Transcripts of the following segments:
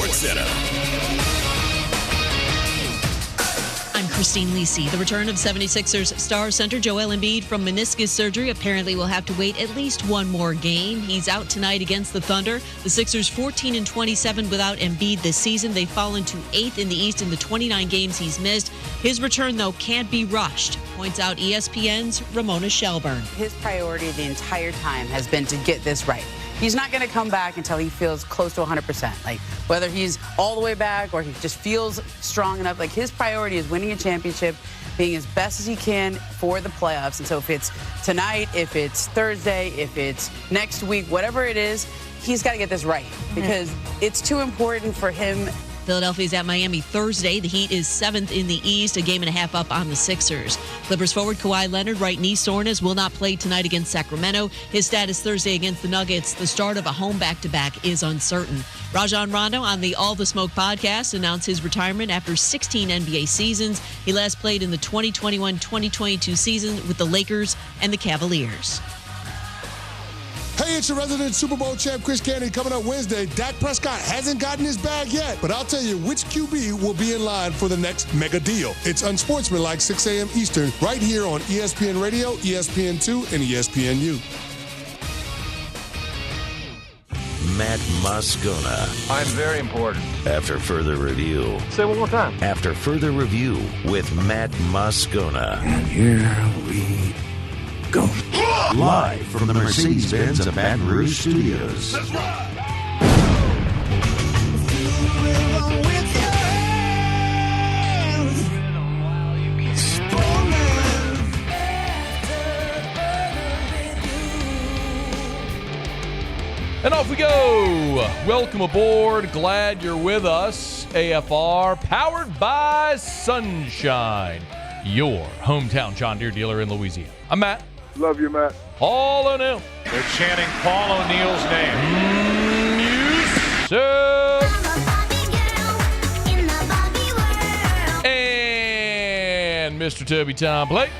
SportsCenter. I'm Christine Lisi. The return of 76ers star center Joel Embiid from meniscus surgery apparently will have to wait at least one more game. He's out tonight against the Thunder. The Sixers 14-27 without Embiid this season. They've fallen to 8th in the East in the 29 games he's missed. His return, though, can't be rushed, points out ESPN's Ramona Shelburne. His priority the entire time has been to get this right. He's not going to come back until he feels close to 100%. Like, whether he's all the way back or he just feels strong enough, like, his priority is winning a championship, being as best as he can for the playoffs. And so if it's tonight, if it's Thursday, if it's next week, whatever it is, he's got to get this right because it's too important for him. Philadelphia's at Miami Thursday. The Heat is 7th in the East, a game and a half up on the Sixers. Clippers forward Kawhi Leonard, right knee soreness, will not play tonight against Sacramento. His status Thursday against the Nuggets. The start of a home back-to-back is uncertain. Rajon Rondo on the All the Smoke podcast announced his retirement after 16 NBA seasons. He last played in the 2021-2022 season with the Lakers and the Cavaliers. Hey, it's your resident Super Bowl champ, Chris Candy, coming up Wednesday. Dak Prescott hasn't gotten his bag yet, but I'll tell you which QB will be in line for the next mega deal. It's Unsportsmanlike, 6 a.m. Eastern, right here on ESPN Radio, ESPN2, and ESPNU. Matt Moscona. I'm very important. After further review. Say it one more time. After further review with Matt Moscona. And here we go. Live from the Mercedes-Benz of Baton Rouge Studios. Let's ride. And off we go. Welcome aboard. Glad you're with us. AFR, powered by Sunshine, your hometown John Deere dealer in Louisiana. I'm Matt. Love you, Matt. Paul O'Neill. They're chanting Paul O'Neill's name. And Mr. Toby Tom Blake.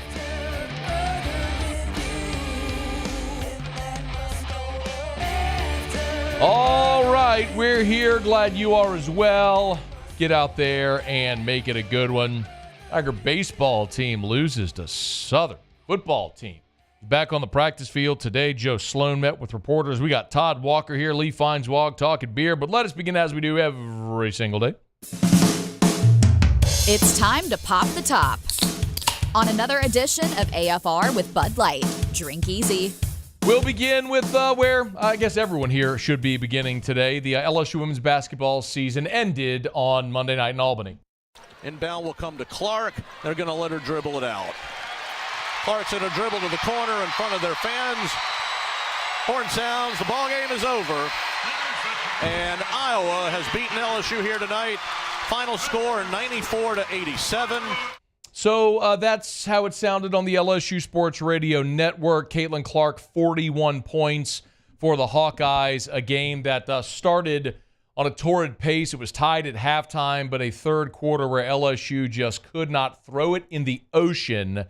All right, we're here. Glad you are as well. Get out there and make it a good one. Tiger baseball team loses to Southern football team. Back on the practice field today, Joe Sloan met with reporters. We got Todd Walker here, Lee Feinswog talking beer. But let us begin as we do every single day. It's time to pop the top on another edition of AFR with Bud Light. Drink easy. We'll begin with where I guess everyone here should be beginning today. The LSU women's basketball season ended on Monday night in Albany. Inbound will come to Clark. They're going to let her dribble it out. Clark's going to dribble to the corner in front of their fans. Horn sounds. The ball game is over. And Iowa has beaten LSU here tonight. Final score 94-87. So that's how it sounded on the LSU Sports Radio Network. Caitlin Clark, 41 points for the Hawkeyes, a game that started on a torrid pace. It was tied at halftime, but a third quarter where LSU just could not throw it in the ocean.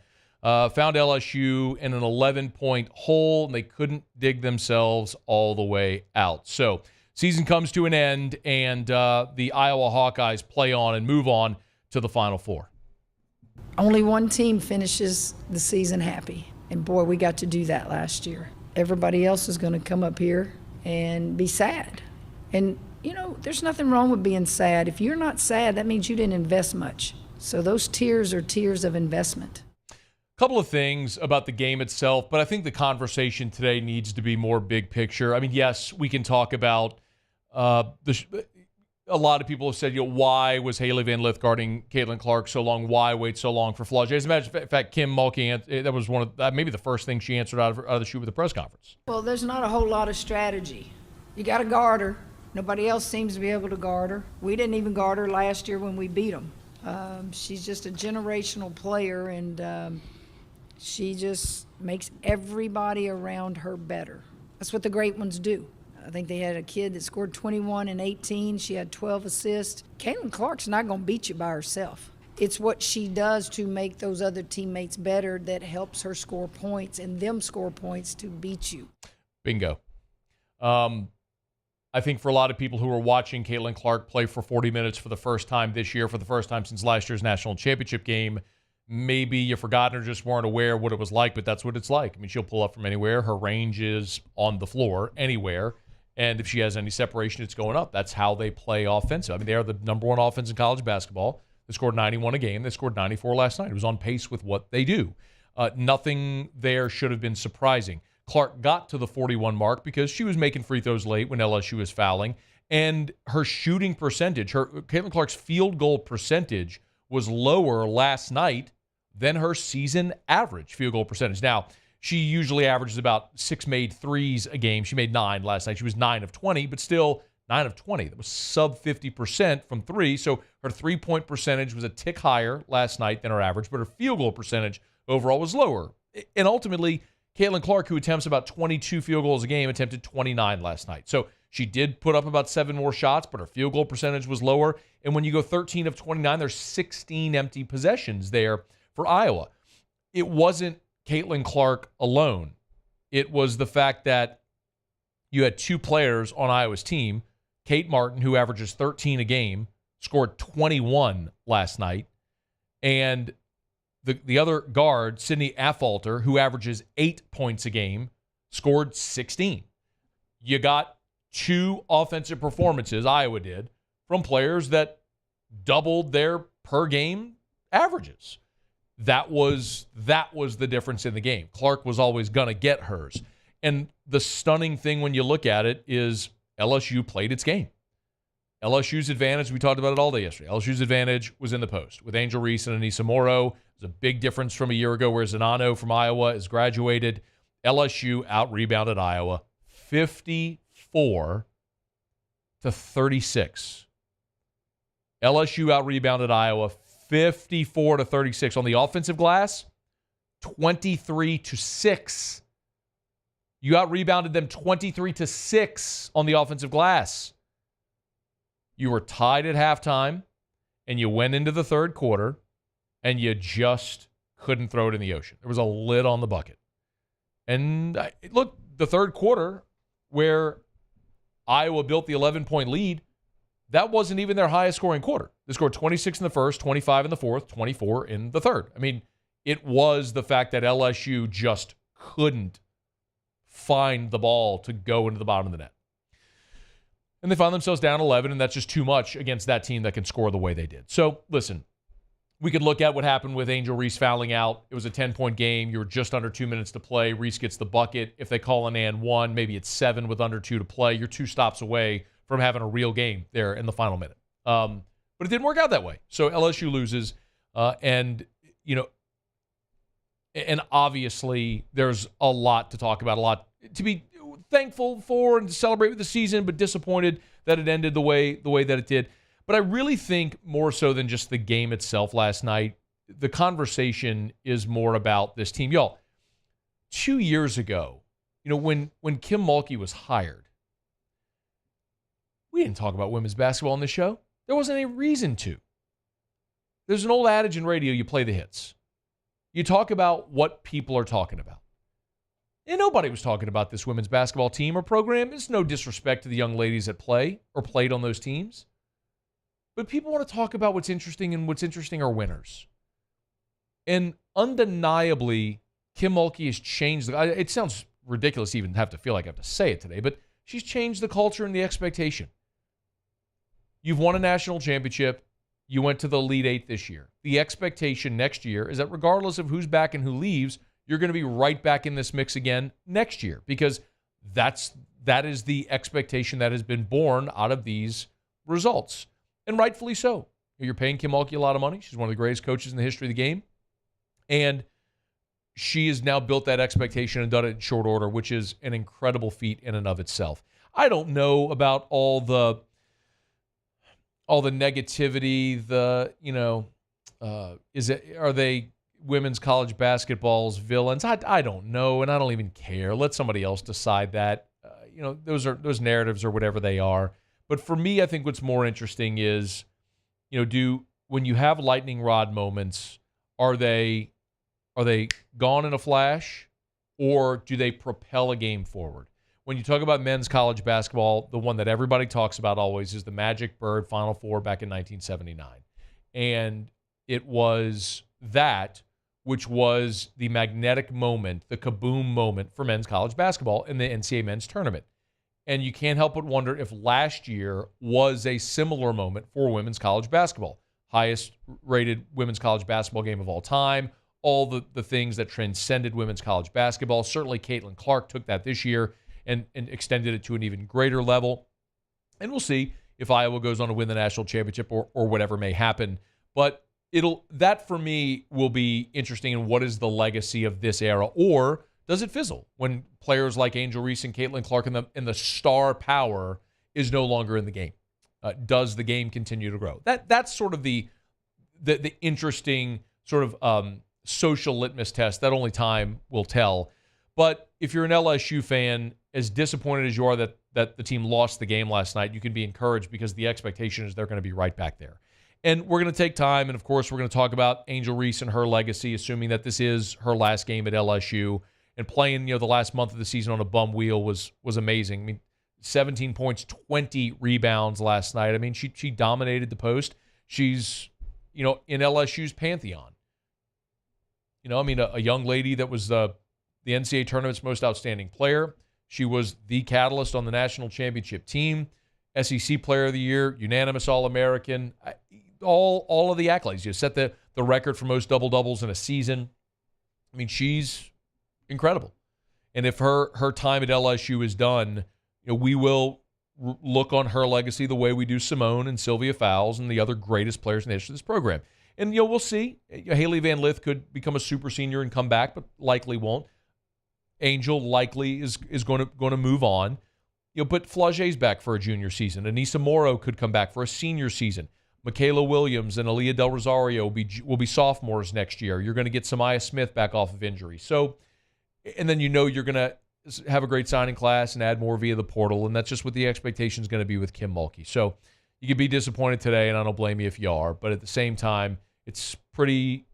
Found LSU in an 11-point hole, and they couldn't dig themselves all the way out. So season comes to an end, and the Iowa Hawkeyes play on and move on to the Final Four. Only one team finishes the season happy. And boy, we got to do that last year. Everybody else is going to come up here and be sad. And, you know, there's nothing wrong with being sad. If you're not sad, that means you didn't invest much. So those tears are tears of investment. Couple of things about the game itself, but I think the conversation today needs to be more big picture. I mean, yes, we can talk about a lot of people have said, you know, why was Haley Van Lith guarding Caitlin Clark so long? Why wait so long for Flaugier? As a matter of fact, Kim Mulkey, that was one of maybe the first thing she answered out of the chute with the press conference. Well, there's not a whole lot of strategy. You got to guard her. Nobody else seems to be able to guard her. We didn't even guard her last year when we beat them. She's just a generational player, and she just makes everybody around her better. That's what the great ones do. I think they had a kid that scored 21 and 18. She had 12 assists. Caitlin Clark's not going to beat you by herself. It's what she does to make those other teammates better that helps her score points and them score points to beat you. Bingo. I think for a lot of people who are watching Caitlin Clark play for 40 minutes for the first time this year, for the first time since last year's national championship game, maybe you forgot or just weren't aware of what it was like, but that's what it's like. I mean, she'll pull up from anywhere. Her range is on the floor, anywhere. And if she has any separation, it's going up. That's how they play offensive. I mean, they are the number one offense in college basketball. They scored 91 a game. They scored 94 last night. It was on pace with what they do. Nothing there should have been surprising. Clark got to the 41 mark because she was making free throws late when LSU was fouling. And her shooting percentage, Caitlin Clark's field goal percentage was lower last night than her season average field goal percentage. Now, she usually averages about 6 made threes a game. She made 9 last night. She was 9 of 20, but still 9 of 20. That was sub 50% from 3. So her three-point percentage was a tick higher last night than her average, but her field goal percentage overall was lower. And ultimately, Caitlin Clark, who attempts about 22 field goals a game, attempted 29 last night. So she did put up about 7 more shots, but her field goal percentage was lower. And when you go 13 of 29, there's 16 empty possessions there for Iowa. It wasn't Caitlin Clark alone. It was the fact that you had 2 players on Iowa's team, Kate Martin, who averages 13 a game, scored 21 last night, and the other guard, Sydney Affolter, who averages 8 points a game, scored 16. You got 2 offensive performances, Iowa did, from players that doubled their per game averages. That was the difference in the game. Clark was always going to get hers. And the stunning thing when you look at it is LSU played its game. LSU's advantage, we talked about it all day yesterday. LSU's advantage was in the post with Angel Reese and Anissa Morrow. It was a big difference from a year ago where Zanano from Iowa is graduated. LSU out-rebounded Iowa 54-36. LSU out-rebounded Iowa 54-36 on the offensive glass, 23-6. You out-rebounded them 23-6 on the offensive glass. You were tied at halftime, and you went into the third quarter, and you just couldn't throw it in the ocean. There was a lid on the bucket. And look, the third quarter, where Iowa built the 11-point lead, that wasn't even their highest scoring quarter. They scored 26 in the first, 25 in the fourth, 24 in the third. I mean, it was the fact that LSU just couldn't find the ball to go into the bottom of the net. And they found themselves down 11, and that's just too much against that team that can score the way they did. So, listen, we could look at what happened with Angel Reese fouling out. It was a 10-point game. You were just under 2 minutes to play. Reese gets the bucket. If they call an and 1, maybe it's 7 with under 2 to play. You're 2 stops away from having a real game there in the final minute. But it didn't work out that way. So LSU loses. And obviously there's a lot to talk about, a lot to be thankful for and to celebrate with the season, but disappointed that it ended the way that it did. But I really think more so than just the game itself last night, the conversation is more about this team. Y'all, 2 years ago, when Kim Mulkey was hired, we didn't talk about women's basketball on this show. There wasn't any reason to. There's an old adage in radio, you play the hits. You talk about what people are talking about. And nobody was talking about this women's basketball team or program. It's no disrespect to the young ladies that play or played on those teams. But people want to talk about what's interesting, and what's interesting are winners. And undeniably, Kim Mulkey has changed. It sounds ridiculous to even have to feel like I have to say it today, but she's changed the culture and the expectation. You've won a national championship. You went to the Elite Eight this year. The expectation next year is that regardless of who's back and who leaves, you're going to be right back in this mix again next year, because that is the expectation that has been born out of these results. And rightfully so. You're paying Kim Mulkey a lot of money. She's one of the greatest coaches in the history of the game. And she has now built that expectation and done it in short order, which is an incredible feat in and of itself. I don't know about all the negativity, are they women's college basketball's villains? I don't know, and I don't even care. Let somebody else decide that. Those narratives or whatever they are. But for me, I think what's more interesting is, when you have lightning rod moments, are they gone in a flash, or do they propel a game forward? when you talk about men's college basketball, the one that everybody talks about always is the Magic Bird Final Four back in 1979. And it was that which was the magnetic moment, the kaboom moment for men's college basketball in the NCAA men's tournament. And you can't help but wonder if last year was a similar moment for women's college basketball. Highest rated women's college basketball game of all time, all the things that transcended women's college basketball. Certainly Caitlin Clark took that this year and extended it to an even greater level. And we'll see if Iowa goes on to win the national championship or whatever may happen. But that for me will be interesting in what is the legacy of this era, or does it fizzle when players like Angel Reese and Caitlin Clark and the star power is no longer in the game? Does the game continue to grow? That's sort of the interesting sort of social litmus test that only time will tell. But if you're an LSU fan, as disappointed as you are that the team lost the game last night, you can be encouraged because the expectation is they're going to be right back there. And we're going to take time, and of course we're going to talk about Angel Reese and her legacy, assuming that this is her last game at LSU. And playing, the last month of the season on a bum wheel was amazing. I mean, 17 points, 20 rebounds last night. I mean, she dominated the post. She's, in LSU's pantheon. A young lady that was the NCAA tournament's most outstanding player. She was the catalyst on the national championship team, SEC Player of the Year, unanimous All-American, all of the accolades. You set the record for most double-doubles in a season. I mean, she's incredible. And if her time at LSU is done, we will look on her legacy the way we do Simone and Sylvia Fowles and the other greatest players in the history of this program. And, we'll see. Haley Van Lith could become a super senior and come back, but likely won't. Angel likely is going to move on. But Flage's back for a junior season. Anissa Morrow could come back for a senior season. Michaela Williams and Aaliyah Del Rosario will be sophomores next year. You're going to get Samaya Smith back off of injury. So, and then you're going to have a great signing class and add more via the portal, and that's just what the expectation is going to be with Kim Mulkey. So you could be disappointed today, and I don't blame you if you are. But at the same time, it's pretty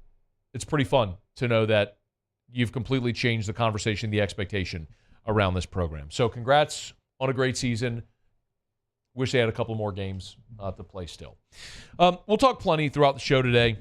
fun to know that you've completely changed the conversation, the expectation around this program. So congrats on a great season. Wish they had a couple more games to play still. We'll talk plenty throughout the show today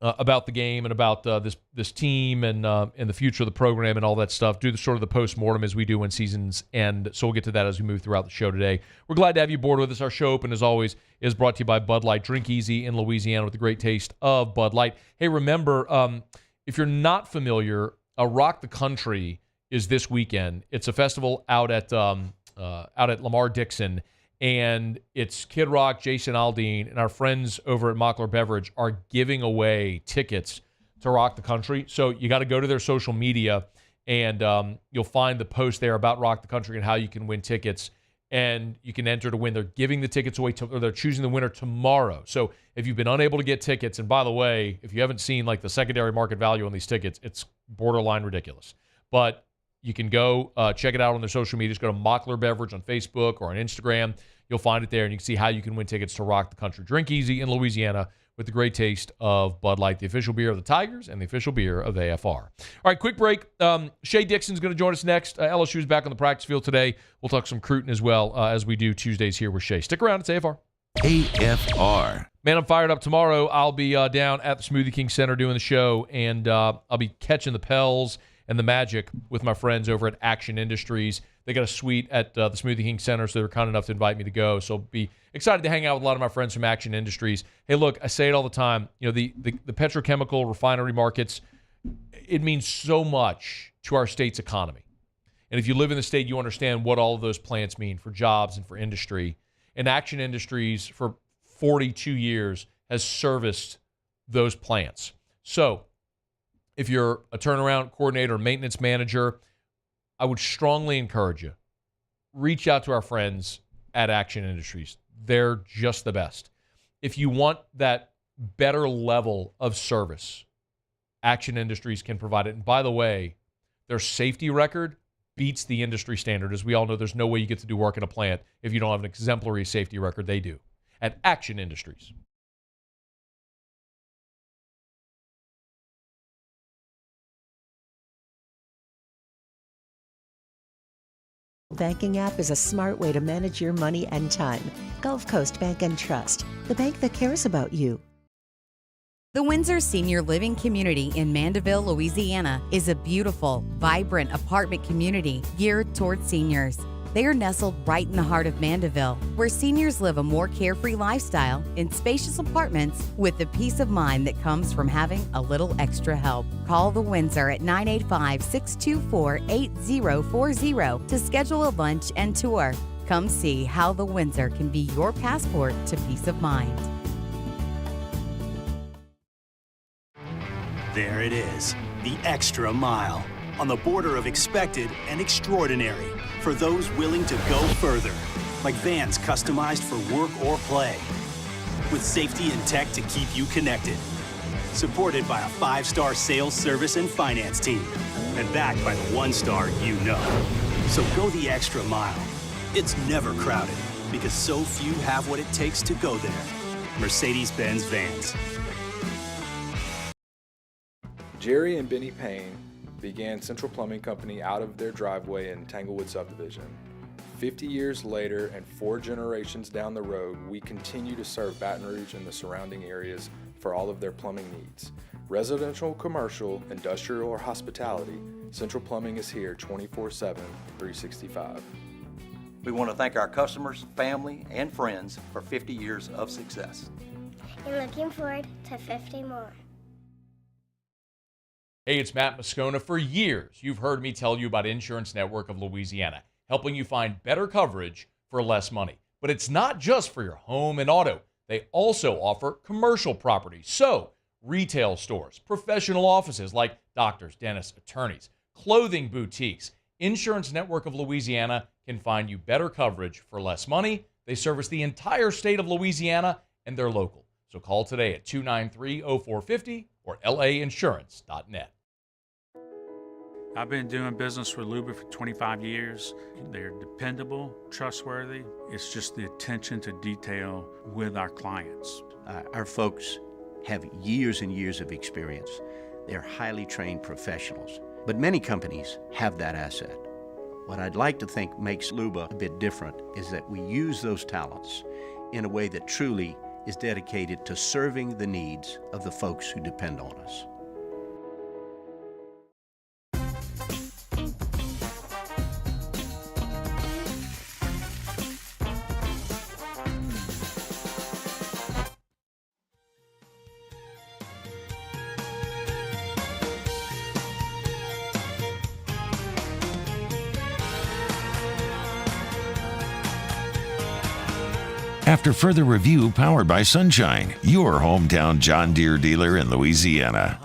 about the game and about this team and the future of the program and all that stuff. Do the sort of the post-mortem as we do when seasons end. So we'll get to that as we move throughout the show today. We're glad to have you aboard with us. Our show open, as always, is brought to you by Bud Light. Drink easy in Louisiana with the great taste of Bud Light. Hey, remember, if you're not familiar, Rock the Country is this weekend. It's a festival out at Lamar Dixon. And it's Kid Rock, Jason Aldean, and our friends over at Mockler Beverage are giving away tickets to Rock the Country. So you got to go to their social media, and you'll find the post there about Rock the Country and how you can win tickets. And you can enter to win. They're giving the tickets away, or they're choosing the winner tomorrow. So if you've been unable to get tickets, and by the way, if you haven't seen like the secondary market value on these tickets, it's borderline ridiculous. But you can go check it out on their social media. Just go to Mockler Beverage on Facebook or on Instagram. You'll find it there, and you can see how you can win tickets to Rock the Country. Drink easy in Louisiana with the great taste of Bud Light, the official beer of the Tigers and the official beer of AFR. All right, quick break. Shay Dixon's going to join us next. LSU's back on the practice field today. We'll talk some Cruton as well as we do Tuesdays here with Shay. Stick around. It's AFR. AFR. Man, I'm fired up. Tomorrow I'll be down at the Smoothie King Center doing the show, and I'll be catching the Pels and the Magic with my friends over at Action Industries. They got a suite at the Smoothie King Center, so they were kind enough to invite me to go. So be excited to hang out with a lot of my friends from Action Industries. Hey, look, I say it all the time. The petrochemical refinery markets, it means so much to our state's economy. And if you live in the state, you understand what all of those plants mean for jobs and for industry. And Action Industries, for 42 years, has serviced those plants. So if you're a turnaround coordinator or maintenance manager, I would strongly encourage you, reach out to our friends at Action Industries. They're just the best. If you want that better level of service, Action Industries can provide it. And by the way, their safety record beats the industry standard. As we all know, there's no way you get to do work in a plant if you don't have an exemplary safety record. They do at Action Industries. banking app is a smart way to manage your money and time. Gulf Coast Bank and Trust, the bank that cares about you. The Windsor Senior Living Community in Mandeville, Louisiana is a beautiful, vibrant apartment community geared toward seniors. They are nestled right in the heart of Mandeville, where seniors live a more carefree lifestyle in spacious apartments with the peace of mind that comes from having a little extra help. Call the Windsor at 985-624-8040 to schedule a lunch and tour. Come see how the Windsor can be your passport to peace of mind. There it is, the extra mile, on the border of expected and extraordinary, for those willing to go further, like vans customized for work or play, with safety and tech to keep you connected, supported by a 5-star sales, service, and finance team, and backed by the 1-star you know. So go the extra mile. It's never crowded, because so few have what it takes to go there. Mercedes-Benz Vans. Jerry and Benny Payne began Central Plumbing Company out of their driveway in Tanglewood subdivision. 50 years later and 4 generations down the road, we continue to serve Baton Rouge and the surrounding areas for all of their plumbing needs. Residential, commercial, industrial, or hospitality, Central Plumbing is here 24/7, 365. We want to thank our customers, family, and friends for 50 years of success. And looking forward to 50 more. Hey, it's Matt Moscona. For years, you've heard me tell you about Insurance Network of Louisiana, helping you find better coverage for less money. But it's not just for your home and auto. They also offer commercial property. So, retail stores, professional offices like doctors, dentists, attorneys, clothing boutiques. Insurance Network of Louisiana can find you better coverage for less money. They service the entire state of Louisiana, and they're local. So call today at 293-0450 or lainsurance.net. I've been doing business with Luba for 25 years. They're dependable, trustworthy. It's just the attention to detail with our clients. Our folks have years and years of experience. They're highly trained professionals, but many companies have that asset. What I'd like to think makes Luba a bit different is that we use those talents in a way that truly is dedicated to serving the needs of the folks who depend on us. After further review, powered by Sunshine, your hometown John Deere dealer in Louisiana.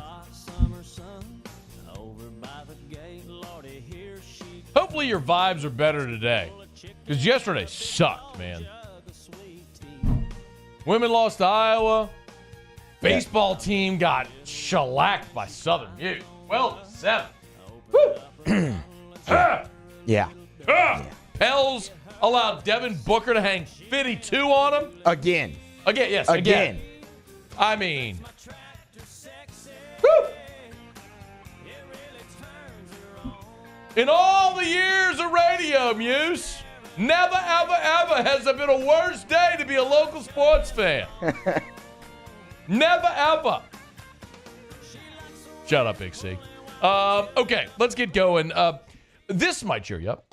Hopefully your vibes are better today, because yesterday sucked, man. Women lost to Iowa. Baseball team got shellacked by Southern Ute. 12-7. Woo! Yeah. Pels allowed Devin Booker to hang 52 on him. Again. Yes, again. I mean, woo! In all the years of radio, Muse, never, ever, ever has there been a worse day to be a local sports fan. Never, ever. Shut up, Big C. Okay, let's get going. This might cheer you up.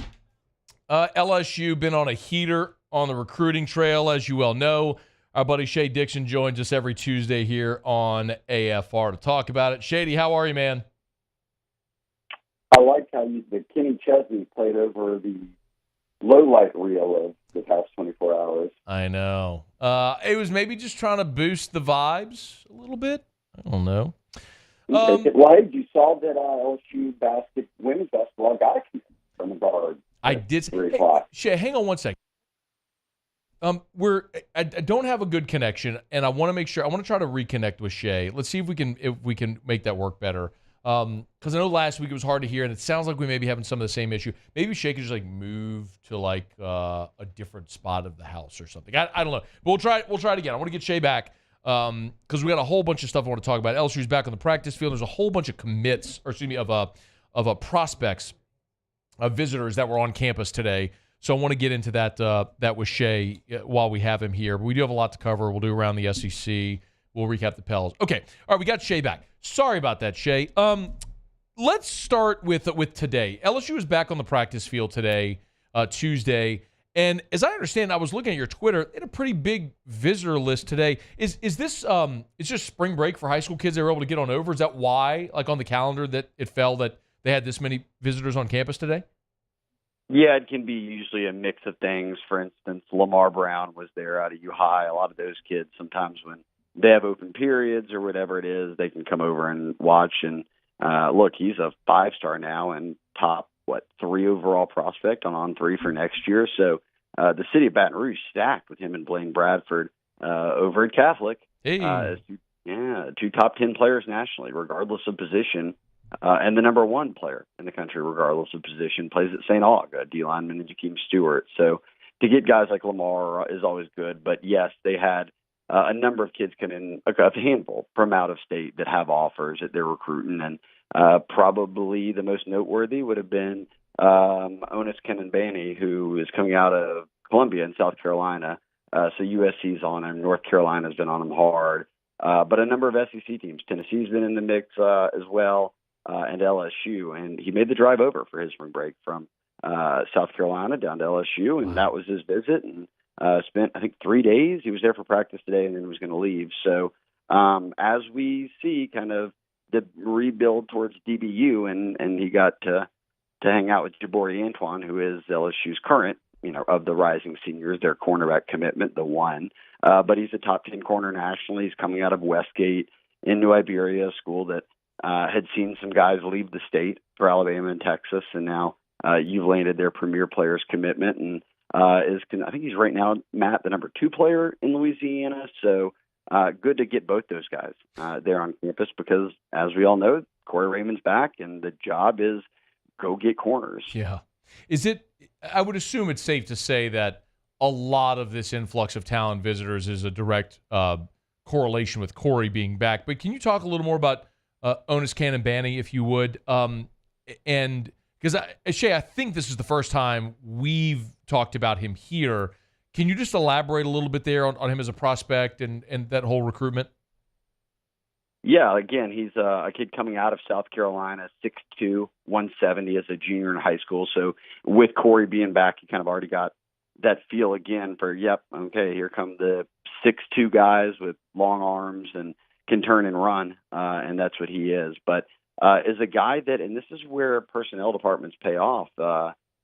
LSU been on a heater on the recruiting trail, as you well know. Our buddy Shay Dixon joins us every Tuesday here on AFR to talk about it. Shady, how are you, man? I like how the Kenny Chesney played over the low-light reel of the past 24 hours. I know. It was maybe just trying to boost the vibes a little bit. I don't know. Well, you saw that LSU women's basketball got a commit from the guard. I did. Hey, Shay, hang on one second. I don't have a good connection, and I want to make sure. I want to try to reconnect with Shay. Let's see if we can make that work better. Because I know last week it was hard to hear, and it sounds like we may be having some of the same issue. Maybe Shay could just move to a different spot of the house or something. I don't know, but we'll try it again. I want to get Shay back because we got a whole bunch of stuff I want to talk about. LSU's back on the practice field. There's a whole bunch of commits, or excuse me, of prospects visitors that were on campus today. So I want to get into that with Shay while we have him here. But we do have a lot to cover. We'll do around the SEC. We'll recap the Pels. Okay. All right, we got Shay back. Sorry about that, Shay. Let's start with today. LSU is back on the practice field today, Tuesday. And as I understand, I was looking at your Twitter, they had a pretty big visitor list today. Is this it's just spring break for high school kids they were able to get on over? Is that why, like on the calendar, that it fell that they had this many visitors on campus today? Yeah, it can be usually a mix of things. For instance, Lamar Brown was there out of U-High. A lot of those kids, sometimes when they have open periods or whatever it is, they can come over and watch. And look, he's a 5-star now and top, 3 overall prospect on 3 for next year. So the city of Baton Rouge stacked with him and Blaine Bradford over at Catholic. Hey. As 2 top 10 players nationally, regardless of position. And the number 1 player in the country, regardless of position, plays at St. Aug, D lineman and Jakeem Stewart. So to get guys like Lamar is always good. But yes, they had a number of kids come in, a handful from out of state that have offers that they're recruiting. And probably the most noteworthy would have been Onis Kenenbany, who is coming out of Columbia in South Carolina. So USC's on him. North Carolina's been on him hard. But a number of SEC teams. Tennessee's been in the mix as well. And LSU, and he made the drive over for his spring break from South Carolina down to LSU, and that was his visit, and spent, I think, 3 days. He was there for practice today, and then was going to leave. So as we see kind of the rebuild towards DBU, and he got to hang out with Jabari Antoine, who is LSU's current, of the rising seniors, their cornerback commitment, the one. But he's a top 10 corner nationally. He's coming out of Westgate in New Iberia, a school that had seen some guys leave the state for Alabama and Texas, and now you've landed their premier players commitment, and I think he's right now, Matt, the number 2 player in Louisiana. So good to get both those guys there on campus because, as we all know, Corey Raymond's back, and the job is go get corners. Yeah. I would assume it's safe to say that a lot of this influx of talent visitors is a direct correlation with Corey being back. But can you talk a little more about Onis Kenenbany, if you would? And because, Shay, I think this is the first time we've talked about him here. Can you just elaborate a little bit there on him as a prospect and that whole recruitment? Yeah, again, he's a kid coming out of South Carolina, 6'2", 170 as a junior in high school. So with Corey being back, he kind of already got that feel again for, here come the 6'2" guys with long arms and can turn and run, and that's what he is. But is a guy that, and this is where personnel departments pay off,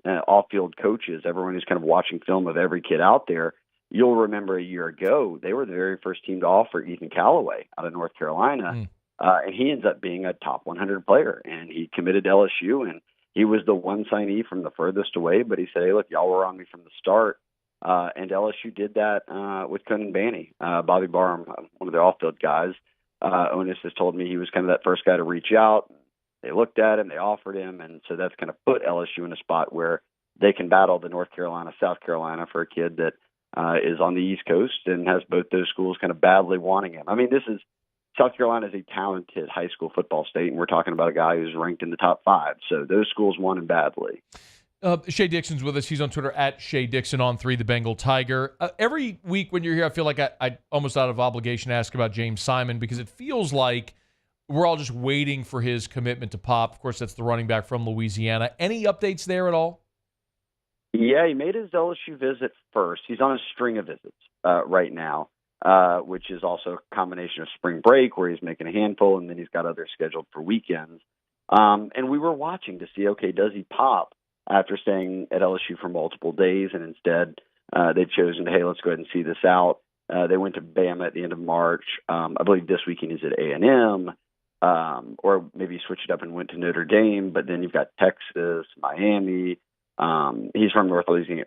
off-field coaches, everyone who's kind of watching film of every kid out there, you'll remember a year ago, they were the very first team to offer Ethan Callaway out of North Carolina, and he ends up being a top 100 player, and he committed to LSU, and he was the one signee from the furthest away, but he said, hey, look, y'all were on me from the start. And LSU did that with Kenenbany. Bobby Barham, one of their off-field guys, Onis has told me he was kind of that first guy to reach out. They looked at him, they offered him, and so that's kind of put LSU in a spot where they can battle the North Carolina, South Carolina for a kid that is on the East Coast and has both those schools kind of badly wanting him. I mean, South Carolina is a talented high school football state, and we're talking about a guy who's ranked in the top 5. So those schools want him badly. Shay Dixon's with us. He's on Twitter at Shay Dixon on 3, the Bengal Tiger. Every week when you're here, I feel like I almost out of obligation to ask about James Simon because it feels like we're all just waiting for his commitment to pop. Of course, that's the running back from Louisiana. Any updates there at all? Yeah, he made his LSU visit first. He's on a string of visits right now, which is also a combination of spring break where he's making a handful, and then he's got others scheduled for weekends. And we were watching to see, okay, does he pop after staying at LSU for multiple days, and instead they've chosen to, hey, let's go ahead and see this out. They went to Bama at the end of March. I believe this weekend he's at A&M, or maybe he switched it up and went to Notre Dame, but then you've got Texas, Miami. He's from North Louisiana.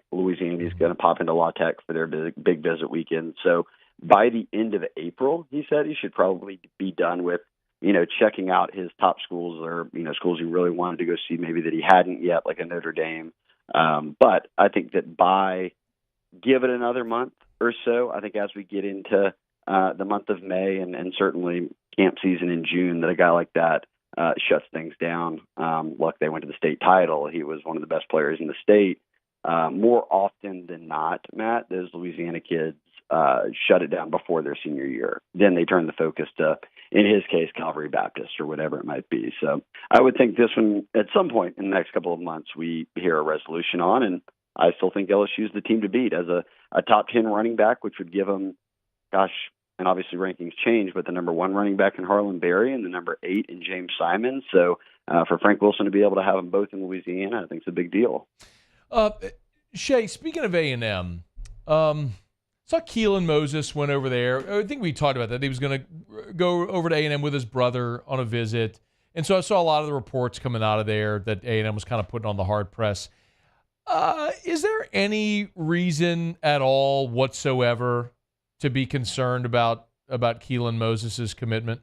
He's going to pop into La Tech for their big visit weekend. So by the end of April, he said he should probably be done with, checking out his top schools or, schools he really wanted to go see, maybe that he hadn't yet, like a Notre Dame. But I think that give it another month or so, I think as we get into the month of May and certainly camp season in June, that a guy like that shuts things down. Look, they went to the state title. He was one of the best players in the state. More often than not, Matt, those Louisiana kids shut it down before their senior year. Then they turn the focus to, in his case, Calvary Baptist or whatever it might be. So I would think this one, at some point in the next couple of months, we hear a resolution on, and I still think LSU is the team to beat as a top 10 running back, which would give them, and obviously rankings change, but the number 1 running back in Harlan Berry and the number 8 in James Simon. So for Frank Wilson to be able to have them both in Louisiana, I think it's a big deal. Shay, speaking of A&M, saw Keelan Moses went over there. I think we talked about that. He was going to go over to A&M with his brother on a visit. And so I saw a lot of the reports coming out of there that A&M was kind of putting on the hard press. Is there any reason at all whatsoever to be concerned about Keelan Moses' commitment?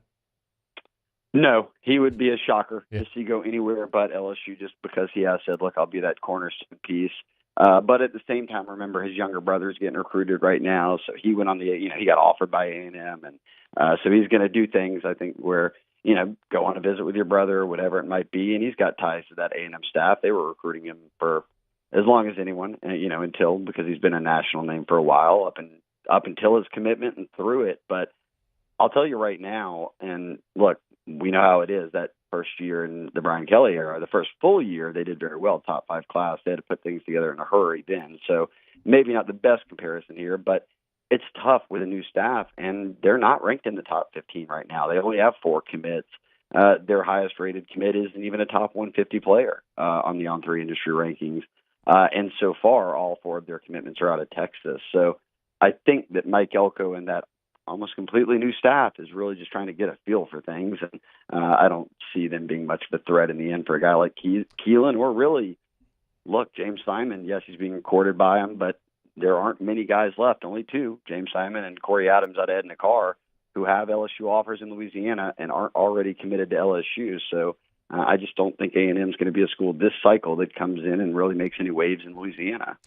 No, he would be a shocker to see go anywhere but LSU just because he has said, look, I'll be that cornerstone piece. But at the same time, remember his younger brother's getting recruited right now. So he went on he got offered by A&M. And so he's going to do things, I think, where, go on a visit with your brother or whatever it might be. And he's got ties to that A&M staff. They were recruiting him for as long as anyone, because he's been a national name for a while up until his commitment and through it. But I'll tell you right now, and look, we know how it is, that first year in the Brian Kelly era, the first full year, they did very well, top 5 class. They had to put things together in a hurry then. So maybe not the best comparison here, but it's tough with a new staff, and they're not ranked in the top 15 right now. They only have 4 commits. Their highest rated commit isn't even a top 150 player on the On3 industry rankings. And so far, all 4 of their commitments are out of Texas. So I think that Mike Elko and that almost completely new staff is really just trying to get a feel for things. And I don't see them being much of a threat in the end for a guy like Keelan, or really, look, James Simon, yes, he's being courted by him, but there aren't many guys left, only 2, James Simon and Corey Adams out of Edna Carr, who have LSU offers in Louisiana and aren't already committed to LSU. So I just don't think A&M is going to be a school this cycle that comes in and really makes any waves in Louisiana.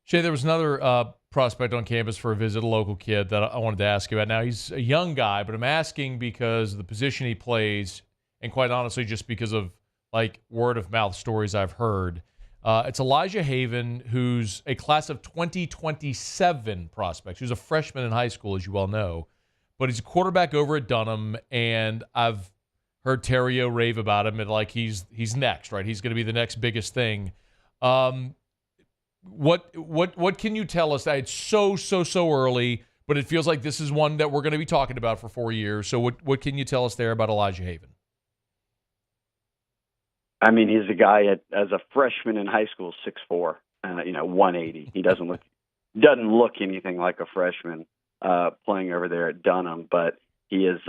Shay, there was another prospect on campus for a visit, a local kid that I wanted to ask you about. Now, he's a young guy, but I'm asking because of the position he plays, and quite honestly, just because of word of mouth stories I've heard. It's Elijah Haven, who's a class of 2027 prospect. He was a freshman in high school, as you well know, but he's a quarterback over at Dunham, and I've heard Terrio rave about him, and he's next, right? He's going to be the next biggest thing. What can you tell us? It's so early, but it feels like this is one that we're going to be talking about for 4 years. So what can you tell us there about Elijah Haven? I mean, he's a guy as a freshman in high school, 6'4", 180. He doesn't look anything like a freshman playing over there at Dunham, but he has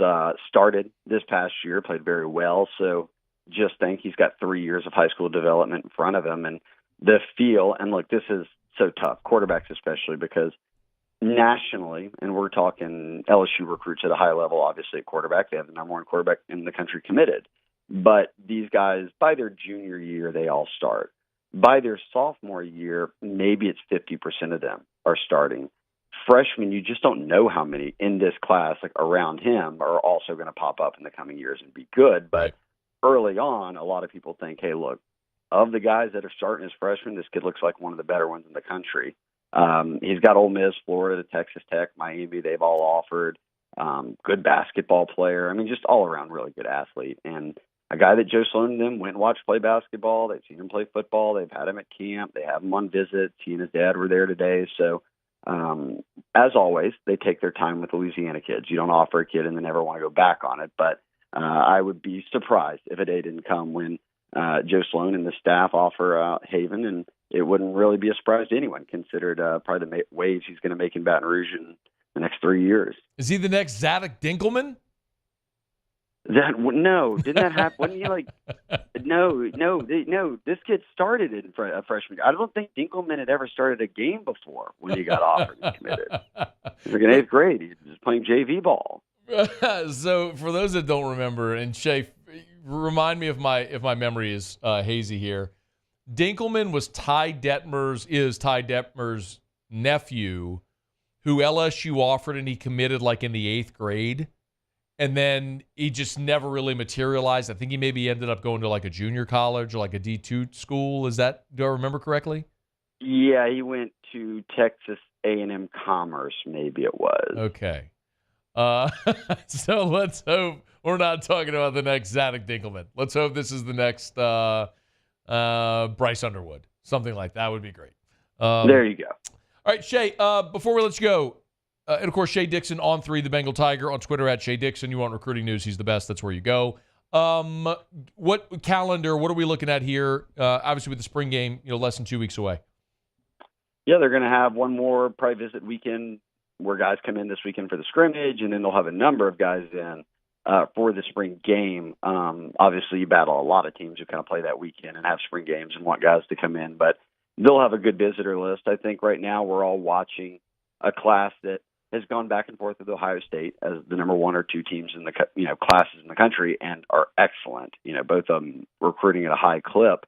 started this past year, played very well. So just think he's got 3 years of high school development in front of him. And the feel, and look, this is so tough, quarterbacks especially, because nationally, and we're talking LSU recruits at a high level, obviously at quarterback, they have the number 1 quarterback in the country committed. But these guys, by their junior year, they all start. By their sophomore year, maybe it's 50% of them are starting. Freshmen, you just don't know how many in this class, around him, are also going to pop up in the coming years and be good. But early on, a lot of people think, hey, look, of the guys that are starting as freshmen, this kid looks like one of the better ones in the country. He's got Ole Miss, Florida, Texas Tech, Miami. They've all offered. Good basketball player. I mean, just all around really good athlete. And a guy that Joe Sloan and them went and watched play basketball. They've seen him play football. They've had him at camp. They have him on visits. He and his dad were there today. So, as always, they take their time with Louisiana kids. You don't offer a kid and then never want to go back on it. But I would be surprised if a day didn't come when Joe Sloan and the staff offer Haven, and it wouldn't really be a surprise to anyone, considered probably the waves he's going to make in Baton Rouge in the next 3 years. Is he the next Zadok Dinkelman? No, didn't that happen? Wasn't he no? This kid started in a freshman. I don't think Dinkelman had ever started a game before when he got offered and committed. He was in 8th grade. He was playing JV ball. So, for those that don't remember, and Shay, remind me if my memory is hazy here. Dinkelman was Ty Detmer's nephew, who LSU offered, and he committed in the 8th grade. And then he just never really materialized. I think he maybe ended up going to like a junior college or like a D2 school. Do I remember correctly? Yeah, he went to Texas A&M Commerce, maybe it was. Okay. So let's hope we're not talking about the next Zadok Dinkelman. Let's hope this is the next Bryce Underwood. Something like that would be great. There you go. All right, Shay, before we let you go, and of course, Shay Dixon on 3, the Bengal Tiger, on Twitter at Shay Dixon. You want recruiting news, he's the best. That's where you go. What calendar, what are we looking at here? Obviously, with the spring game, less than 2 weeks away. Yeah, they're going to have one more probably visit weekend where guys come in this weekend for the scrimmage, and then they'll have a number of guys in for the spring game. Obviously, you battle a lot of teams who kind of play that weekend and have spring games and want guys to come in, but they'll have a good visitor list. I think right now we're all watching a class that has gone back and forth with Ohio State as the number 1 or 2 teams in the classes in the country and are excellent. Both of them recruiting at a high clip.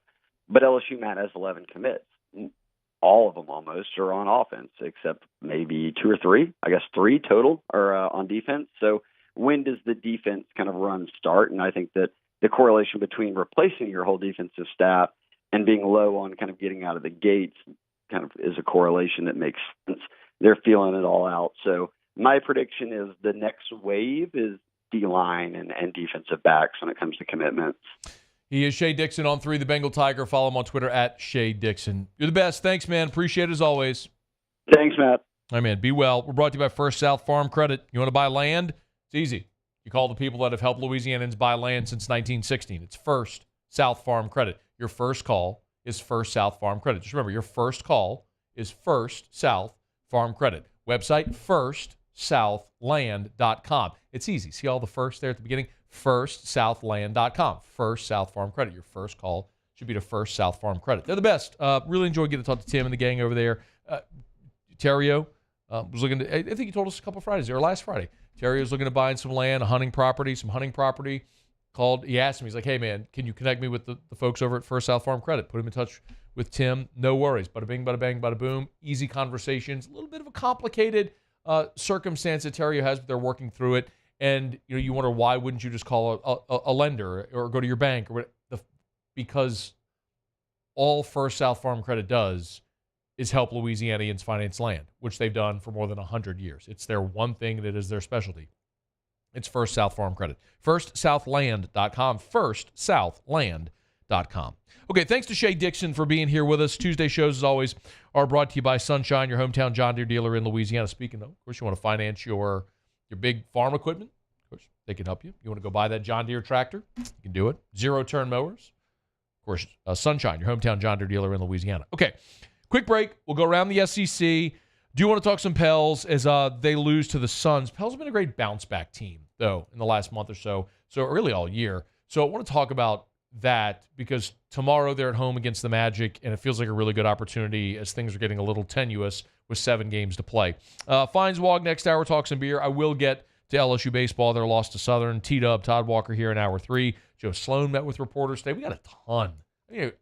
But LSU, Matt, has 11 commits. All of them almost are on offense, except maybe 2 or 3. I guess 3 total are on defense. So when does the defense kind of run start? And I think that the correlation between replacing your whole defensive staff and being low on kind of getting out of the gates kind of is a correlation that makes sense. They're feeling it all out. So my prediction is the next wave is D-line and defensive backs when it comes to commitments. He is Shay Dixon on 3, the Bengal Tiger. Follow him on Twitter at Shay Dixon. You're the best. Thanks, man. Appreciate it as always. Thanks, Matt. All right, man. Be well. We're brought to you by First South Farm Credit. You want to buy land? It's easy. You call the people that have helped Louisianans buy land since 1916. It's First South Farm Credit. Your first call is First South Farm Credit. Just remember, your first call is First South Farm Credit. Website, firstsouthland.com. It's easy. See all the first there at the beginning? firstsouthland.com. First South Farm Credit. Your first call should be to First South Farm Credit. They're the best. Really enjoyed getting to talk to Tim and the gang over there. Terrio was looking to, I think he told us a couple Fridays or last Friday. Terrio was looking to buy some land, some hunting property. He asked me, he's like, hey, man, can you connect me with the folks over at First South Farm Credit? Put him in touch with Tim. No worries. Bada bing, bada bang, bada boom. Easy conversations. A little bit of a complicated circumstance that Terrio has, but they're working through it. And you wonder, why wouldn't you just call a lender or go to your bank? Because all First South Farm Credit does is help Louisianians finance land, which they've done for more than 100 years. It's their one thing that is their specialty. It's First South Farm Credit. FirstSouthland.com. FirstSouthland.com. Okay, thanks to Shay Dixon for being here with us. Tuesday shows, as always, are brought to you by Sunshine, your hometown John Deere dealer in Louisiana. Speaking of course, you want to finance your big farm equipment, of course, they can help you. You want to go buy that John Deere tractor, you can do it. Zero-turn mowers. Of course, Sunshine, your hometown John Deere dealer in Louisiana. Okay, quick break. We'll go around the SEC. Do want to talk some Pels as they lose to the Suns. Pels have been a great bounce-back team, though, in the last month or so really all year. So I want to talk about that because tomorrow they're at home against the Magic, and it feels like a really good opportunity as things are getting a little tenuous with 7 games to play. Feinswog next hour, talk some beer. I will get to LSU baseball. Their loss to Southern. T-Dub, Todd Walker here in hour 3. Joe Sloan met with reporters today. We got a ton. A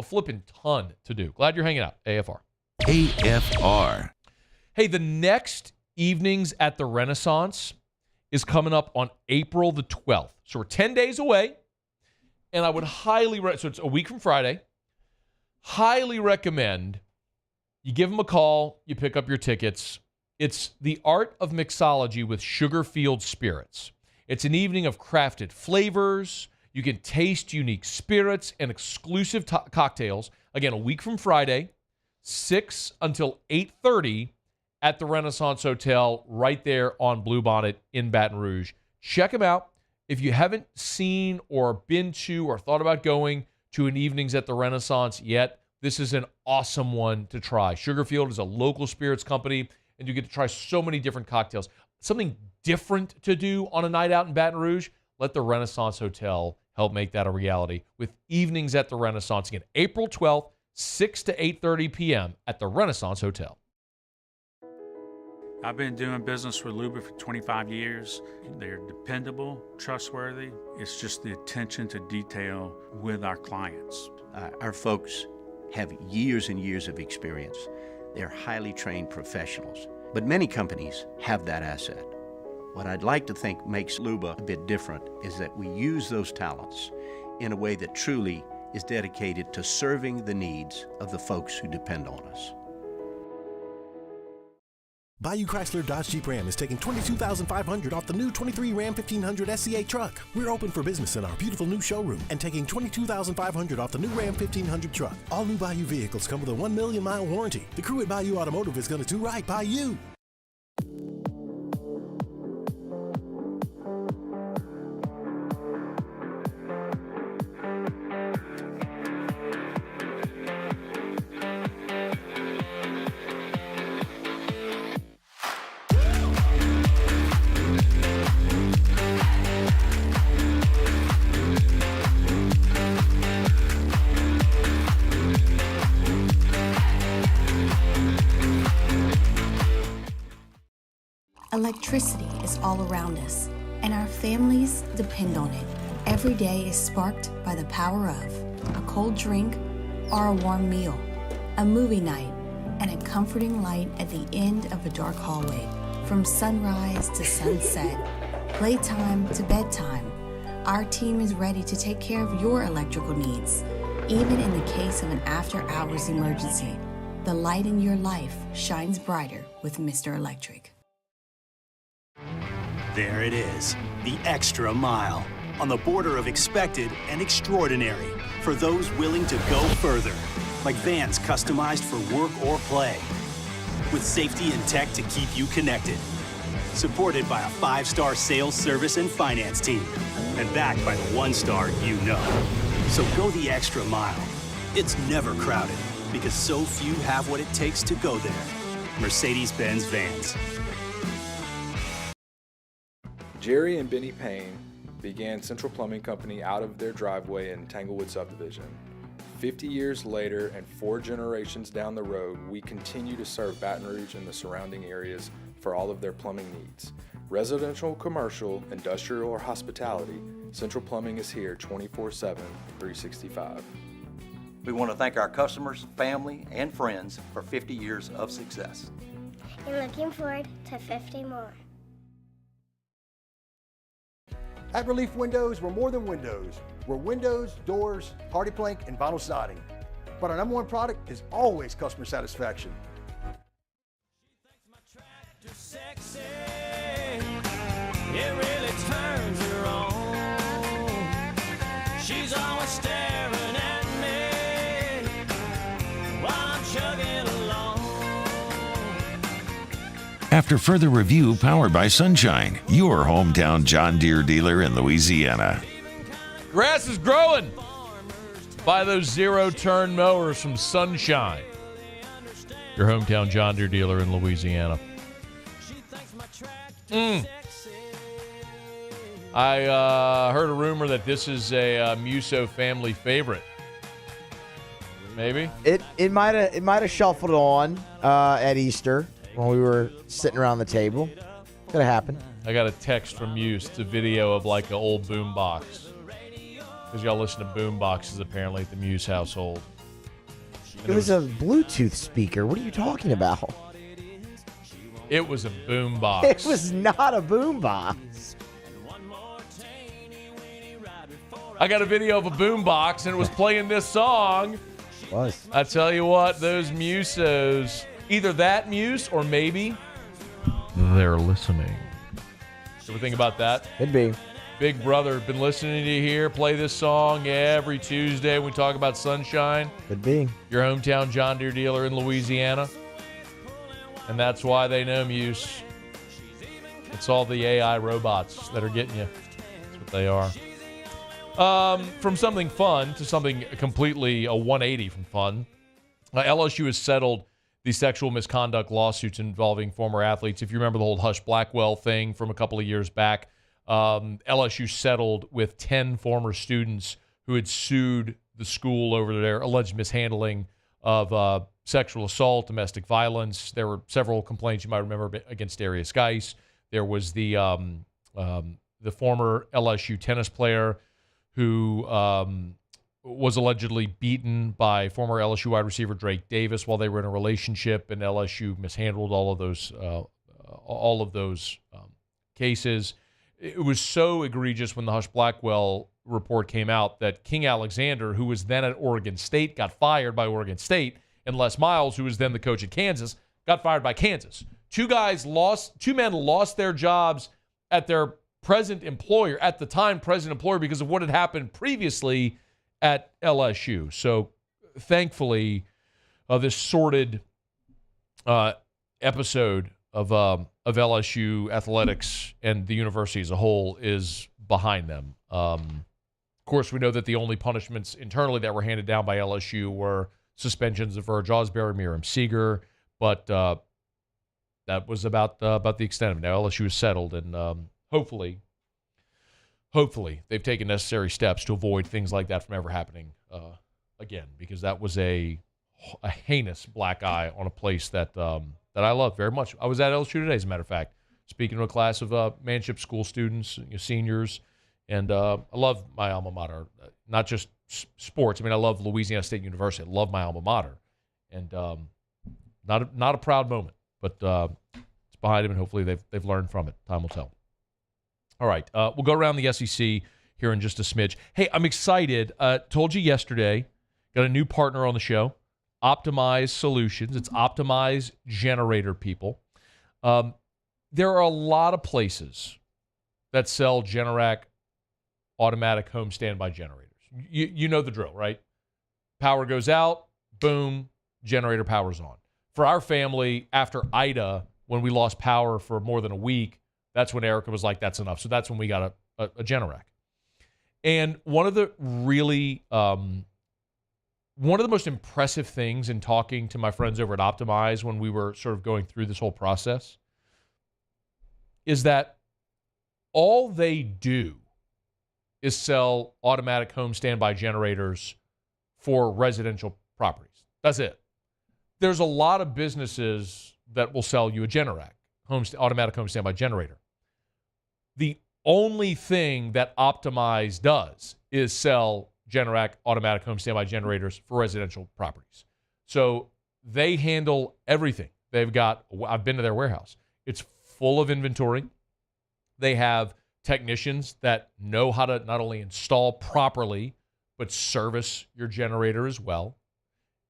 flipping ton to do. Glad you're hanging out. AFR. AFR. Hey, the next evenings at the Renaissance is coming up on April the 12th. So we're 10 days away. And I would highly recommend, so it's a week from Friday, highly recommend you give them a call, you pick up your tickets. It's the art of mixology with Sugarfield Spirits. It's an evening of crafted flavors. You can taste unique spirits and exclusive cocktails. Again, a week from Friday, 6 until 8:30 at the Renaissance Hotel right there on Bluebonnet in Baton Rouge. Check them out. If you haven't seen or been to or thought about going to an evenings at the Renaissance yet, this is an awesome one to try. Sugarfield is a local spirits company, and you get to try so many different cocktails. Something different to do on a night out in Baton Rouge, let the Renaissance Hotel help make that a reality with evenings at the Renaissance. Again, April 12th, 6 to 8:30 p.m. at the Renaissance Hotel. I've been doing business with Luba for 25 years. They're dependable, trustworthy. It's just the attention to detail with our clients. Our folks have years and years of experience. They're highly trained professionals. But many companies have that asset. What I'd like to think makes Luba a bit different is that we use those talents in a way that truly is dedicated to serving the needs of the folks who depend on us. Bayou Chrysler Dodge Jeep Ram is taking $22,500 off the new 23 Ram 1500 SCA truck. We're open for business in our beautiful new showroom and taking $22,500 off the new Ram 1500 truck. All new Bayou vehicles come with a 1 million mile warranty. The crew at Bayou Automotive is going to do right by you. Electricity is all around us, and our families depend on it. Every day is sparked by the power of a cold drink or a warm meal, a movie night, and a comforting light at the end of a dark hallway. From sunrise to sunset, playtime to bedtime, our team is ready to take care of your electrical needs. Even in the case of an after-hours emergency, the light in your life shines brighter with Mr. Electric. There it is, the extra mile, on the border of expected and extraordinary for those willing to go further, like vans customized for work or play, with safety and tech to keep you connected. Supported by a 5-star sales, service, and finance team, and backed by the 1-star you know. So go the extra mile. It's never crowded, because so few have what it takes to go there. Mercedes-Benz Vans. Jerry and Benny Payne began Central Plumbing Company out of their driveway in Tanglewood subdivision. 50 years later and 4 generations down the road, we continue to serve Baton Rouge and the surrounding areas for all of their plumbing needs. Residential, commercial, industrial, or hospitality, Central Plumbing is here 24/7, 365. We want to thank our customers, family, and friends for 50 years of success. And looking forward to 50 more. At Relief Windows, we're more than windows. We're windows, doors, hardy plank, and vinyl siding. But our number one product is always customer satisfaction. Sexy, it really turns her on. She's always staring at me while I'm chugging along. After further review powered by Sunshine, your hometown John Deere dealer in Louisiana. Grass is growing. Buy those zero-turn mowers from Sunshine, your hometown John Deere dealer in Louisiana. I heard a rumor that this is a Musso family favorite. Maybe it might have shuffled on at Easter when we were sitting around the table. Could have happened. I got a text from Muse. It's a video of like an old boom box. Because y'all listen to boom boxes apparently at the Muse household. It was a Bluetooth speaker. What are you talking about? It was a boom box. It was not a boom box. I got a video of a boom box and it was playing this song. It was. I tell you what, those Musos, either that Muse or maybe they're listening. Ever think about that? Could be. Big Brother, been listening to you here, play this song every Tuesday when we talk about Sunshine. Could be. Your hometown John Deere dealer in Louisiana. And that's why they know Muse. It's all the AI robots that are getting you. That's what they are. From something fun to something completely a 180 from fun. LSU has settled the sexual misconduct lawsuits involving former athletes. If you remember the whole Hush Blackwell thing from a couple of years back, LSU settled with 10 former students who had sued the school over their alleged mishandling of sexual assault, domestic violence. There were several complaints you might remember against Darius Geis. There was the former LSU tennis player who was allegedly beaten by former LSU wide receiver Drake Davis while they were in a relationship, and LSU mishandled all of those cases. It was so egregious when the Hush Blackwell report came out that King Alexander, who was then at Oregon State, got fired by Oregon State, and Les Miles, who was then the coach at Kansas, got fired by Kansas. Two men lost their jobs at their present employer, at the time present employer, because of what had happened previously at LSU. So thankfully, this sordid episode of LSU athletics and the university as a whole is behind them. Of course, we know that the only punishments internally that were handed down by LSU were suspensions of Verge Osbury, Miriam Seeger, but that was about the extent of it. Now LSU is settled, and hopefully they've taken necessary steps to avoid things like that from ever happening again, because that was a heinous black eye on a place that I love very much. I was at LSU today, as a matter of fact, speaking to a class of Manship School students, seniors, and I love my alma mater, not just sports. I mean, I love Louisiana State University. I love my alma mater, and not a proud moment, but it's behind him, and hopefully they've learned from it. Time will tell. All right, we'll go around the SEC here in just a smidge. Hey, I'm excited. Told you yesterday, got a new partner on the show, Optimize Solutions. It's Optimize Generator people. There are a lot of places that sell Generac automatic home standby generators. You know the drill, right? Power goes out, boom, generator power's on. For our family, after Ida, when we lost power for more than a week, that's when Erica was like, that's enough. So that's when we got a Generac. And one of the most impressive things in talking to my friends over at Optimize when we were sort of going through this whole process is that all they do is sell automatic home standby generators for residential properties. That's it. There's a lot of businesses that will sell you a Generac, automatic home standby generator. The only thing that Optimize does is sell Generac automatic home standby generators for residential properties. So they handle everything. I've been to their warehouse. It's full of inventory. They have technicians that know how to not only install properly, but service your generator as well.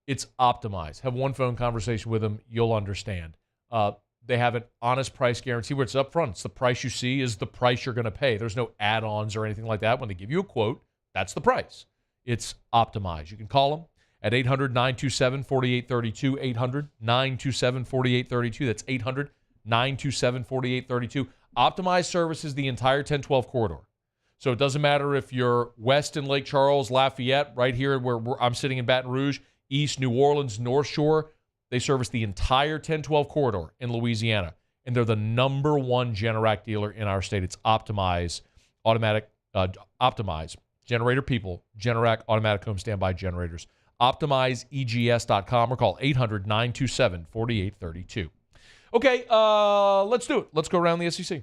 It's Optimize. Have one phone conversation with them. You'll understand. They have an honest price guarantee where it's up front. It's the price you see is the price you're going to pay. There's no add-ons or anything like that. When they give you a quote, that's the price. It's Optimize. You can call them at 800-927-4832, 800-927-4832. That's 800-927-4832. Optimize services the entire 1012 corridor. So it doesn't matter if you're west in Lake Charles, Lafayette, right here where I'm sitting in Baton Rouge, east, New Orleans, North Shore. They service the entire 1012 corridor in Louisiana, and they're the number one Generac dealer in our state. It's Optimize, Optimize, generator people, Generac automatic home standby generators. OptimizeEGS.com or call 800-927-4832. Okay, let's do it. Let's go around the SEC.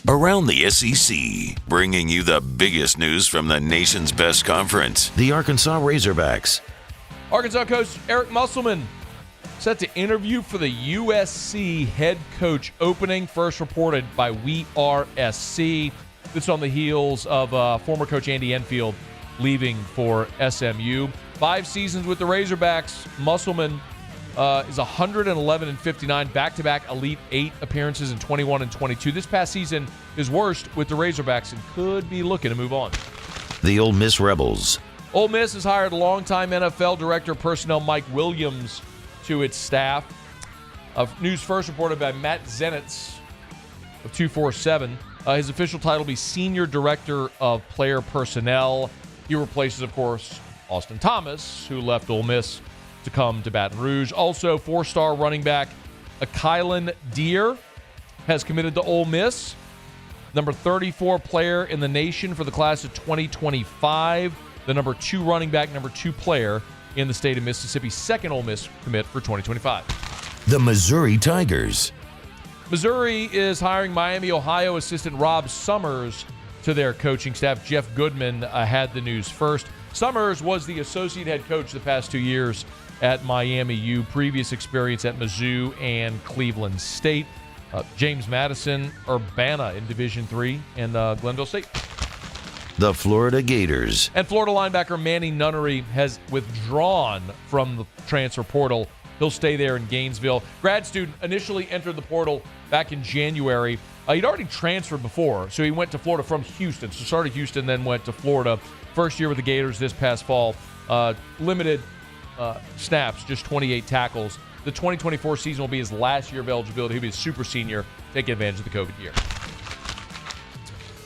Around the SEC, bringing you the biggest news from the nation's best conference, the Arkansas Razorbacks. Arkansas coach Eric Musselman set to interview for the USC head coach opening, first reported by We Are SC. This on the heels of former coach Andy Enfield leaving for SMU. 5 seasons with the Razorbacks. Musselman is 111-59, back-to-back Elite 8 appearances in 21 and 22. This past season, his worst with the Razorbacks, and could be looking to move on. The Ole Miss Rebels. Ole Miss has hired longtime NFL Director of Personnel Mike Williams to its staff. News first reported by Matt Zenitz of 247. His official title will be Senior Director of Player Personnel. He replaces, of course, Austin Thomas, who left Ole Miss to come to Baton Rouge. Also, 4-star running back Kylan Deere has committed to Ole Miss. Number 34 player in the nation for the class of 2025. The number 2 running back, number 2 player in the state of Mississippi. Second Ole Miss commit for 2025. The Missouri Tigers. Missouri is hiring Miami, Ohio assistant Rob Summers to their coaching staff. Jeff Goodman had the news first. Summers was the associate head coach the past 2 years at Miami U, previous experience at Mizzou and Cleveland State. James Madison, Urbana in Division III, and Glendale State. The Florida Gators. And Florida linebacker Manny Nunnery has withdrawn from the transfer portal. He'll stay there in Gainesville. Grad student, initially entered the portal back in January. He'd already transferred before, so he went to Florida from Houston. So started Houston, then went to Florida. First year with the Gators this past fall. Limited snaps, just 28 tackles. The 2024 season will be his last year of eligibility. He'll be a super senior, taking advantage of the COVID year.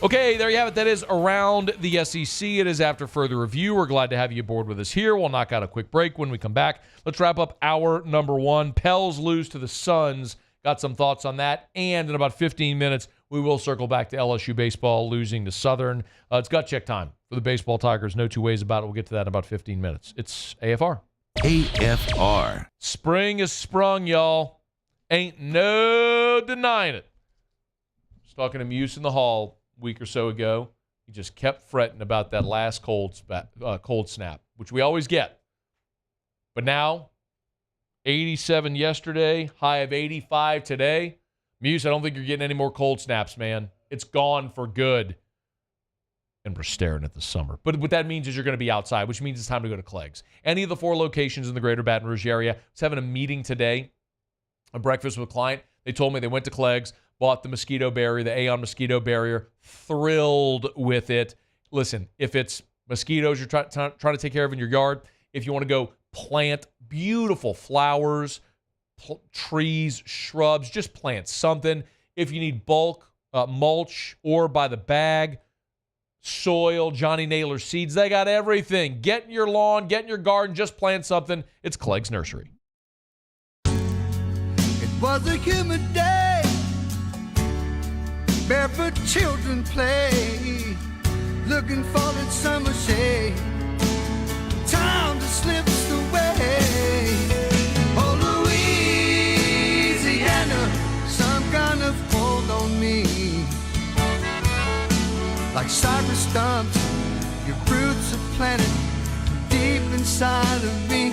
Okay, there you have it. That is Around the SEC. It is after further review. We're glad to have you aboard with us here. We'll knock out a quick break. When we come back, let's wrap up hour number one. Pels lose to the Suns. Got some thoughts on that. And in about 15 minutes, we will circle back to LSU baseball losing to Southern. It's gut check time for the baseball Tigers. No two ways about it. We'll get to that in about 15 minutes. It's AFR. AFR. Spring is sprung, y'all. Ain't no denying it. I was talking to Muse in the hall a week or so ago. He just kept fretting about that last cold snap, which we always get. But now, 87 yesterday, high of 85 today. Muse, I don't think you're getting any more cold snaps, man. It's gone for good. And we're staring at the summer. But what that means is you're going to be outside, which means it's time to go to Clegg's. Any of the 4 locations in the greater Baton Rouge area. I was having a meeting today, a breakfast with a client. They told me they went to Clegg's, bought the mosquito barrier, the Aeon mosquito barrier, thrilled with it. Listen, if it's mosquitoes you're trying to take care of in your yard, if you want to go plant beautiful flowers, trees, shrubs, just plant something. If you need bulk mulch or by the bag, soil, Johnny Naylor seeds, they got everything. Get in your lawn, get in your garden, just plant something. It's Clegg's Nursery. It was a humid day, barefoot children play, looking for that summer shade. Time just slips away. Oh, Louisiana, some kind of hold on me. Like cypress stumps, your roots are planted deep inside of me.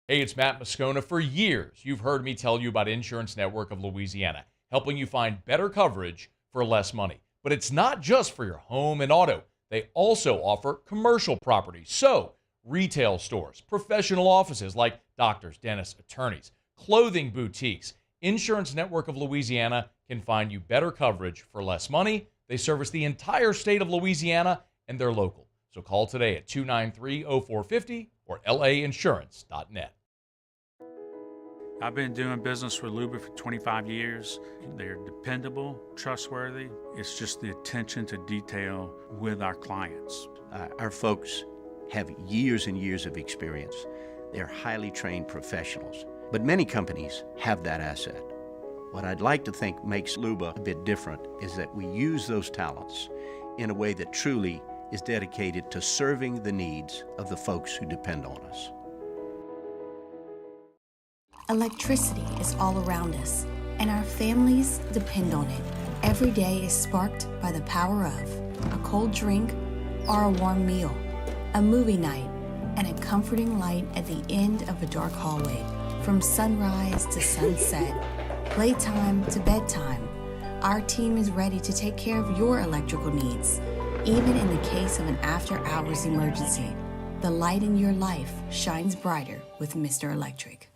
Hey, it's Matt Moscona. For years, you've heard me tell you about Insurance Network of Louisiana, helping you find better coverage for less money. But it's not just for your home and auto. They also offer commercial properties. So, retail stores, professional offices like doctors, dentists, attorneys, clothing boutiques. Insurance Network of Louisiana can find you better coverage for less money. They service the entire state of Louisiana, and they're local. So call today at 293-0450 or lainsurance.net. I've been doing business with Luba for 25 years. They're dependable, trustworthy. It's just the attention to detail with our clients. Our folks have years and years of experience. They're highly trained professionals. But many companies have that asset. What I'd like to think makes Luba a bit different is that we use those talents in a way that truly is dedicated to serving the needs of the folks who depend on us. Electricity is all around us, and our families depend on it. Every day is sparked by the power of a cold drink or a warm meal, a movie night, and a comforting light at the end of a dark hallway. From sunrise to sunset, playtime to bedtime, our team is ready to take care of your electrical needs. Even in the case of an after-hours emergency, the light in your life shines brighter with Mr. Electric.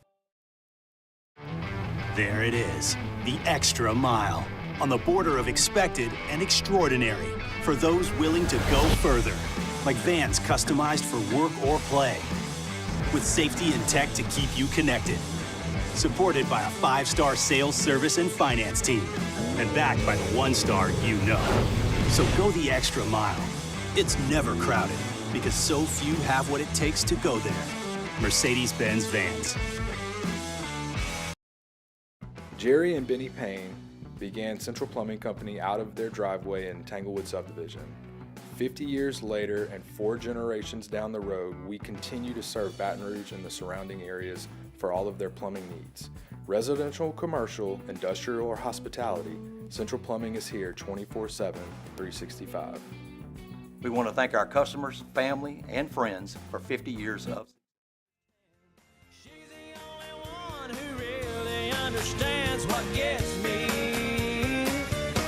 There it is, the extra mile, on the border of expected and extraordinary for those willing to go further, like vans customized for work or play, with safety and tech to keep you connected. Supported by a 5-star sales, service, and finance team, and backed by the 1-star you know. So go the extra mile. It's never crowded, because so few have what it takes to go there. Mercedes-Benz Vans. Jerry and Benny Payne began Central Plumbing Company out of their driveway in Tanglewood subdivision. 50 years later and 4 generations down the road, we continue to serve Baton Rouge and the surrounding areas for all of their plumbing needs. Residential, commercial, industrial, or hospitality, Central Plumbing is here 24/7, 365. We want to thank our customers, family, and friends for 50 years of Understands what gets me.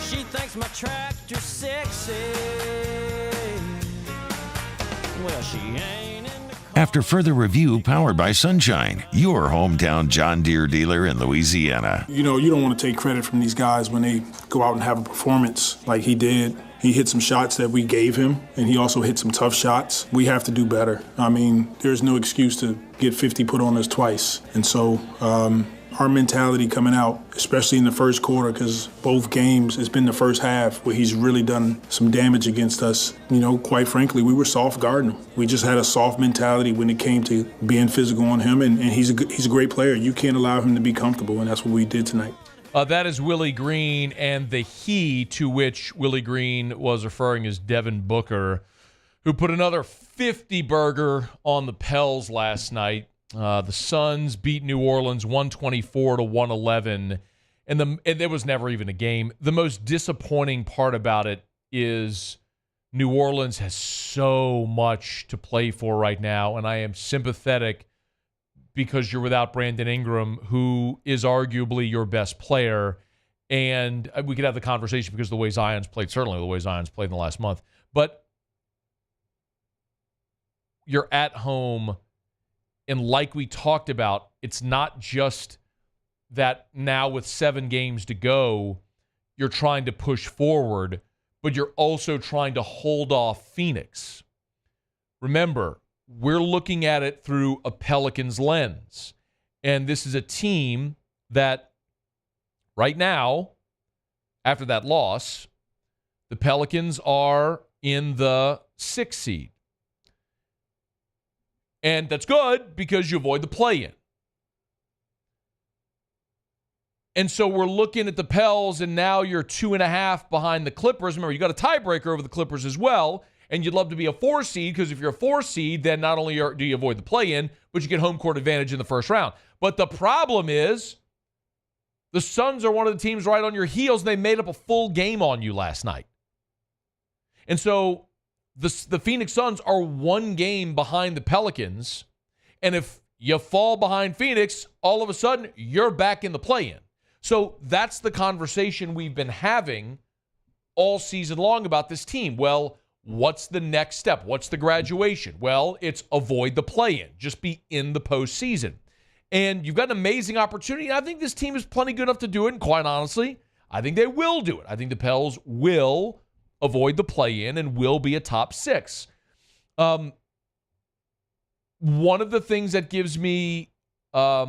She thinks my tractor's sexy. Well, she ain't in the After further review powered by Sunshine, your hometown John Deere dealer in Louisiana. You know, you don't want to take credit from these guys when they go out and have a performance like he did. He hit some shots that we gave him, and he also hit some tough shots. We have to do better. I mean, there's no excuse to get 50 put on us twice. And so, our mentality coming out, especially in the first quarter, because both games, it's been the first half where he's really done some damage against us. You know, quite frankly, we were soft guarding him. We just had a soft mentality when it came to being physical on him, and he's a great player. You can't allow him to be comfortable, and that's what we did tonight. That is Willie Green, and the he to which Willie Green was referring is Devin Booker, who put another 50-burger on the Pels last night. The Suns beat New Orleans 124-111, and there was never even a game. The most disappointing part about it is New Orleans has so much to play for right now, and I am sympathetic because you're without Brandon Ingram, who is arguably your best player, and we could have the conversation because of the way Zion's played, certainly the way Zion's played in the last month, but you're at home. And like we talked about, it's not just that now with 7 games to go, you're trying to push forward, but you're also trying to hold off Phoenix. Remember, we're looking at it through a Pelicans lens. And this is a team that right now, after that loss, the Pelicans are in the 6th seed. And that's good because you avoid the play-in. And so we're looking at the Pels, and now you're 2.5 behind the Clippers. Remember, you got a tiebreaker over the Clippers as well, and you'd love to be a 4 seed because if you're a 4 seed, then not only do you avoid the play-in, but you get home court advantage in the first round. But the problem is the Suns are one of the teams right on your heels, and they made up a full game on you last night. And so the Phoenix Suns are 1 game behind the Pelicans, and if you fall behind Phoenix, all of a sudden you're back in the play-in. So that's the conversation we've been having all season long about this team. Well, what's the next step? What's the graduation? Well, it's avoid the play-in. Just be in the postseason. And you've got an amazing opportunity. I think this team is plenty good enough to do it, and quite honestly, I think they will do it. I think the Pels will avoid the play-in and will be a top 6. One of the things that gives me a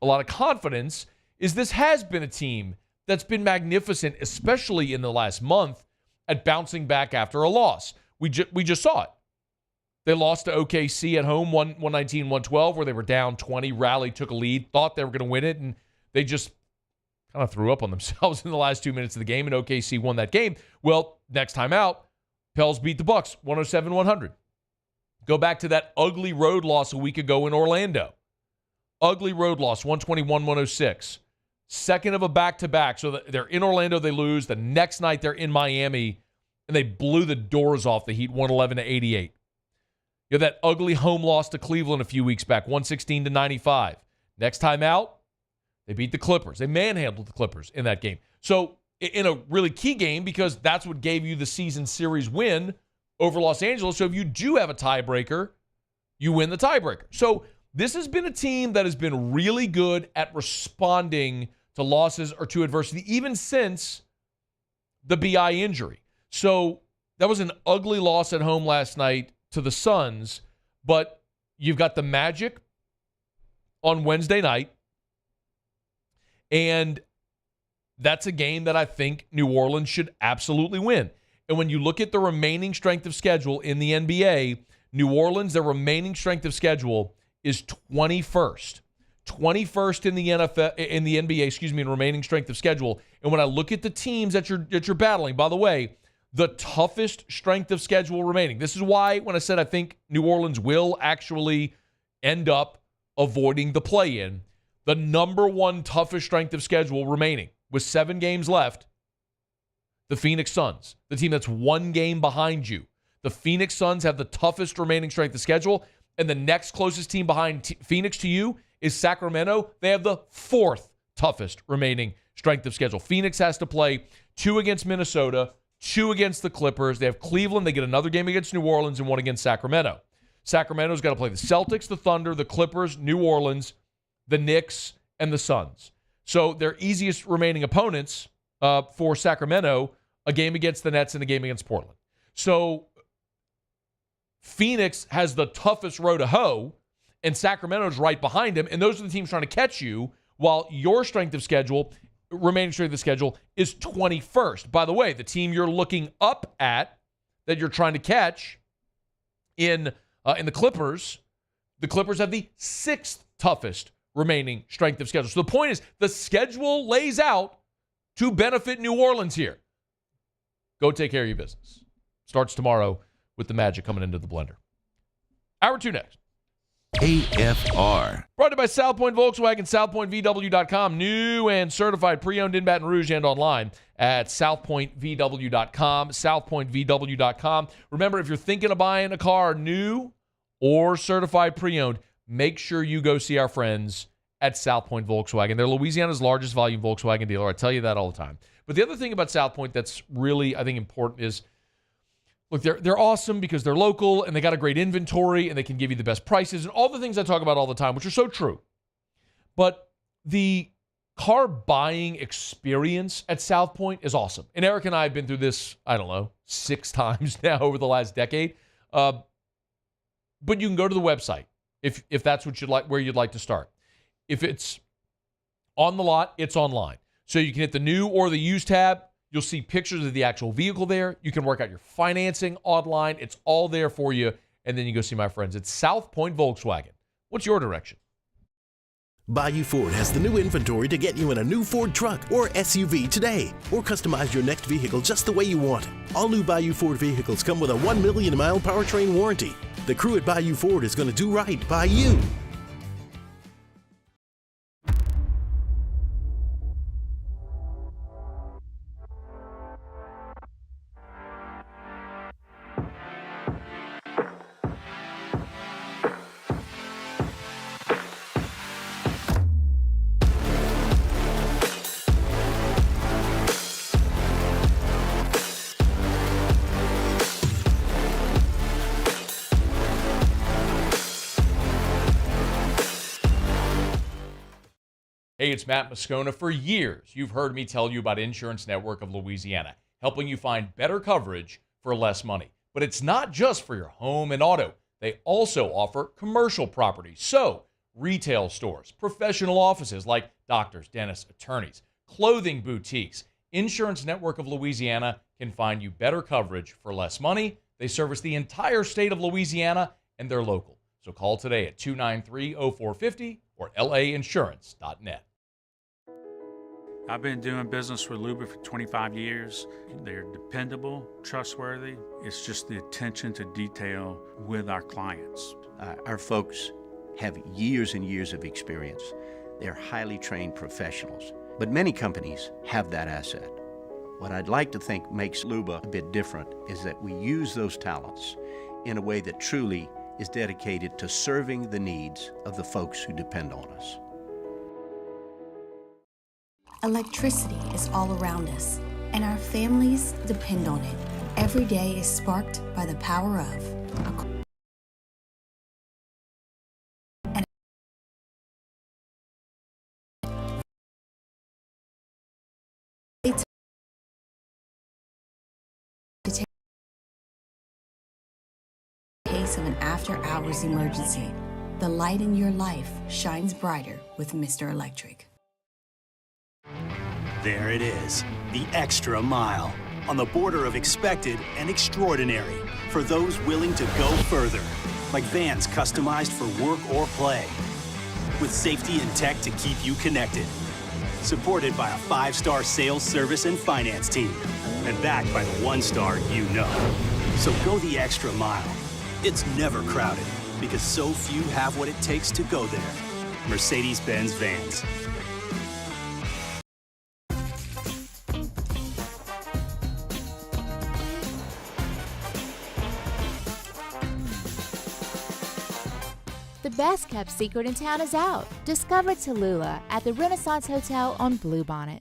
lot of confidence is this has been a team that's been magnificent, especially in the last month, at bouncing back after a loss. We just saw it. They lost to OKC at home, 119-112, where they were down 20, rallied, took a lead, thought they were going to win it, and they just kind of threw up on themselves in the last 2 minutes of the game, and OKC won that game. Well, next time out, Pels beat the Bucks 107-100. Go back to that ugly road loss a week ago in Orlando. Ugly road loss, 121-106. Second of a back-to-back. So they're in Orlando, they lose. The next night they're in Miami, and they blew the doors off the Heat 111-88. You have that ugly home loss to Cleveland a few weeks back, 116-95. Next time out, they beat the Clippers. They manhandled the Clippers in that game. So in a really key game, because that's what gave you the season series win over Los Angeles. So if you do have a tiebreaker, you win the tiebreaker. So this has been a team that has been really good at responding to losses or to adversity, even since the BI injury. So that was an ugly loss at home last night to the Suns, but you've got the Magic on Wednesday night, and that's a game that I think New Orleans should absolutely win. And when you look at the remaining strength of schedule in the NBA, New Orleans, their remaining strength of schedule is 21st. 21st in the NBA, in remaining strength of schedule. And when I look at the teams that you're battling, by the way, the toughest strength of schedule remaining. This is why when I said I think New Orleans will actually end up avoiding the play-in, the number one toughest strength of schedule remaining with 7 games left, the Phoenix Suns, the team that's 1 game behind you. The Phoenix Suns have the toughest remaining strength of schedule, and the next closest team behind Phoenix to you is Sacramento. They have the 4th toughest remaining strength of schedule. Phoenix has to play 2 against Minnesota, 2 against the Clippers. They have Cleveland. They get another game against New Orleans and 1 against Sacramento. Sacramento's got to play the Celtics, the Thunder, the Clippers, New Orleans, the Knicks, and the Suns. So their easiest remaining opponents for Sacramento, a game against the Nets and a game against Portland. So Phoenix has the toughest road to hoe, and Sacramento's right behind him, and those are the teams trying to catch you, while your strength of schedule, remaining strength of schedule, is 21st. By the way, the team you're looking up at that you're trying to catch in the Clippers have the 6th toughest remaining strength of schedule. So the point is, the schedule lays out to benefit New Orleans here. Go take care of your business. Starts tomorrow with the Magic coming into the blender. Hour 2 next. AFR. Brought to you by South Point Volkswagen, southpointvw.com. New and certified pre-owned in Baton Rouge and online at southpointvw.com, southpointvw.com. Remember, if you're thinking of buying a car new or certified pre-owned, make sure you go see our friends at South Point Volkswagen. They're Louisiana's largest volume Volkswagen dealer. I tell you that all the time. But the other thing about South Point that's really, I think, important is, look, they're awesome because they're local and they got a great inventory and they can give you the best prices and all the things I talk about all the time, which are so true. But the car buying experience at South Point is awesome. And Eric and I have been through this, 6 times now over the last decade. But you can go to the website if that's what you'd like, where you'd like to start. If it's on the lot, it's online. So you can hit the new or the used tab. You'll see pictures of the actual vehicle there. You can work out your financing online. It's all there for you. And then you go see my friends at South Point Volkswagen. What's your direction? Bayou Ford has the new inventory to get you in a new Ford truck or SUV today. Or customize your next vehicle just the way you want it. All new Bayou Ford vehicles come with a 1 million mile powertrain warranty. The crew at Bayou Ford is going to do right by you. Hey, it's Matt Moscona. For years, you've heard me tell you about Insurance Network of Louisiana, helping you find better coverage for less money. But it's not just for your home and auto. They also offer commercial property. So, retail stores, professional offices like doctors, dentists, attorneys, clothing boutiques. Insurance Network of Louisiana can find you better coverage for less money. They service the entire state of Louisiana, and they're local. So call today at 293-0450 or lainsurance.net. I've been doing business with Luba for 25 years. They're dependable, trustworthy. It's just the attention to detail with our clients. Our folks have years and years of experience. They're highly trained professionals. But many companies have that asset. What I'd like to think makes Luba a bit different is that we use those talents in a way that truly is dedicated to serving the needs of the folks who depend on us. Electricity is all around us, and our families depend on it. Every day is sparked by the power of of an after-hours emergency. The light in your life shines brighter with Mr. Electric. There it is, the extra mile, on the border of expected and extraordinary, for those willing to go further, like vans customized for work or play, with safety and tech to keep you connected, supported by a 5-star sales, service, and finance team, and backed by the 1-star you know. So go the extra mile. It's never crowded, because so few have what it takes to go there. Mercedes-Benz Vans. best kept secret in town is out. Discover Tallulah at the Renaissance Hotel on Bluebonnet.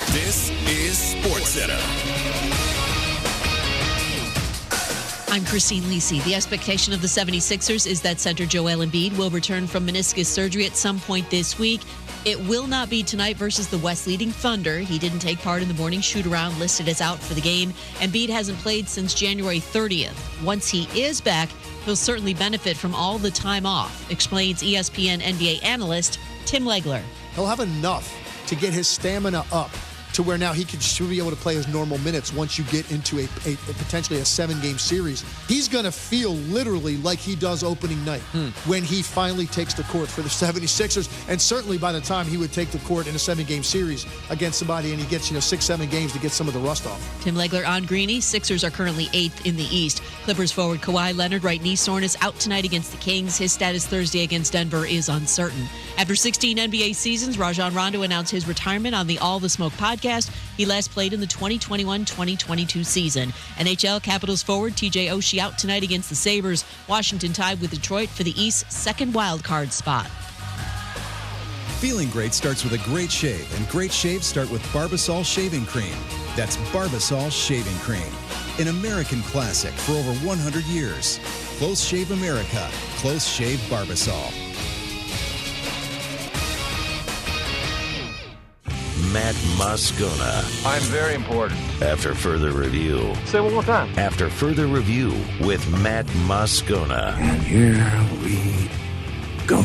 This is SportsCenter. I'm Christine Lisi. The expectation of the 76ers is that center Joel Embiid will return from meniscus surgery at some point this week. It will not be tonight versus the West leading Thunder. He didn't take part in the morning shoot-around, listed as out for the game. Embiid hasn't played since January 30th. Once he is back, he'll certainly benefit from all the time off, explains ESPN NBA analyst Tim Legler. He'll have enough to get his stamina up to where now he should be able to play his normal minutes once you get into a potentially a 7-game series. He's going to feel literally like he does opening night when he finally takes the court for the 76ers. And certainly by the time he would take the court in a 7-game series against somebody and he gets, 6-7 games to get some of the rust off. Tim Legler on Greeny. Sixers are currently 8th in the East. Clippers forward Kawhi Leonard, right knee soreness, out tonight against the Kings. His status Thursday against Denver is uncertain. After 16 NBA seasons, Rajon Rondo announced his retirement on the All the Smoke podcast. He last played in the 2021-2022 season. NHL Capitals forward TJ Oshie out tonight against the Sabres. Washington tied with Detroit for the East's second wildcard spot. Feeling great starts with a great shave, and great shaves start with Barbasol Shaving Cream. That's Barbasol Shaving Cream, an American classic for over 100 years. Close Shave America. Close Shave Barbasol. Matt Moscona. I'm very important. After further review. Say it one more time. After further review with Matt Moscona. And here we go.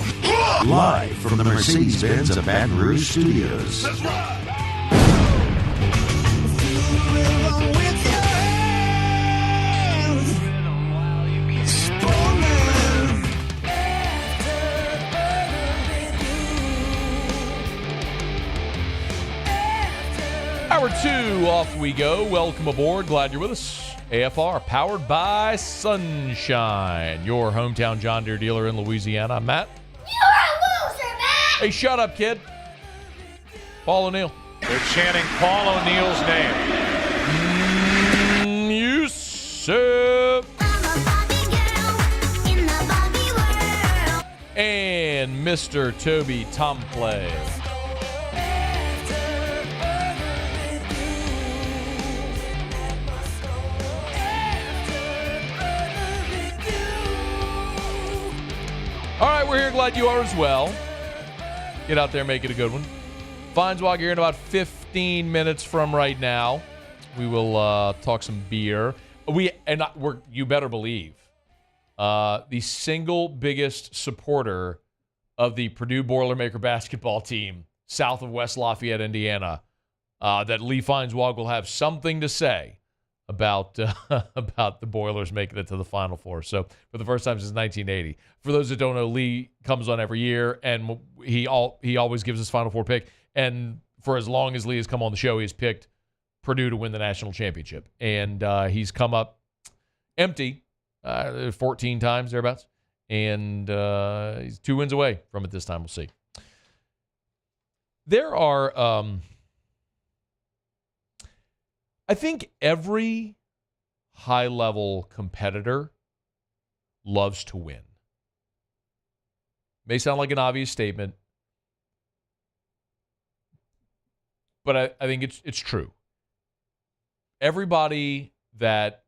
Live from the Mercedes-Benz of Baton Rouge Studios. That's right. Hour 2, off we go. Welcome aboard. Glad you're with us. AFR, powered by Sunshine, your hometown John Deere dealer in Louisiana. I'm Matt. You're a loser, Matt! Hey, shut up, kid. Paul O'Neill. They're chanting Paul O'Neill's name. Yusuf. And Mr. Toby Tomplay. All right, we're here. Glad you are as well. Get out there, make it a good one. Feinswog here in about 15 minutes from right now. We will talk some beer. You better believe, the single biggest supporter of the Purdue Boilermaker basketball team south of West Lafayette, Indiana, that Lee Feinswog will have something to say about the Boilers making it to the Final Four. So for the first time since 1980. For those that don't know, Lee comes on every year, and he always gives his Final Four pick. And for as long as Lee has come on the show, he's picked Purdue to win the national championship. And he's come up empty 14 times, thereabouts. And he's 2 wins away from it this time. We'll see. There are... I think every high-level competitor loves to win. May sound like an obvious statement, but I think it's true. Everybody that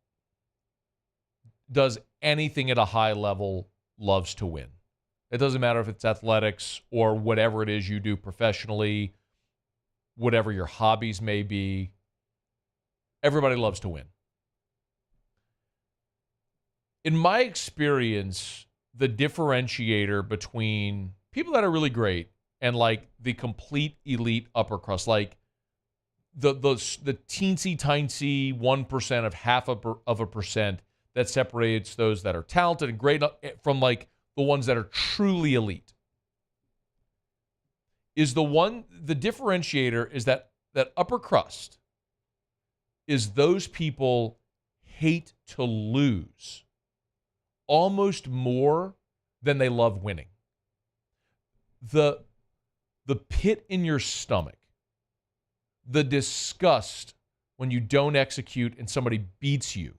does anything at a high level loves to win. It doesn't matter if it's athletics or whatever it is you do professionally, whatever your hobbies may be. Everybody loves to win. In my experience, the differentiator between people that are really great and like the complete elite upper crust, like the teensy-tiny 1% of half of a percent that separates those that are talented and great from like the ones that are truly elite, is the differentiator is that upper crust is those people hate to lose almost more than they love winning. The the pit in your stomach, the disgust when you don't execute and somebody beats you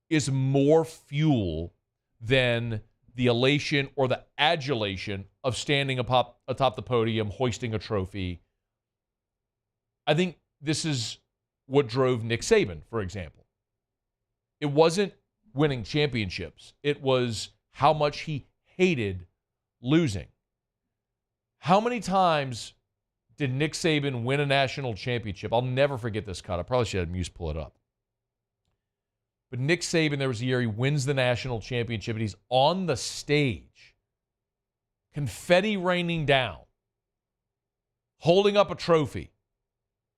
is more fuel than the elation or the adulation of standing atop the podium, hoisting a trophy. I think this is what drove Nick Saban, for example. It wasn't winning championships. It was how much he hated losing. How many times did Nick Saban win a national championship? I'll never forget this cut. I probably should have Muse pull it up. But Nick Saban, there was a year he wins the national championship, and he's on the stage, confetti raining down, holding up a trophy.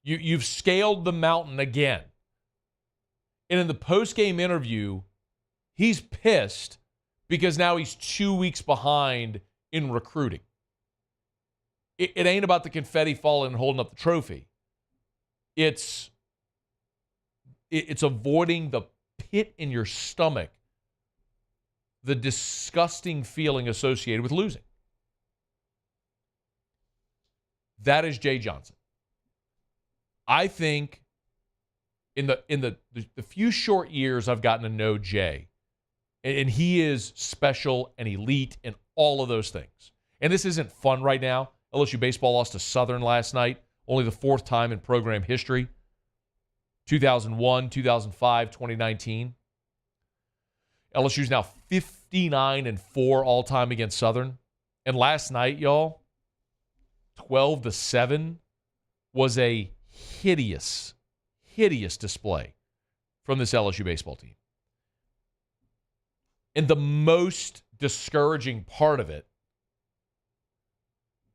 You've scaled the mountain again. And in the post-game interview, he's pissed because now he's 2 weeks behind in recruiting. It ain't about the confetti falling and holding up the trophy. It's avoiding the pit in your stomach, the disgusting feeling associated with losing. That is Jay Johnson. I think in the few short years I've gotten to know Jay, and he is special and elite and all of those things. And this isn't fun right now. LSU baseball lost to Southern last night, only the fourth time in program history. 2001, 2005, 2019. LSU's now 59-4 all-time against Southern. And last night, y'all, 12-7 was a hideous display from this LSU baseball team. And the most discouraging part of it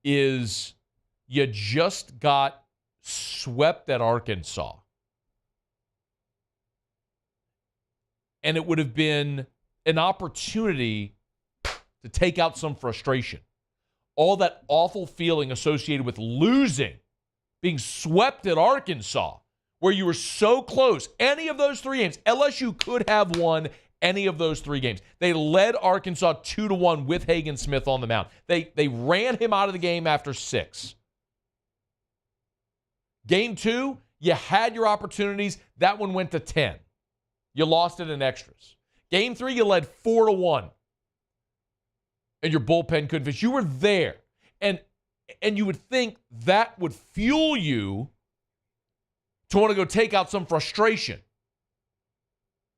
is you just got swept at Arkansas. And it would have been an opportunity to take out some frustration. All that awful feeling associated with losing, being swept at Arkansas, where you were so close. Any of those three games, LSU could have won any of those three games. They led Arkansas 2-1 with Hagen Smith on the mound. They ran him out of the game after 6. Game 2, you had your opportunities. That one went to 10. You lost it in extras. Game 3, you led 4-1. And your bullpen couldn't finish. You were there. And you would think that would fuel you to want to go take out some frustration.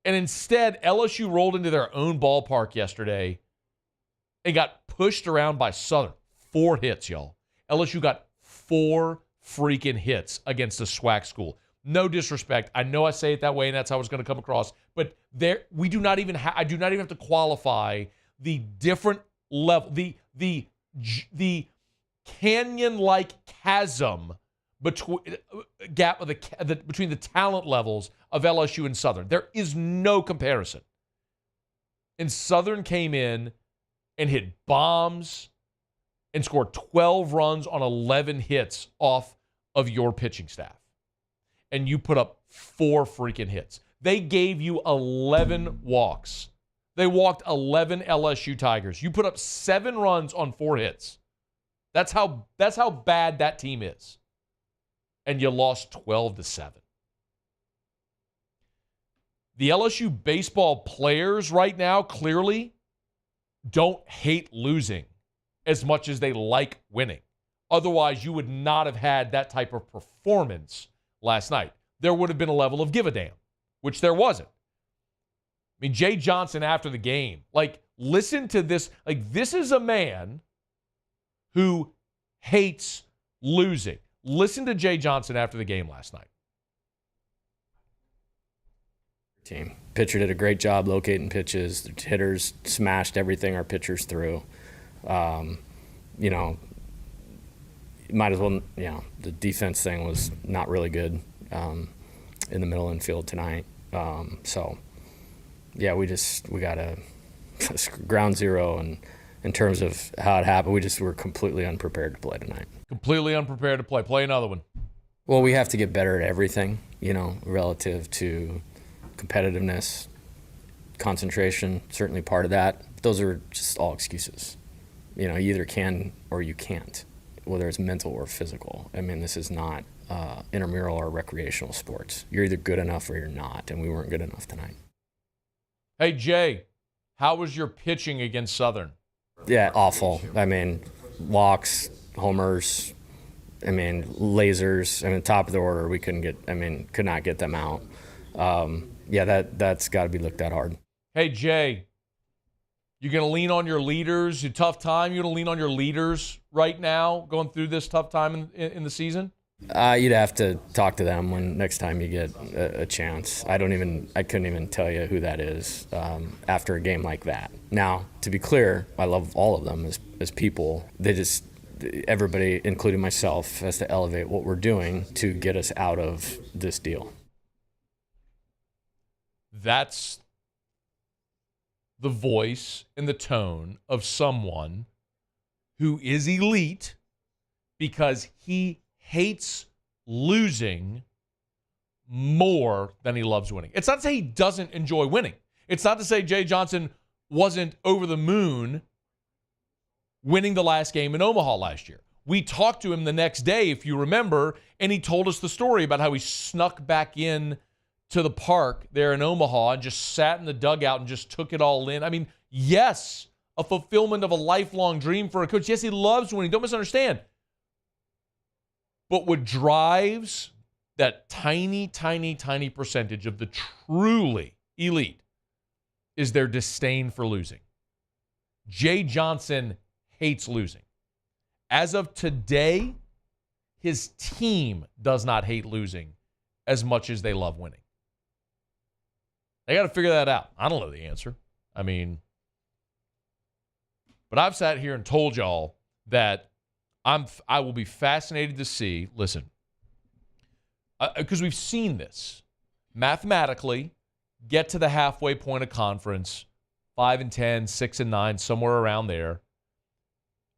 And instead, LSU rolled into their own ballpark yesterday and got pushed around by Southern. 4 hits, y'all. LSU got 4 freaking hits against a SWAC school. No disrespect. I know I say it that way, and that's how it's going to come across. But I do not even have to qualify the different level, the canyon-like chasm between between the talent levels of LSU and Southern. There is no comparison. And Southern came in and hit bombs and scored 12 runs on 11 hits off of your pitching staff. And you put up 4 freaking hits. They gave you 11 walks. They walked 11 LSU Tigers. You put up 7 runs on 4 hits. That's how bad that team is. And you lost 12-7. The LSU baseball players right now clearly don't hate losing as much as they like winning. Otherwise, you would not have had that type of performance last night. There would have been a level of give a damn, which there wasn't. I mean, Jay Johnson after the game, listen to this. This is a man who hates losing. Listen to Jay Johnson after the game last night. Team. Pitcher did a great job locating pitches. The hitters smashed everything our pitchers threw. Might as well, the defense thing was not really good in the middle infield tonight. We got a ground zero, and in terms of how it happened, we just were completely unprepared to play tonight. Completely unprepared to play. Play another one. Well, we have to get better at everything, relative to competitiveness, concentration, certainly part of that. Those are just all excuses. You either can or you can't. whether it's mental or physical. I mean, this is not intramural or recreational sports. You're either good enough or you're not, and we weren't good enough tonight. Hey, Jay, how was your pitching against Southern? Yeah, awful. I mean, walks, homers, lasers. Top of the order, we could not get them out. That's got to be looked at hard. Hey, Jay, you going to lean on your leaders? A tough time? You going to lean on your leaders right now going through this tough time in the season? You'd have to talk to them when next time you get a chance. I couldn't even tell you who that is after a game like that. Now, to be clear, I love all of them as people. Everybody, including myself, has to elevate what we're doing to get us out of this deal. That's the voice and the tone of someone who is elite because he hates losing more than he loves winning. It's not to say he doesn't enjoy winning. It's not to say Jay Johnson wasn't over the moon winning the last game in Omaha last year. We talked to him the next day, if you remember, and he told us the story about how he snuck back in to the park there in Omaha and just sat in the dugout and just took it all in. Yes, a fulfillment of a lifelong dream for a coach. Yes, he loves winning. Don't misunderstand. But what drives that tiny, tiny, tiny percentage of the truly elite is their disdain for losing. Jay Johnson hates losing. As of today, his team does not hate losing as much as they love winning. They got to figure that out. I don't know the answer. But I've sat here and told y'all that I will be fascinated to see, listen, because we've seen this mathematically get to the halfway point of conference, 5-10, 6-9, somewhere around there.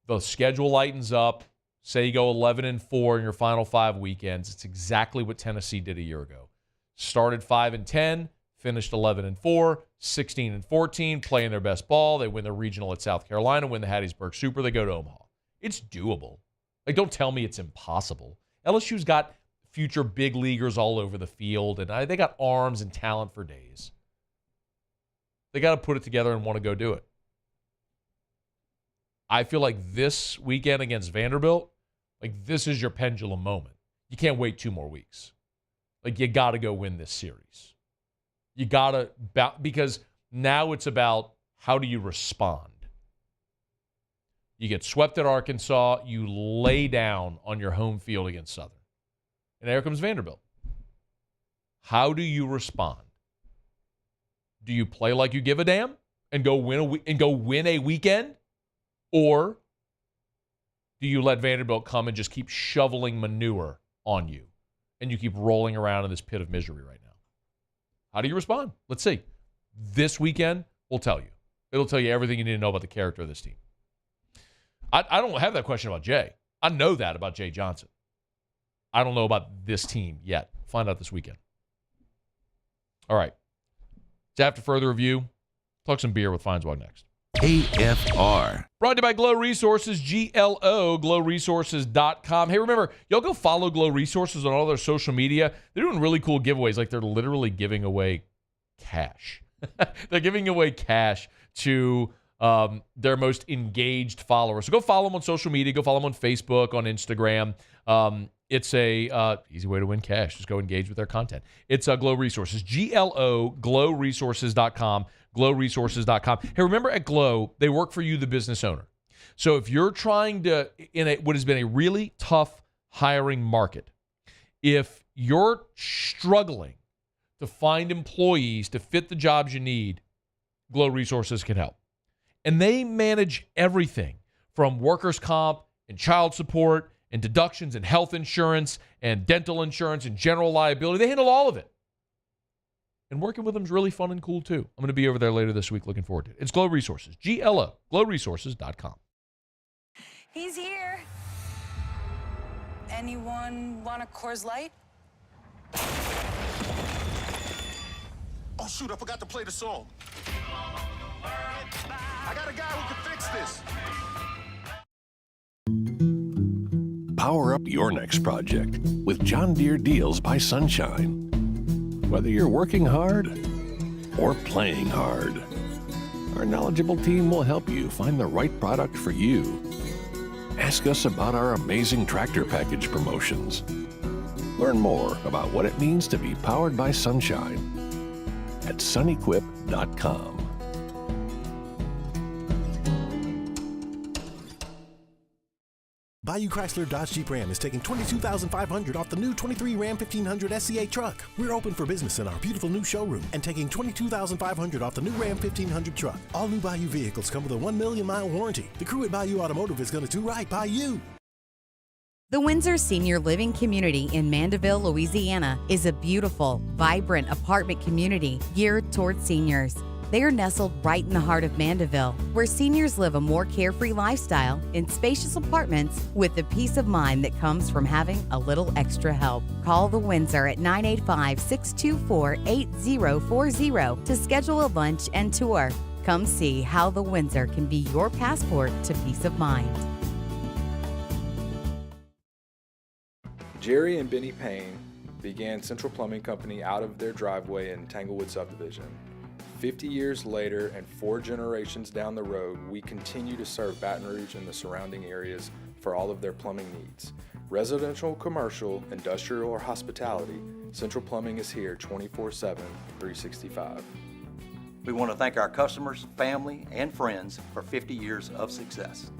The schedule lightens up. Say you go 11-4 in your final 5 weekends. It's exactly what Tennessee did a year ago. Started 5-10, finished 11-4, 16-14, playing their best ball. They win the regional at South Carolina, win the Hattiesburg Super. They go to Omaha. It's doable. Don't tell me it's impossible. LSU's got future big leaguers all over the field, and they got arms and talent for days. They got to put it together and want to go do it. I feel like this weekend against Vanderbilt, this is your pendulum moment. You can't wait 2 more weeks. You got to go win this series. You got to, because now it's about how do you respond. You get swept at Arkansas, you lay down on your home field against Southern. And there comes Vanderbilt. How do you respond? Do you play like you give a damn and go win a weekend? Or do you let Vanderbilt come and just keep shoveling manure on you and you keep rolling around in this pit of misery right now? How do you respond? Let's see. This weekend will tell you. It'll tell you everything you need to know about the character of this team. I don't have that question about Jay. I know that about Jay Johnson. I don't know about this team yet. Find out this weekend. All right. It's after further review. Talk some beer with Feinswog next. AFR. Brought to you by Glow Resources, GLO, glowresources.com. Hey, remember, y'all go follow Glow Resources on all their social media. They're doing really cool giveaways. They're literally giving away cash. They're giving away cash to their most engaged followers. So go follow them on social media. Go follow them on Facebook, on Instagram. It's a easy way to win cash. Just go engage with their content. It's Glow Resources, GLO, glowresources.com, glowresources.com. Hey, remember at Glow, they work for you, the business owner. So if you're trying to, what has been a really tough hiring market, if you're struggling to find employees to fit the jobs you need, Glow Resources can help. And they manage everything from workers' comp and child support and deductions and health insurance and dental insurance and general liability. They handle all of it. And working with them is really fun and cool, too. I'm going to be over there later this week. Looking forward to it. It's Glow Resources, GLO, glowresources.com. He's here. Anyone want a Coors Light? Oh, shoot, I forgot to play the song. I got a guy who can fix this. Power up your next project with John Deere Deals by Sunshine. Whether you're working hard or playing hard, our knowledgeable team will help you find the right product for you. Ask us about our amazing tractor package promotions. Learn more about what it means to be powered by sunshine at sunequip.com. Bayou Chrysler Dodge Jeep Ram is taking $22,500 off the new 23 Ram 1500 SCA truck. We're open for business in our beautiful new showroom and taking $22,500 off the new Ram 1500 truck. All new Bayou vehicles come with a 1 million mile warranty. The crew at Bayou Automotive is going to do right by you. The Windsor Senior Living Community in Mandeville, Louisiana is a beautiful, vibrant apartment community geared toward seniors. They are nestled right in the heart of Mandeville, where seniors live a more carefree lifestyle in spacious apartments with the peace of mind that comes from having a little extra help. Call the Windsor at 985-624-8040 to schedule a lunch and tour. Come see how the Windsor can be your passport to peace of mind. Jerry and Benny Payne began Central Plumbing Company out of their driveway in Tanglewood Subdivision. 50 years later and 4 generations down the road, we continue to serve Baton Rouge and the surrounding areas for all of their plumbing needs. Residential, commercial, industrial, or hospitality, Central Plumbing is here 24/7, 365. We want to thank our customers, family, and friends for 50 years of success.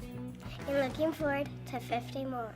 And looking forward to 50 more.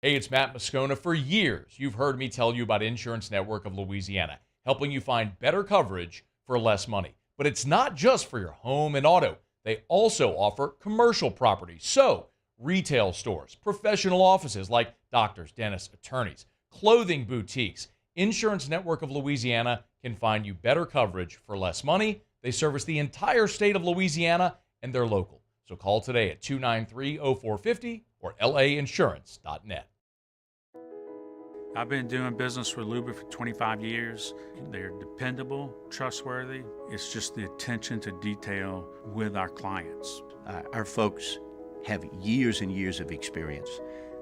Hey, it's Matt Moscona. For years, you've heard me tell you about Insurance Network of Louisiana, helping you find better coverage for less money. But it's not just for your home and auto. They also offer commercial property. So, retail stores, professional offices like doctors, dentists, attorneys, clothing boutiques. Insurance Network of Louisiana can find you better coverage for less money. They service the entire state of Louisiana, and they're local. So call today at 293-0450 or lainsurance.net. I've been doing business with Luba for 25 years. They're dependable, trustworthy. It's just the attention to detail with our clients. Our folks have years and years of experience.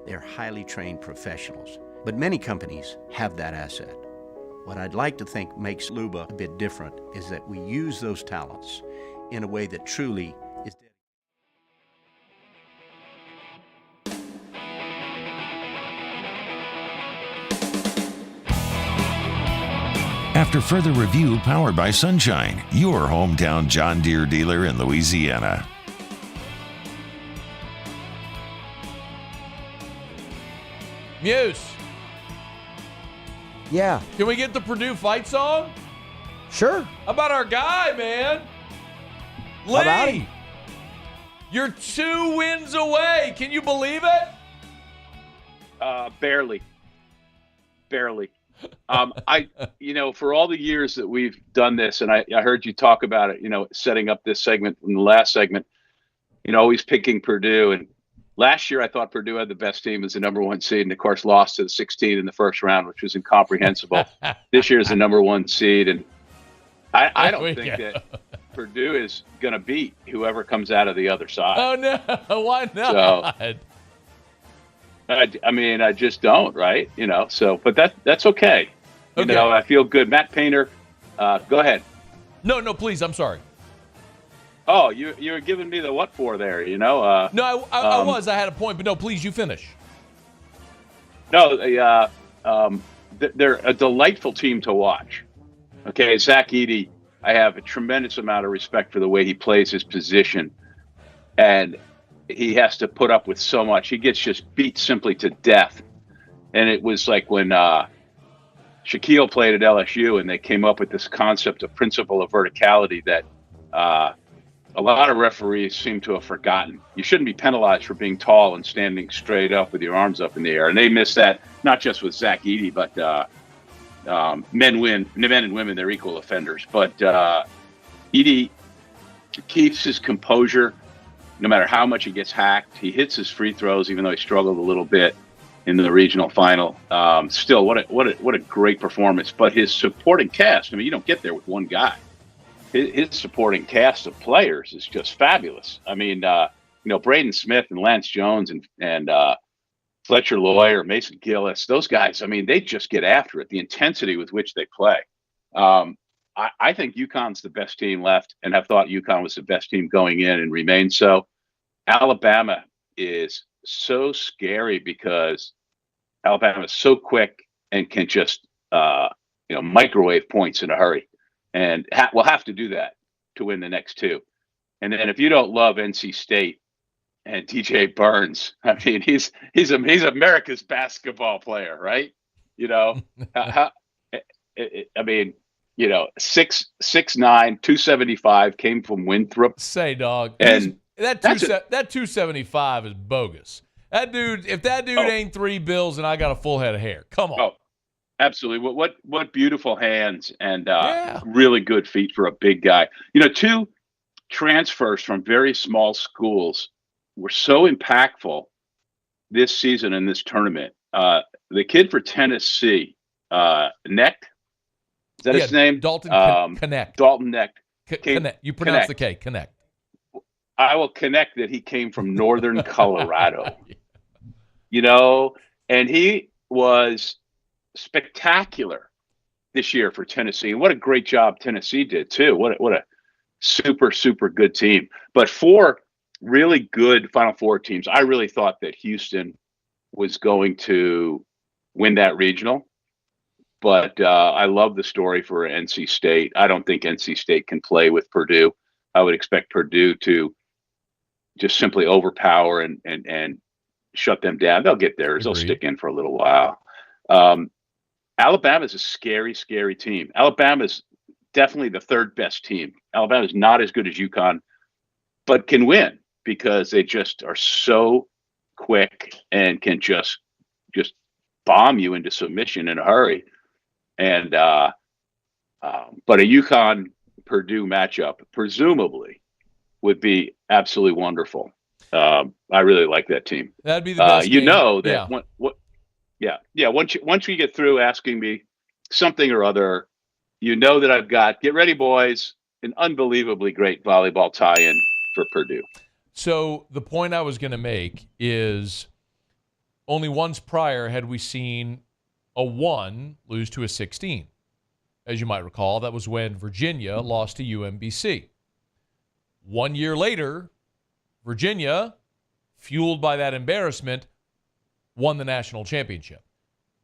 They're highly trained professionals. But many companies have that asset. What I'd like to think makes Luba a bit different is that we use those talents in a way that truly is After further review, powered by Sunshine, your hometown John Deere dealer in Louisiana. Muse. Yeah. Can we get the Purdue fight song? Sure. How about our guy, man? Lee. How about him? You're 2 wins away. Can you believe it? Barely. For all the years that we've done this, and I heard you talk about it, setting up this segment from the last segment, always picking Purdue. And last year I thought Purdue had the best team as the number 1 seed, and of course lost to the 16 in the first round, which was incomprehensible. This year is the number 1 seed, and I don't think that Purdue is going to beat whoever comes out of the other side. Oh, no. Why not? So, I just don't, right? But that's okay. Okay. I feel good. Matt Painter, go ahead. No, please. I'm sorry. Oh, you were giving me the what for there, No, I was. I had a point, but no, please, you finish. No, they're a delightful team to watch. Okay, Zach Edey, I have a tremendous amount of respect for the way he plays his position. And he has to put up with so much. He gets just beat simply to death. And it was like when Shaquille played at LSU and they came up with this concept of principle of verticality that a lot of referees seem to have forgotten. You shouldn't be penalized for being tall and standing straight up with your arms up in the air. And they missed that, not just with Zach Edey, but men and women, they're equal offenders. But Edey keeps his composure no matter how much he gets hacked. He hits his free throws, even though he struggled a little bit in the regional final. Still, what a great performance. But his supporting cast, you don't get there with one guy. His supporting cast of players is just fabulous. Braden Smith and Lance Jones and Fletcher Lawyer, Mason Gillis, those guys, I mean, they just get after it, the intensity with which they play. I think UConn's the best team left, and have thought UConn was the best team going in and remains so. Alabama is so scary because Alabama is so quick and can just microwave points in a hurry, and we'll have to do that to win the next two. And then if you don't love NC State and DJ Burns, I mean, he's America's basketball player, right? I mean, 6'9", 275, came from Winthrop. Say, dog, and that 275 is bogus. That dude, if that dude ain't 3 bills and I got a full head of hair, come on. Oh, absolutely. What beautiful hands and really good feet for a big guy. 2 transfers from very small schools were so impactful this season in this tournament. The kid for Tennessee, Necht, is that his name? Dalton Connect. Dalton Necht. Connect. You pronounce the K, Connect. I will connect that he came from northern Colorado. And he was spectacular this year for Tennessee. And what a great job Tennessee did, too. What a super, super good team. But 4 really good Final Four teams. I really thought that Houston was going to win that regional. But I love the story for NC State. I don't think NC State can play with Purdue. I would expect Purdue to just simply overpower and shut them down. They'll get theirs. They'll stick in for a little while. Alabama's a scary, scary team. Alabama's definitely the 3rd best team. Alabama's not as good as UConn, but can win because they just are so quick and can just bomb you into submission in a hurry. And but a UConn Purdue matchup presumably would be absolutely wonderful. I really like that team. That'd be the best game. Once you get through asking me something or other, that I've got, get ready, boys, an unbelievably great volleyball tie-in for Purdue. So the point I was going to make is only once prior had we seen a 1 lose to a 16. As you might recall, that was when Virginia lost to UMBC. 1 year later, Virginia, fueled by that embarrassment, won the national championship.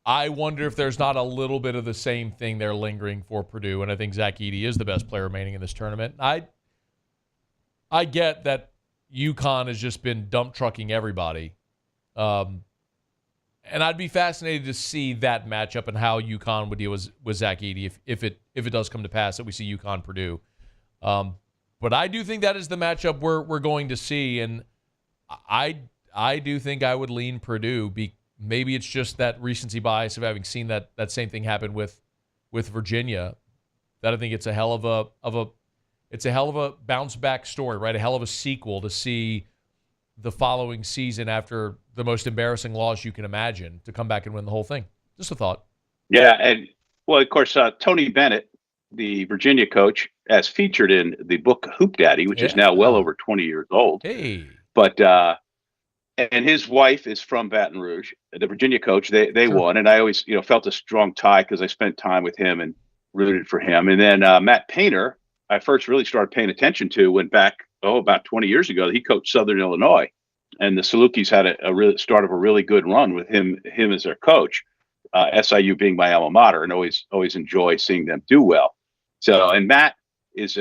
I wonder if there's not a little bit of the same thing there lingering for Purdue, and I think Zach Edey is the best player remaining in this tournament. I get that UConn has just been dump trucking everybody. And I'd be fascinated to see that matchup and how UConn would deal with Zach Edey if it does come to pass that we see UConn Purdue. But I do think that is the matchup we're going to see, and I do think I would lean Purdue. Maybe it's just that recency bias of having seen that same thing happen with Virginia. That I think it's a hell of a bounce back story, right? A hell of a sequel to see the following season after the most embarrassing loss you can imagine to come back and win the whole thing. Just a thought. Yeah, and well, of course, Tony Bennett, the Virginia coach, as featured in the book Hoop Daddy, which is now well over 20 years old. Hey, but and his wife is from Baton Rouge. The Virginia coach, they won, and I always felt a strong tie because I spent time with him and rooted for him. And then Matt Painter, I first really started paying attention to went back about 20 years ago. He coached Southern Illinois, and the Salukis had a really good run with him as their coach. SIU being my alma mater, and always enjoy seeing them do well. So, and Matt is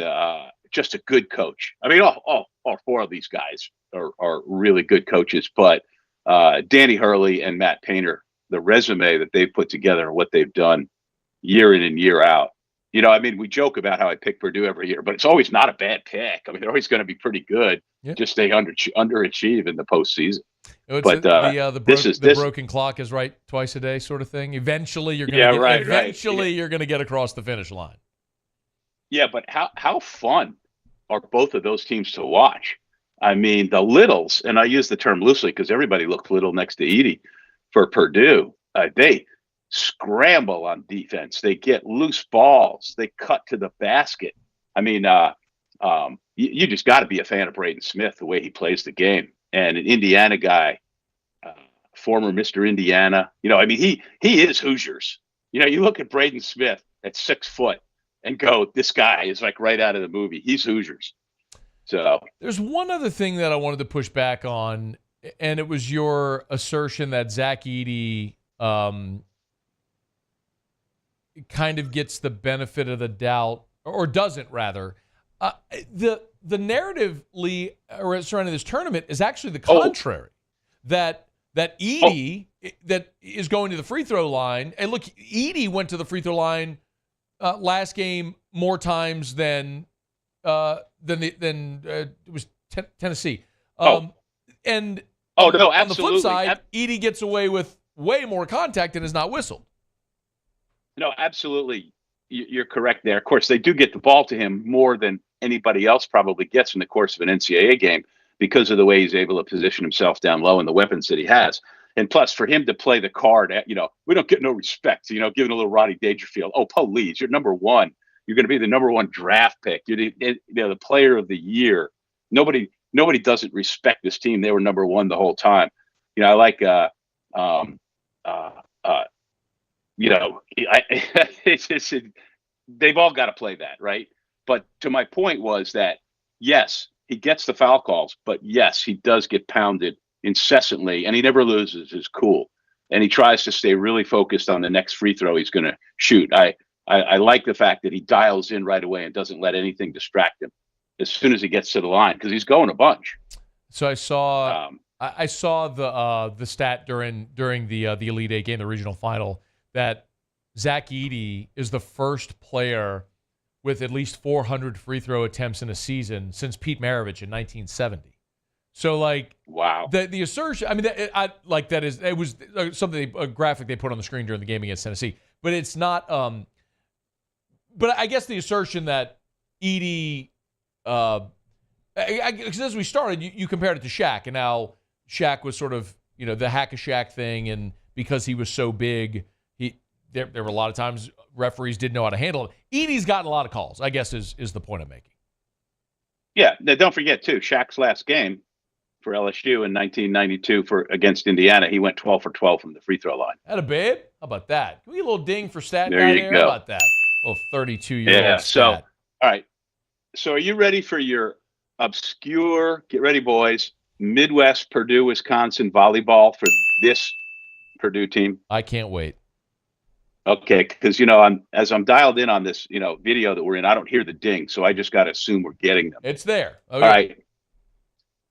just a good coach. I mean, all 4 of these guys are really good coaches, but Danny Hurley and Matt Painter, the resume that they've put together and what they've done year in and year out. I mean, we joke about how I pick Purdue every year, but it's always not a bad pick. I mean, they're always going to be pretty good. Yeah. Just they underachieve in the postseason. But the broken clock is right twice a day, sort of thing. Eventually, you're going to you're going to get across the finish line. Yeah, but how fun are both of those teams to watch? I mean, the littles, and I use the term loosely because everybody looked little next to Edey for Purdue. They scramble on defense. They get loose balls. They cut to the basket. I mean, you just got to be a fan of Braden Smith, the way he plays the game. And an Indiana guy, former Mr. Indiana, I mean, he is Hoosiers. You look at Braden Smith at 6 foot and go, this guy is like right out of the movie. He's Hoosiers. So there's one other thing that I wanted to push back on, and it was your assertion that Zach Edey kind of gets the benefit of the doubt, or doesn't rather. The narrative, Lee, or surrounding this tournament is actually the contrary. That Edey that is going to the free throw line, and look, Edey went to the free throw line last game more times than it was Tennessee. No, on absolutely. the flip side, Edey gets away with way more contact and is not whistled. No, absolutely. You're correct there. Of course, they do get the ball to him more than anybody else probably gets in the course of an NCAA game because of the way he's able to position himself down low and the weapons that he has. And plus, for him to play the card, we don't get no respect, giving a little Rodney Dangerfield. Oh, please, you're number one. You're going to be the number one draft pick. You're the player of the year. Nobody doesn't respect this team. They were number one the whole time. I like they've all got to play that, right? But to my point was that, yes, he gets the foul calls, but yes, he does get pounded incessantly, and he never loses his cool. And he tries to stay really focused on the next free throw he's going to shoot. I like the fact that he dials in right away and doesn't let anything distract him as soon as he gets to the line, because he's going a bunch. So I saw the stat during the Elite Eight game, the regional final, that Zach Edey is the first player with at least 400 free throw attempts in a season since Pete Maravich in 1970. So, wow, the assertion. I mean, it was something, a graphic they put on the screen during the game against Tennessee, but it's not. But I guess the assertion that Edey, because as we started, you compared it to Shaq, and now Shaq was sort of the hack-a-Shaq thing, and because he was so big, there were a lot of times referees didn't know how to handle it. Edey's gotten a lot of calls, I guess, is the point I'm making. Yeah, don't forget too, Shaq's last game for LSU in 1992 against Indiana, he went 12 for 12 from the free throw line. Had a babe? How about that? Can we get a little ding for stat there guy you there? go. How about that? A little 32-year-old Yeah. stat. So, all right. So, are you ready for your obscure? Get ready, boys. Midwest Purdue Wisconsin volleyball for this Purdue team. I can't wait. Okay, because as I'm dialed in on this video that we're in, I don't hear the ding, so I just got to assume we're getting them. It's there. Okay. All right.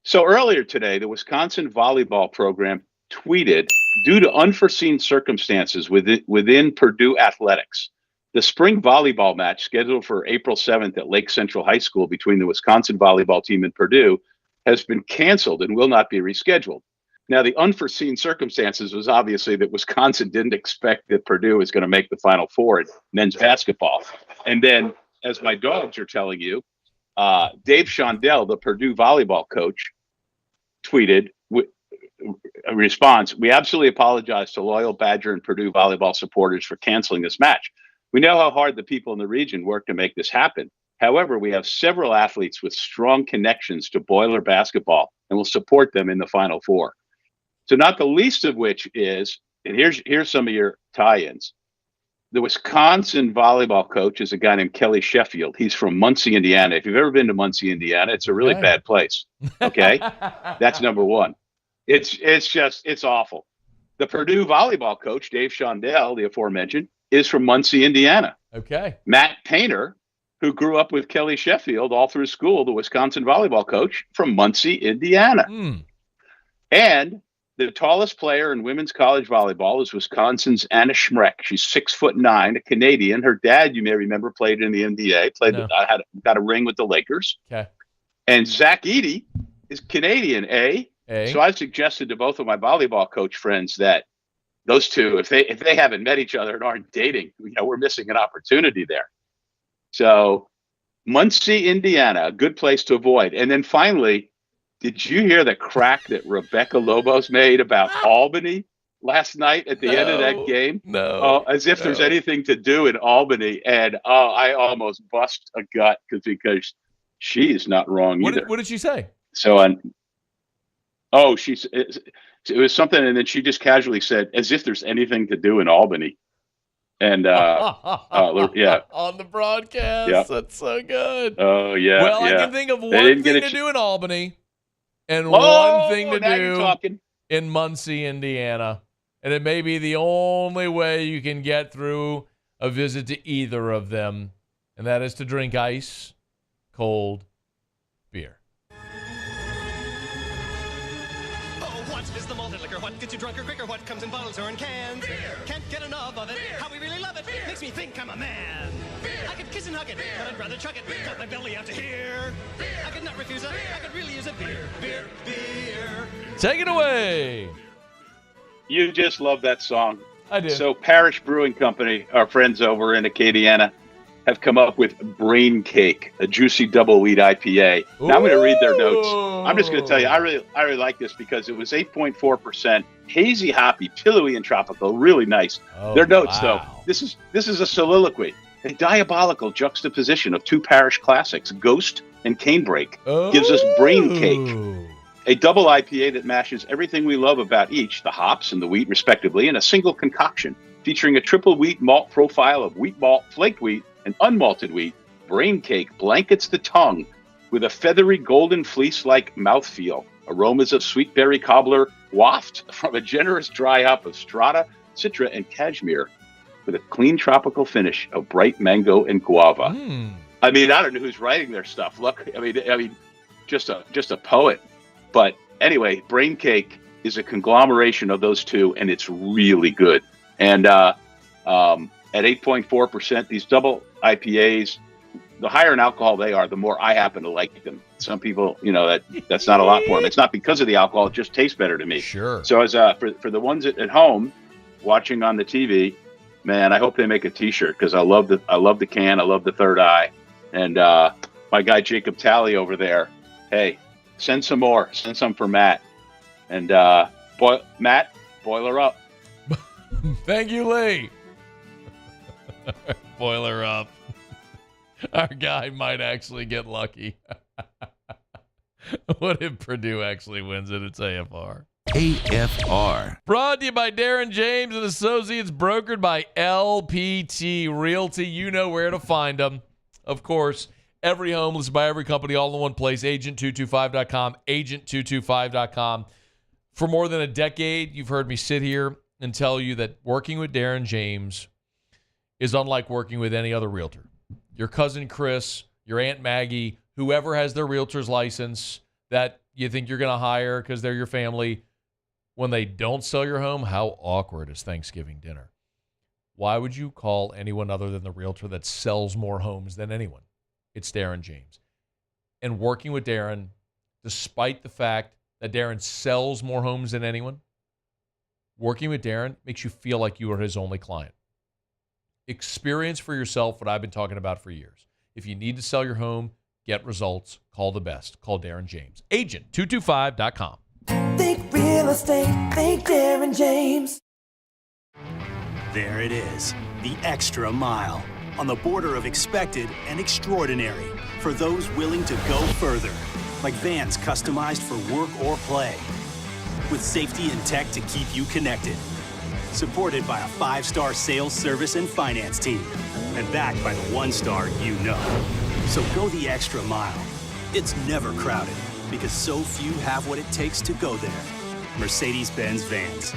So earlier today, the Wisconsin volleyball program tweeted, due to unforeseen circumstances within Purdue athletics, the spring volleyball match scheduled for April 7th at Lake Central High School between the Wisconsin volleyball team and Purdue has been canceled and will not be rescheduled. Now, the unforeseen circumstances was obviously that Wisconsin didn't expect that Purdue was going to make the Final Four in men's basketball. And then, as my dogs are telling you, Dave Shondell, the Purdue volleyball coach, tweeted a response: "We absolutely apologize to loyal Badger and Purdue volleyball supporters for canceling this match. We know how hard the people in the region work to make this happen. However, we have several athletes with strong connections to Boiler basketball and will support them in the Final Four." So not the least of which is, and here's some of your tie-ins. The Wisconsin volleyball coach is a guy named Kelly Sheffield. He's from Muncie, Indiana. If you've ever been to Muncie, Indiana, it's a really bad place. Okay? That's number one. It's awful. The Purdue volleyball coach, Dave Shondell, the aforementioned, is from Muncie, Indiana. Okay. Matt Painter, who grew up with Kelly Sheffield all through school, the Wisconsin volleyball coach, from Muncie, Indiana. And the tallest player in women's college volleyball is Wisconsin's Anna Schmreck. She's 6'9", a Canadian. Her dad, you may remember, played in the NBA. Got a ring with the Lakers. Okay. And Zach Edey is Canadian, So I suggested to both of my volleyball coach friends that those two, if they haven't met each other and aren't dating, we're missing an opportunity there. So Muncie, Indiana, a good place to avoid. And then finally, did you hear the crack that Rebecca Lobos made about Albany last night at the end of that game? No. As if there's anything to do in Albany. And I almost bust a gut because she is not wrong either. What did she say? So it was something, and then she just casually said, as if there's anything to do in Albany. And yeah, on the broadcast, yeah. That's so good. Oh yeah. Well, yeah. I can think of one thing to do in Albany, and one thing to do in Muncie, Indiana, and it may be the only way you can get through a visit to either of them, and that is to drink ice cold beer. Is the malted liquor what gets you drunker quicker? What comes in bottles or in cans? Beer. Can't get enough of it. Beer. How we really love it. Beer. Makes me think I'm a man. Beer. I could kiss and hug it, but I'd rather chuck it. Beer. Got my belly out to here. Beer. I could not refuse it. Beer. I could really use it. Beer, beer, beer. Take it away. You just love that song. I do. So Parish Brewing Company, our friends over in Acadiana, have come up with Brain Cake, a juicy double wheat IPA. Now I'm going to read their notes. I'm just going to tell you, I really like this because it was 8.4%, hazy, hoppy, pillowy, and tropical. Really nice. Their notes, though. This is a soliloquy, a diabolical juxtaposition of two Parish classics, Ghost and Canebrake, gives us Brain Cake, a double IPA that mashes everything we love about each, the hops and the wheat, respectively, in a single concoction, featuring a triple wheat malt profile of wheat malt, flaked wheat, and unmalted wheat. Brain Cake blankets the tongue with a feathery golden fleece-like mouthfeel. Aromas of sweet berry cobbler waft from a generous dry hop of strata, citra, and cashmere, with a clean tropical finish of bright mango and guava. I mean, I don't know who's writing their stuff. Look, I mean, just a poet. But anyway, Brain Cake is a conglomeration of those two, and it's really good. And at 8.4%, these double IPAs, the higher in alcohol they are, the more I happen to like them. Some people, that's not a lot for them. It's not because of the alcohol; it just tastes better to me. Sure. So as for the ones at home watching on the TV, man, I hope they make a T-shirt because I love the can, I love the third eye, and my guy Jacob Talley over there. Hey, send some more. Send some for Matt, and Matt, boil her up. Thank you, Lee. Boil her up. Our guy might actually get lucky. What if Purdue actually wins it? It's AFR. AFR. Brought to you by Darren James and Associates, brokered by LPT Realty. You know where to find them. Of course, every home listed by every company all in one place. Agent225.com. Agent225.com. For more than a decade, you've heard me sit here and tell you that working with Darren James is unlike working with any other realtor. Your cousin Chris, your Aunt Maggie, whoever has their realtor's license that you think you're going to hire because they're your family, when they don't sell your home, how awkward is Thanksgiving dinner? Why would you call anyone other than the realtor that sells more homes than anyone? It's Darren James. And working with Darren, despite the fact that Darren sells more homes than anyone, working with Darren makes you feel like you are his only client. Experience for yourself what I've been talking about for years. If you need to sell your home, get results, call the best. Call Darren James. Agent225.com. Think real estate, think Darren James. There it is, the extra mile. On the border of expected and extraordinary. For those willing to go further. Like vans customized for work or play. With safety and tech to keep you connected. Supported by a 5-star sales, service, and finance team. And backed by the 1-star you know. So go the extra mile. It's never crowded because so few have what it takes to go there. Mercedes-Benz Vans.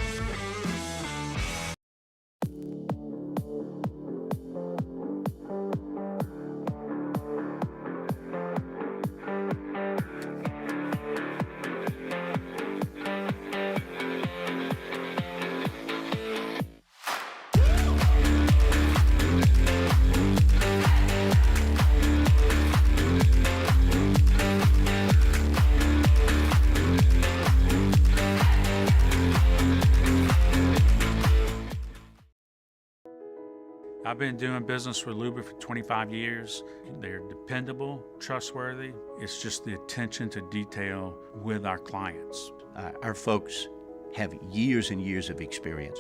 I've been doing business with Luba for 25 years. They're dependable, trustworthy. It's just the attention to detail with our clients. Our folks have years and years of experience.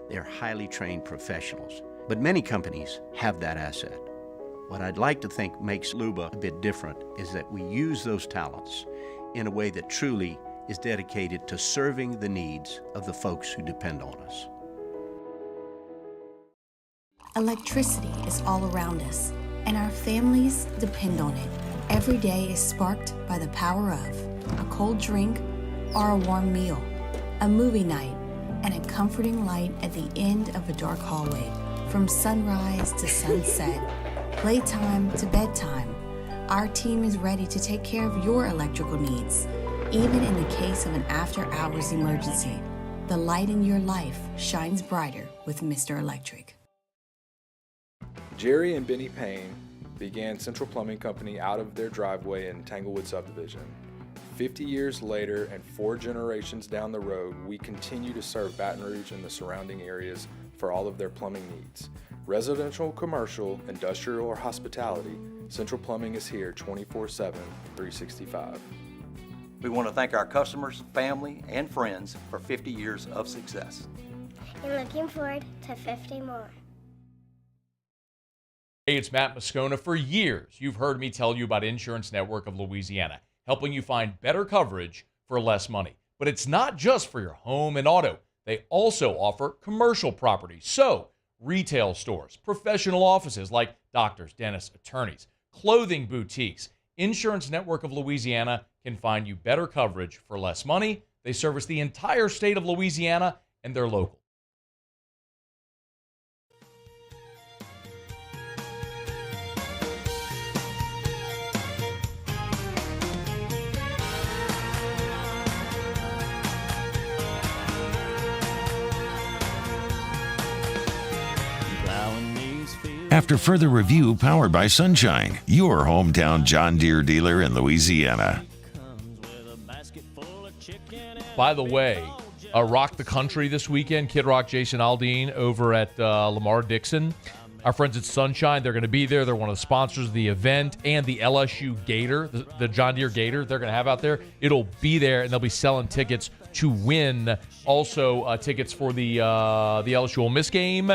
They're highly trained professionals, but many companies have that asset. What I'd like to think makes Luba a bit different is that we use those talents in a way that truly is dedicated to serving the needs of the folks who depend on us. Electricity is all around us, and our families depend on it. Every day is sparked by the power of a cold drink or a warm meal, a movie night, and a comforting light at the end of a dark hallway. From sunrise to sunset, playtime to bedtime, our team is ready to take care of your electrical needs. Even in the case of an after-hours emergency, the light in your life shines brighter with Mr. Electric. Jerry and Benny Payne began Central Plumbing Company out of their driveway in Tanglewood subdivision. 50 years later and 4 generations down the road, we continue to serve Baton Rouge and the surrounding areas for all of their plumbing needs. Residential, commercial, industrial, or hospitality, Central Plumbing is here 24/7, 365. We want to thank our customers, family, and friends for 50 years of success. And looking forward to 50 more. Hey, it's Matt Moscona. For years, you've heard me tell you about Insurance Network of Louisiana, helping you find better coverage for less money. But it's not just for your home and auto. They also offer commercial property. So, retail stores, professional offices like doctors, dentists, attorneys, clothing boutiques. Insurance Network of Louisiana can find you better coverage for less money. They service the entire state of Louisiana, and they're local. After further review powered by Sunshine, your hometown John Deere dealer in Louisiana. By the way, Rock the Country this weekend, Kid Rock, Jason Aldean over at Lamar Dixon. Our friends at Sunshine, they're going to be there. They're one of the sponsors of the event, and the LSU Gator, the John Deere Gator they're going to have out there. It'll be there, and they'll be selling tickets to win. Also, tickets for the LSU Ole Miss game.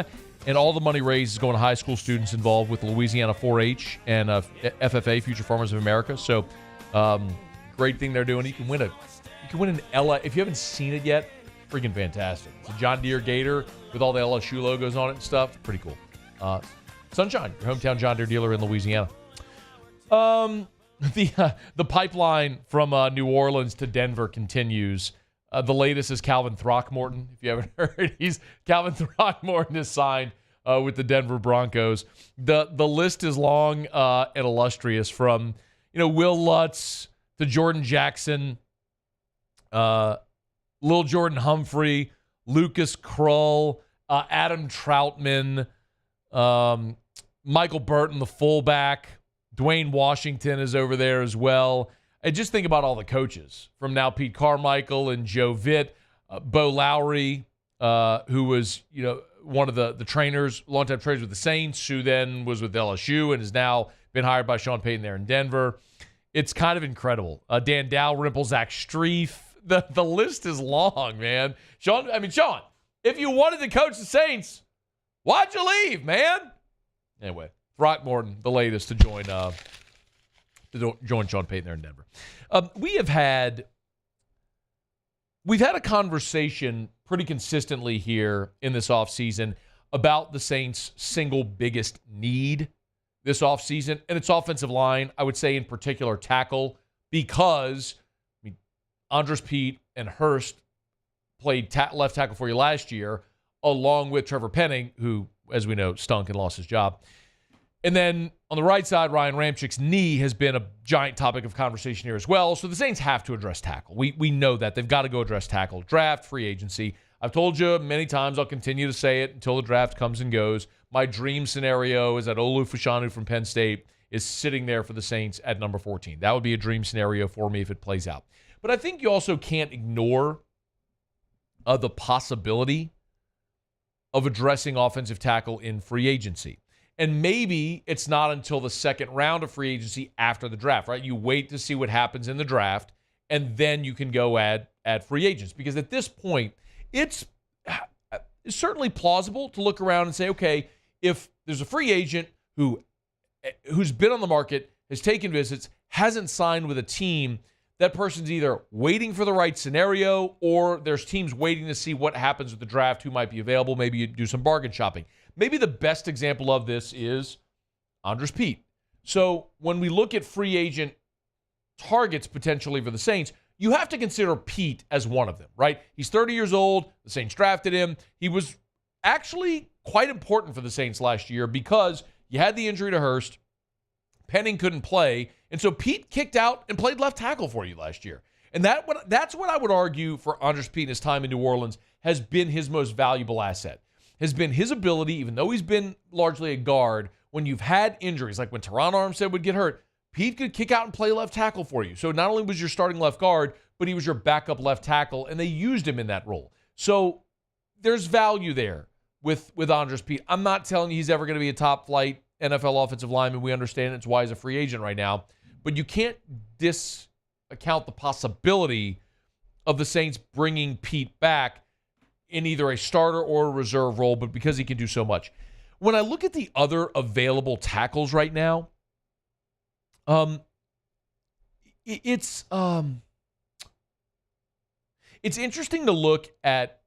And all the money raised is going to high school students involved with Louisiana 4-H and FFA, Future Farmers of America. So, great thing they're doing. You can win an LA. If you haven't seen it yet, freaking fantastic. It's a John Deere Gator with all the LSU logos on it and stuff. Pretty cool. Sunshine, your hometown John Deere dealer in Louisiana. The pipeline from New Orleans to Denver continues. The latest is Calvin Throckmorton. If you haven't heard, Calvin Throckmorton is signed with the Denver Broncos. The list is long and illustrious, from Will Lutz to Jordan Jackson, Lil Jordan Humphrey, Lucas Krull, Adam Troutman, Michael Burton, the fullback. Dwayne Washington is over there as well. And just think about all the coaches from now Pete Carmichael and Joe Vitt, Bo Lowry, who was one of the trainers, longtime trainers with the Saints, who then was with LSU and has now been hired by Sean Payton there in Denver. It's kind of incredible. Dan Dalrymple, Zach Strief. The list is long, man. Sean, if you wanted to coach the Saints, why'd you leave, man? Anyway, Throckmorton, the latest to join Sean Payton there in Denver. We've had a conversation pretty consistently here in this offseason about the Saints' single biggest need this offseason, and it's offensive line. I would say in particular tackle, because Andres Pete and Hurst played left tackle for you last year, along with Trevor Penning, who, as we know, stunk and lost his job. And then on the right side, Ryan Ramchik's knee has been a giant topic of conversation here as well. So the Saints have to address tackle. We know that. They've got to go address tackle. Draft, free agency. I've told you many times, I'll continue to say it until the draft comes and goes. My dream scenario is that Olu Fashanu from Penn State is sitting there for the Saints at number 14. That would be a dream scenario for me if it plays out. But I think you also can't ignore the possibility of addressing offensive tackle in free agency. And maybe it's not until the second round of free agency after the draft, right? You wait to see what happens in the draft, and then you can go add free agents. Because at this point, it's certainly plausible to look around and say, okay, if there's a free agent who who's been on the market, has taken visits, hasn't signed with a team, that person's either waiting for the right scenario or there's teams waiting to see what happens with the draft, who might be available. Maybe you do some bargain shopping. Maybe the best example of this is Andres Pete. So when we look at free agent targets potentially for the Saints, you have to consider Pete as one of them, right? He's 30 years old. The Saints drafted him. He was actually quite important for the Saints last year because you had the injury to Hurst. Penning couldn't play. And so Pete kicked out and played left tackle for you last year. And that's what I would argue for Andres Pete in his time in New Orleans has been his most valuable asset, has been his ability, even though he's been largely a guard, when you've had injuries, like when Teron Armstead would get hurt, Pete could kick out and play left tackle for you. So not only was your starting left guard, but he was your backup left tackle, and they used him in that role. So there's value there with Andres Pete. I'm not telling you he's ever going to be a top-flight NFL offensive lineman. We understand it's why he's a free agent right now. But you can't discount the possibility of the Saints bringing Pete back in either a starter or a reserve role, but because he can do so much. When I look at the other available tackles right now, it's interesting to look at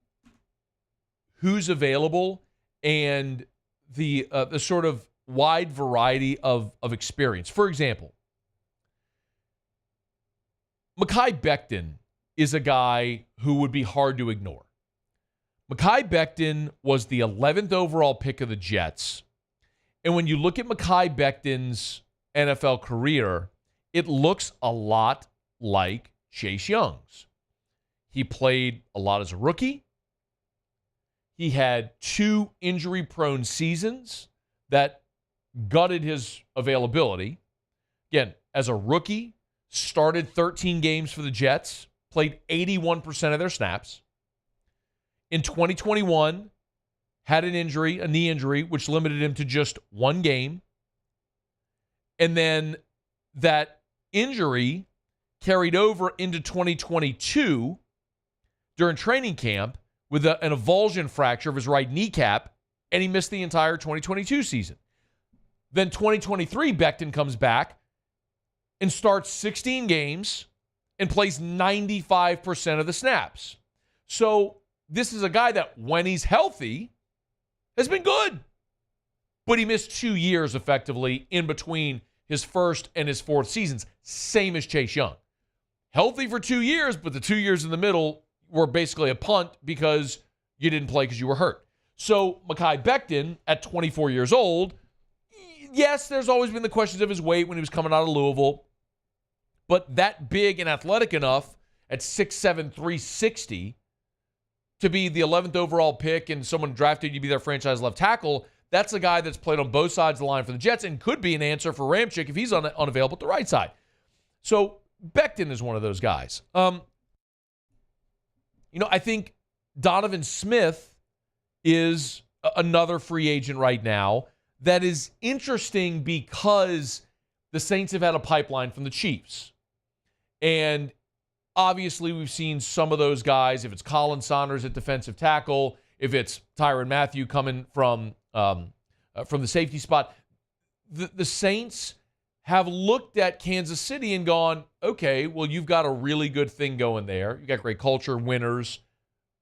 who's available and the sort of wide variety of experience. For example, Mekhi Becton is a guy who would be hard to ignore. Mekhi Becton was the 11th overall pick of the Jets. And when you look at Mekhi Becton's NFL career, it looks a lot like Chase Young's. He played a lot as a rookie. He had 2 injury-prone seasons that gutted his availability. Again, as a rookie, started 13 games for the Jets, played 81% of their snaps. In 2021, had an injury, a knee injury, which limited him to just 1 game. And then that injury carried over into 2022 during training camp with an avulsion fracture of his right kneecap, and he missed the entire 2022 season. Then 2023, Becton comes back and starts 16 games and plays 95% of the snaps. So this is a guy that, when he's healthy, has been good. But he missed 2 years, effectively, in between his first and his fourth seasons, same as Chase Young. Healthy for 2 years, but the 2 years in the middle were basically a punt because you didn't play because you were hurt. So Mekhi Becton, at 24 years old, yes, there's always been the questions of his weight when he was coming out of Louisville, but that big and athletic enough at 6'7", 360 to be the 11th overall pick and someone drafted you to be their franchise left tackle, that's a guy that's played on both sides of the line for the Jets and could be an answer for Ramczyk if he's unavailable at the right side. So Becton is one of those guys. I think Donovan Smith is another free agent right now that is interesting because the Saints have had a pipeline from the Chiefs. And obviously we've seen some of those guys, if it's Colin Saunders at defensive tackle, if it's Tyrann Mathieu coming from the safety spot, the Saints have looked at Kansas City and gone, okay, well, you've got a really good thing going there. You've got great culture, winners,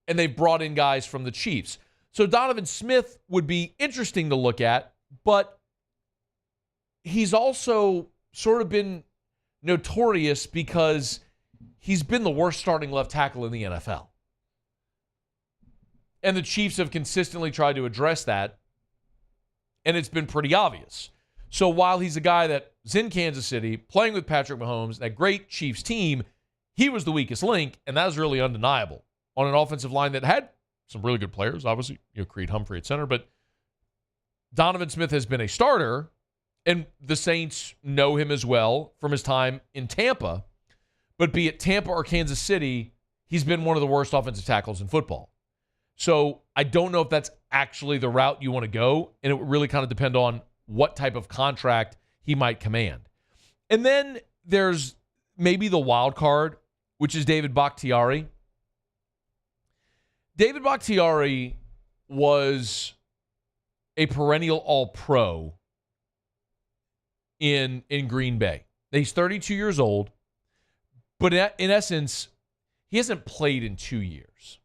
and they've brought in guys from the Chiefs. So Donovan Smith would be interesting to look at, but he's also sort of been notorious because he's been the worst starting left tackle in the NFL. And the Chiefs have consistently tried to address that, and it's been pretty obvious. So while he's a guy that's in Kansas City, playing with Patrick Mahomes, that great Chiefs team, he was the weakest link, and that was really undeniable on an offensive line that had some really good players, obviously, Creed Humphrey at center, but Donovan Smith has been a starter, and the Saints know him as well from his time in Tampa. But be it Tampa or Kansas City, he's been one of the worst offensive tackles in football. So I don't know if that's actually the route you want to go, and it would really kind of depend on what type of contract he might command. And then there's maybe the wild card, which is David Bakhtiari. David Bakhtiari was a perennial All-Pro in Green Bay. He's 32 years old, but in essence, he hasn't played in 2 years.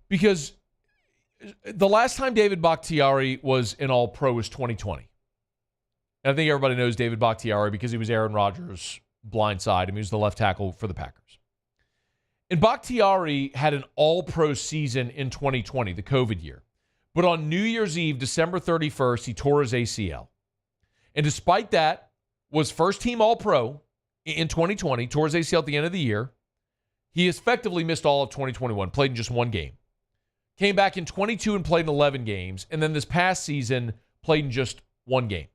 Because the last time David Bakhtiari was an All-Pro was 2020. And I think everybody knows David Bakhtiari because he was Aaron Rodgers' blind side. I mean, he was the left tackle for the Packers. And Bakhtiari had an All-Pro season in 2020, the COVID year. But on New Year's Eve, December 31st, he tore his ACL. And despite that, was first-team All-Pro in 2020, tore his ACL at the end of the year. He effectively missed all of 2021, played in just one game. Came back in 22 and played in 11 games. And then this past season, played in just one game.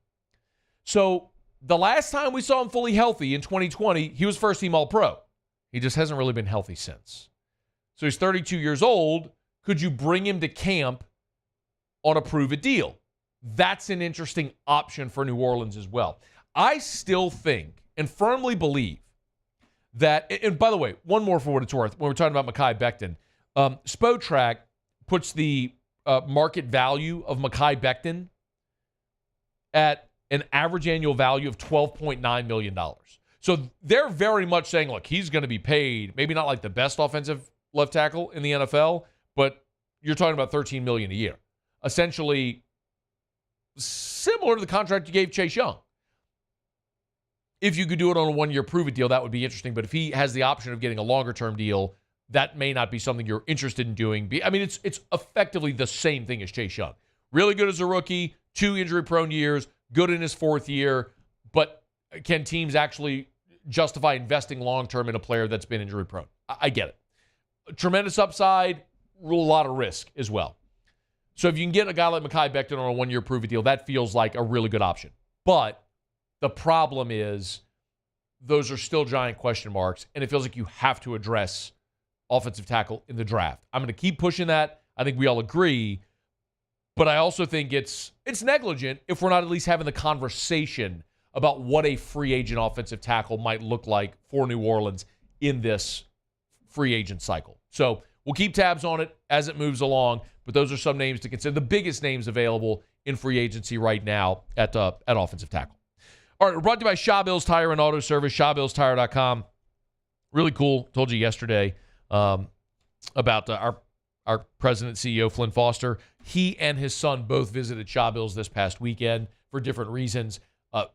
So the last time we saw him fully healthy in 2020, he was first-team All-Pro. He just hasn't really been healthy since. So he's 32 years old. Could you bring him to camp on a prove-it deal? That's an interesting option for New Orleans as well. I still think and firmly believe that, and by the way, one more for what it's worth, when we're talking about Mekhi Becton, Spotrac puts the market value of Mekhi Becton at an average annual value of $12.9 million. So they're very much saying, look, he's going to be paid, maybe not like the best offensive left tackle in the NFL, but you're talking about $13 million a year. Essentially similar to the contract you gave Chase Young. If you could do it on a one-year prove-it deal, that would be interesting. But if he has the option of getting a longer-term deal, that may not be something you're interested in doing. I mean, it's effectively the same thing as Chase Young. Really good as a rookie, 2 injury-prone years, good in his 4th year, but can teams actually justify investing long-term in a player that's been injury-prone? I get it. Tremendous upside, a lot of risk as well. So if you can get a guy like Mekhi Becton on a one-year prove-it deal, that feels like a really good option. But the problem is those are still giant question marks, and it feels like you have to address offensive tackle in the draft. I'm going to keep pushing that. I think we all agree. But I also think it's negligent if we're not at least having the conversation about what a free agent offensive tackle might look like for New Orleans in this free agent cycle. So we'll keep tabs on it as it moves along, but those are some names to consider. The biggest names available in free agency right now at offensive tackle. All right, we're brought to you by Shaw Bills Tire and Auto Service, ShawBillsTire.com. Really cool. Told you yesterday about our president and CEO, Flynn Foster. He and his son both visited Shaw Bills this past weekend for different reasons.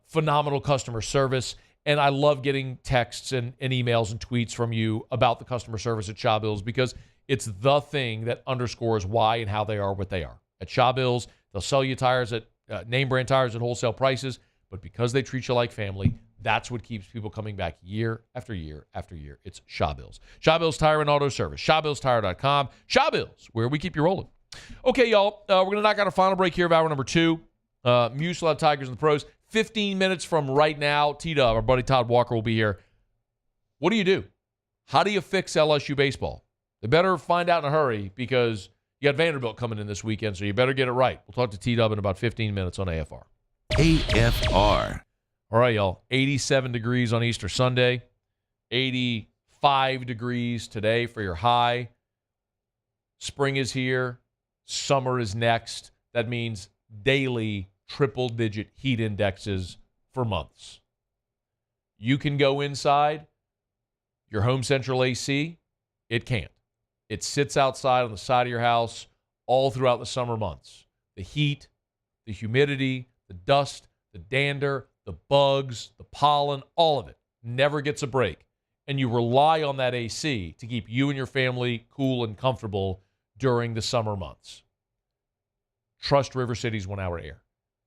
Phenomenal customer service. And I love getting texts and emails and tweets from you about the customer service at Shaw Bills because it's the thing that underscores why and how they are what they are. At Shaw Bills, they'll sell you tires at name brand tires at wholesale prices, but because they treat you like family, that's what keeps people coming back year after year after year. It's Shaw Bills. Shaw Bills Tire and Auto Service. ShawBillsTire.com. Shaw Bills, where we keep you rolling. Okay, y'all. We're going to knock out a final break here of hour number 2. Muse will have Tigers and the Pros. 15 minutes from right now, T-Dub, our buddy Todd Walker will be here. What do you do? How do you fix LSU baseball? They better find out in a hurry because you got Vanderbilt coming in this weekend, so you better get it right. We'll talk to T-Dub in about 15 minutes on AFR. AFR. All right, y'all. 87 degrees on Easter Sunday. 85 degrees today for your high. Spring is here. Summer is next. That means daily triple-digit heat indexes for months. You can go inside your home central AC. It can't. It sits outside on the side of your house all throughout the summer months. The heat, the humidity, the dust, the dander, the bugs, the pollen, all of it never gets a break. And you rely on that AC to keep you and your family cool and comfortable during the summer months. Trust River City's 1 Hour Air.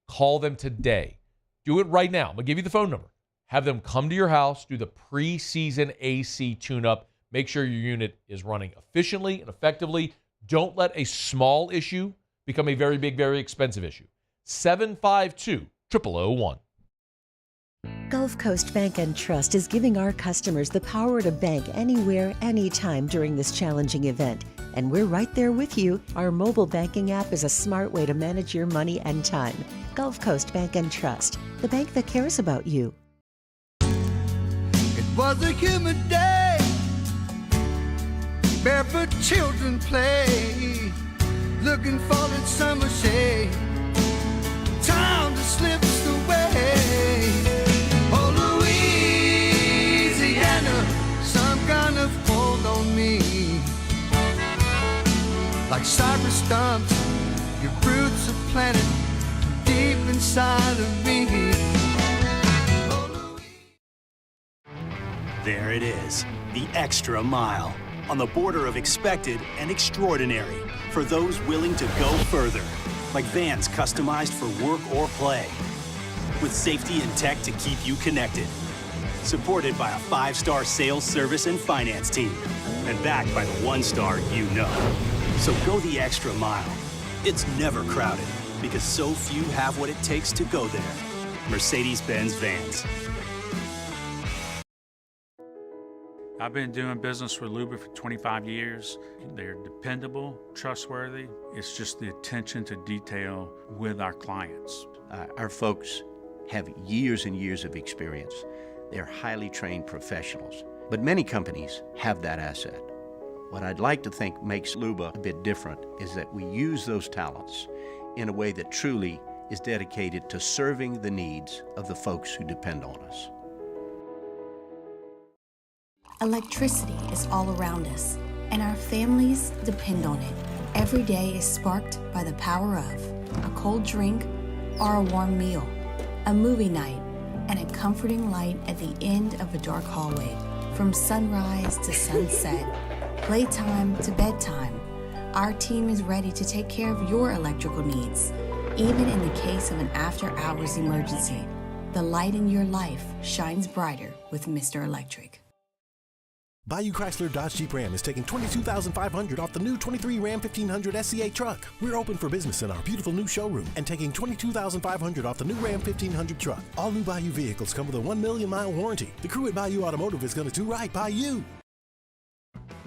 Call them today. Do it right now. I'm going to give you the phone number. Have them come to your house, do the preseason AC tune-up. Make sure your unit is running efficiently and effectively. Don't let a small issue become a very big, very expensive issue. 752-0001. Gulf Coast Bank and Trust is giving our customers the power to bank anywhere, anytime during this challenging event. And we're right there with you. Our mobile banking app is a smart way to manage your money and time. Gulf Coast Bank and Trust, the bank that cares about you. It was a humid day. Barefoot children play, looking for that summer shade. Time just slips away. like cypress stumps. Your roots are planted deep inside of me. There it is, the extra mile, on the border of expected and extraordinary, for those willing to go further, like vans customized for work or play, with safety and tech to keep you connected, supported by a 5-star sales, service, and finance team, and backed by the 1-star you know. So go the extra mile. It's never crowded, because so few have what it takes to go there. Mercedes-Benz Vans. I've been doing business with Luba for 25 years. They're dependable, trustworthy. It's just the attention to detail with our clients. Our folks have years and years of experience. They're highly trained professionals, but many companies have that asset. What I'd like to think makes Luba a bit different is that we use those talents in a way that truly is dedicated to serving the needs of the folks who depend on us. Electricity is all around us, and our families depend on it. Every day is sparked by the power of a cold drink or a warm meal, a movie night, and a comforting light at the end of a dark hallway. From sunrise to sunset, playtime to bedtime, our team is ready to take care of your electrical needs. Even in the case of an after-hours emergency, the light in your life shines brighter with Mr. Electric. Bayou Chrysler Dodge Jeep Ram is taking $22,500 off the new 23 Ram 1500 SCA truck. We're open for business in our beautiful new showroom and taking $22,500 off the new Ram 1500 truck. All new Bayou vehicles come with a 1 million mile warranty. The crew at Bayou Automotive is going to do right by you.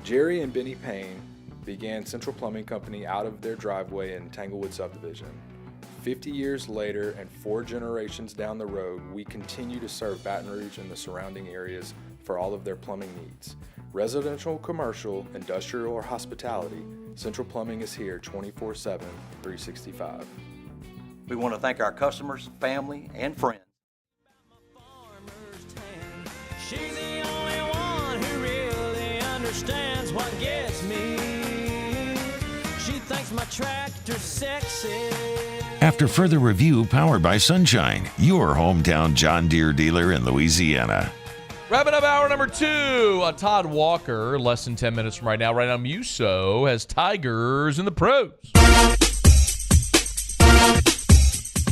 Jerry and Benny Payne began Central Plumbing Company out of their driveway in Tanglewood subdivision. 50 years later and 4 generations down the road, we continue to serve Baton Rouge and the surrounding areas for all of their plumbing needs. Residential, commercial, industrial, or hospitality, Central Plumbing is here 24/7, 365. We want to thank our customers, family, and friends. She's the only one who really understands what gets me. She thinks my tractor's sexy. After further review, powered by Sunshine, your hometown John Deere dealer in Louisiana. Wrapping up hour number 2. Todd Walker, less than 10 minutes from right now. Right now, Muso has Tigers in the pros.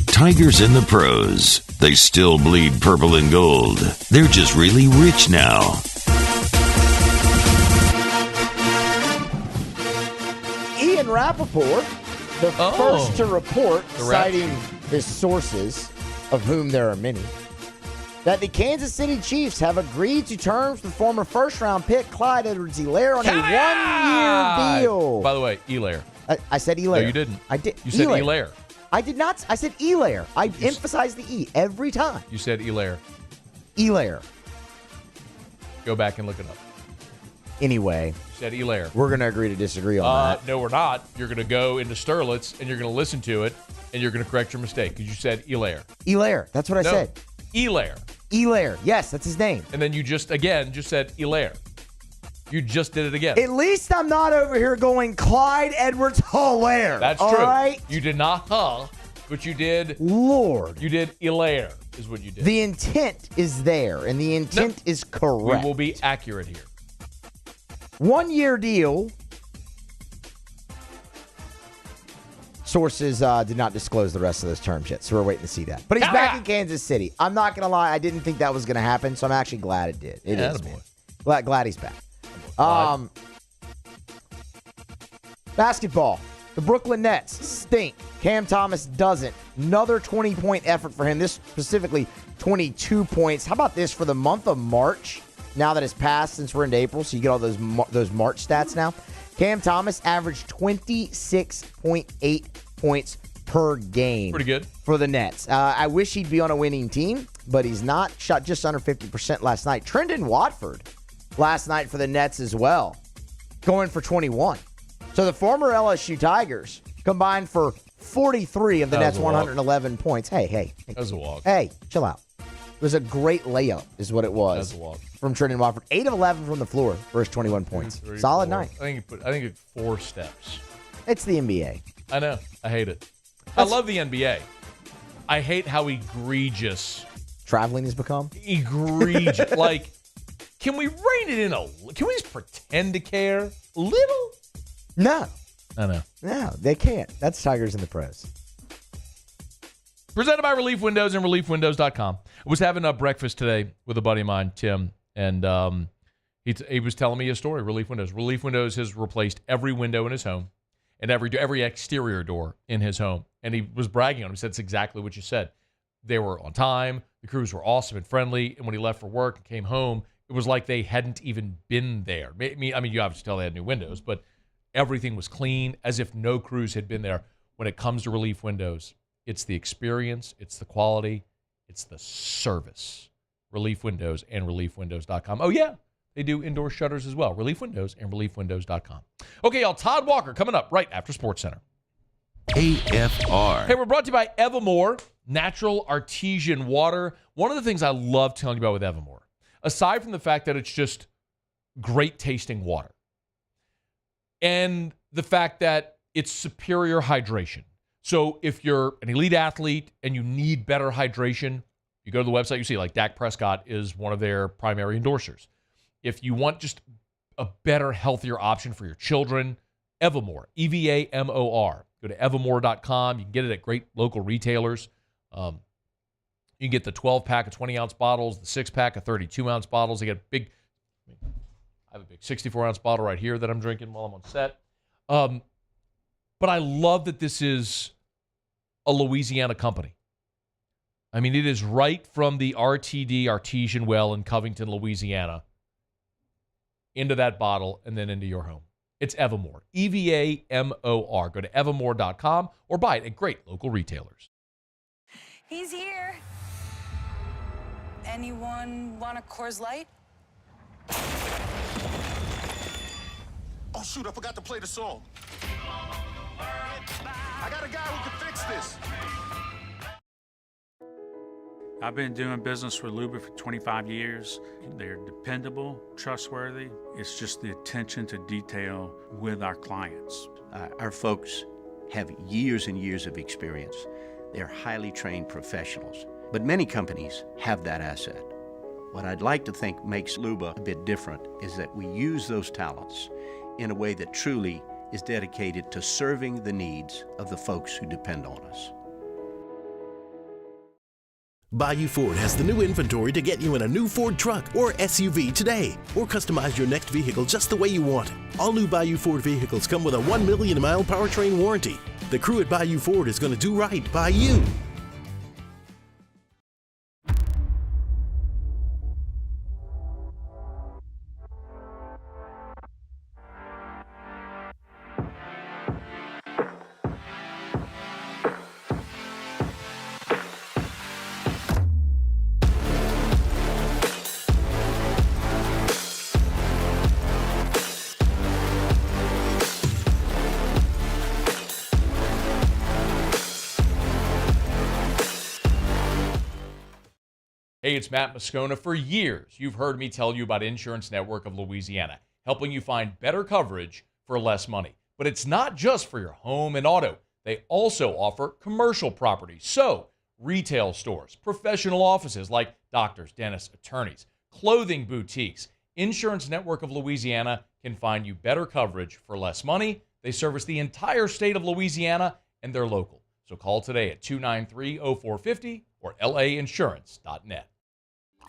Tigers in the pros. They still bleed purple and gold. They're just really rich now. Ian Rappaport, the first to report, citing his sources, of whom there are many, that the Kansas City Chiefs have agreed to terms with former first-round pick Clyde Edwards-Helaire on a 1-year deal. By the way, Helaire. I said Helaire. No, you didn't. I did. You said Helaire. I did not. I said Helaire. I emphasize the E every time. You said Helaire. Helaire. Go back and look it up. Anyway. You said Helaire. We're going to agree to disagree on that. No, we're not. You're going to go into Sterlitz, and you're going to listen to it, and you're going to correct your mistake, because you said Helaire. Helaire. That's what I said. Helaire. Helaire. Yes, that's his name. And then you just said Helaire. You just did it again. At least I'm not over here going Clyde Edwards-Helaire. That's true. All right? You did not but you did. Lord. You did Helaire is what you did. The intent is there, and the intent is correct. We will be accurate here. 1-year deal. Sources did not disclose the rest of those terms yet, so we're waiting to see that. But he's back in Kansas City. I'm not going to lie. I didn't think that was going to happen, so I'm actually glad it did. It is, man. Glad he's back. Basketball. The Brooklyn Nets stink. Cam Thomas doesn't. Another 20-point effort for him. This specifically 22 points. How about this for the month of March? Now that it's passed since we're into April, so you get all those March stats now. Cam Thomas averaged 26.8 points per game. Pretty good. For the Nets. I wish he'd be on a winning team, but he's not. Shot just under 50% last night. Trendon Watford last night for the Nets as well, going for 21. So the former LSU Tigers combined for 43 of the Nets' 111 points. Hey. That was a walk. Hey, chill out. It was a great layup is what it was. That was a walk. From Trendon Watford. 8 of 11 from the floor for his 21 points. Solid night. I think it 4 steps. It's the NBA. I know. I hate it. I love the NBA. I hate how egregious traveling has become. Egregious. Like, can we rein it in can we just pretend to care a little? No. I know. No, they can't. That's Tigers in the Pros. Presented by Relief Windows and ReliefWindows.com. I was having a breakfast today with a buddy of mine, Tim, and he was telling me a story. Relief Windows. Relief Windows has replaced every window in his home and every exterior door in his home. And he was bragging on him. He said, it's exactly what you said. They were on time. The crews were awesome and friendly. And when he left for work and came home, it was like they hadn't even been there. I mean, you obviously tell they had new windows, but everything was clean, as if no crews had been there. When it comes to Relief Windows, it's the experience, it's the quality, it's the service. Relief Windows and ReliefWindows.com. Oh, yeah, they do indoor shutters as well. Relief Windows and ReliefWindows.com. Okay, y'all, Todd Walker coming up right after SportsCenter. AFR. Hey, we're brought to you by Evermore, natural artesian water. One of the things I love telling you about with Evermore, aside from the fact that it's just great tasting water, and the fact that it's superior hydration. So if you're an elite athlete and you need better hydration, you go to the website, you see like Dak Prescott is one of their primary endorsers. If you want just a better, healthier option for your children, Evermore, EVAMOR. Go to evermore.com. You can get it at great local retailers. You can get the 12-pack of 20-ounce bottles, the 6-pack of 32-ounce bottles. They get big. I have a big 64-ounce bottle right here that I'm drinking while I'm on set. But I love that this is a Louisiana company. I mean, it is right from the RTD artesian well in Covington, Louisiana, into that bottle and then into your home. It's Evermore, EVAMOR. Go to evermore.com or buy it at great local retailers. He's here. Anyone want a Coors Light? Oh, shoot, I forgot to play the song. I got a guy who can fix this. I've been doing business with Luba for 25 years. They're dependable, trustworthy. It's just the attention to detail with our clients. Our folks have years and years of experience. They're highly trained professionals, but many companies have that asset. What I'd like to think makes Luba a bit different is that we use those talents in a way that truly is dedicated to serving the needs of the folks who depend on us. Bayou Ford has the new inventory to get you in a new Ford truck or SUV today, or customize your next vehicle just the way you want it. All new Bayou Ford vehicles come with a 1 million mile powertrain warranty. The crew at Bayou Ford is going to do right by you. Hey, it's Matt Moscona. For years, you've heard me tell you about Insurance Network of Louisiana, helping you find better coverage for less money. But it's not just for your home and auto. They also offer commercial property. So, retail stores, professional offices like doctors, dentists, attorneys, clothing boutiques. Insurance Network of Louisiana can find you better coverage for less money. They service the entire state of Louisiana, and they're local. So call today at 293-0450 or lainsurance.net.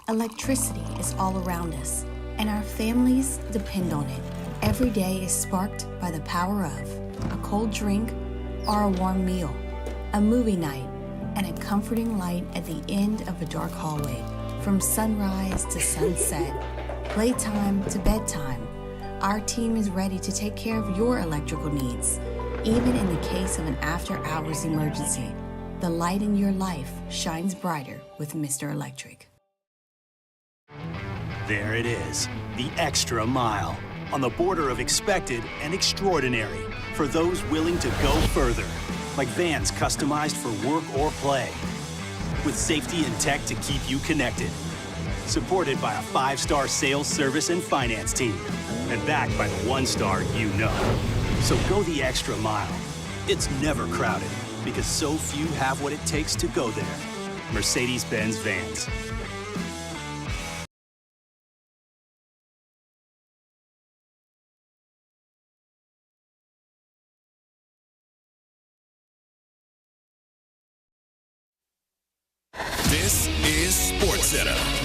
Electricity is all around us, and our families depend on it. Every day is sparked by the power of a cold drink or a warm meal, a movie night, and a comforting light at the end of a dark hallway. From sunrise to sunset, playtime to bedtime, our team is ready to take care of your electrical needs. Even in the case of an after-hours emergency, the light in your life shines brighter with Mr. Electric. There it is, the extra mile, on the border of expected and extraordinary, for those willing to go further, like vans customized for work or play, with safety and tech to keep you connected, supported by a 5-star sales, service, and finance team, and backed by the 1-star you know. So go the extra mile. It's never crowded because so few have what it takes to go there. Mercedes-Benz Vans. This is SportsCenter.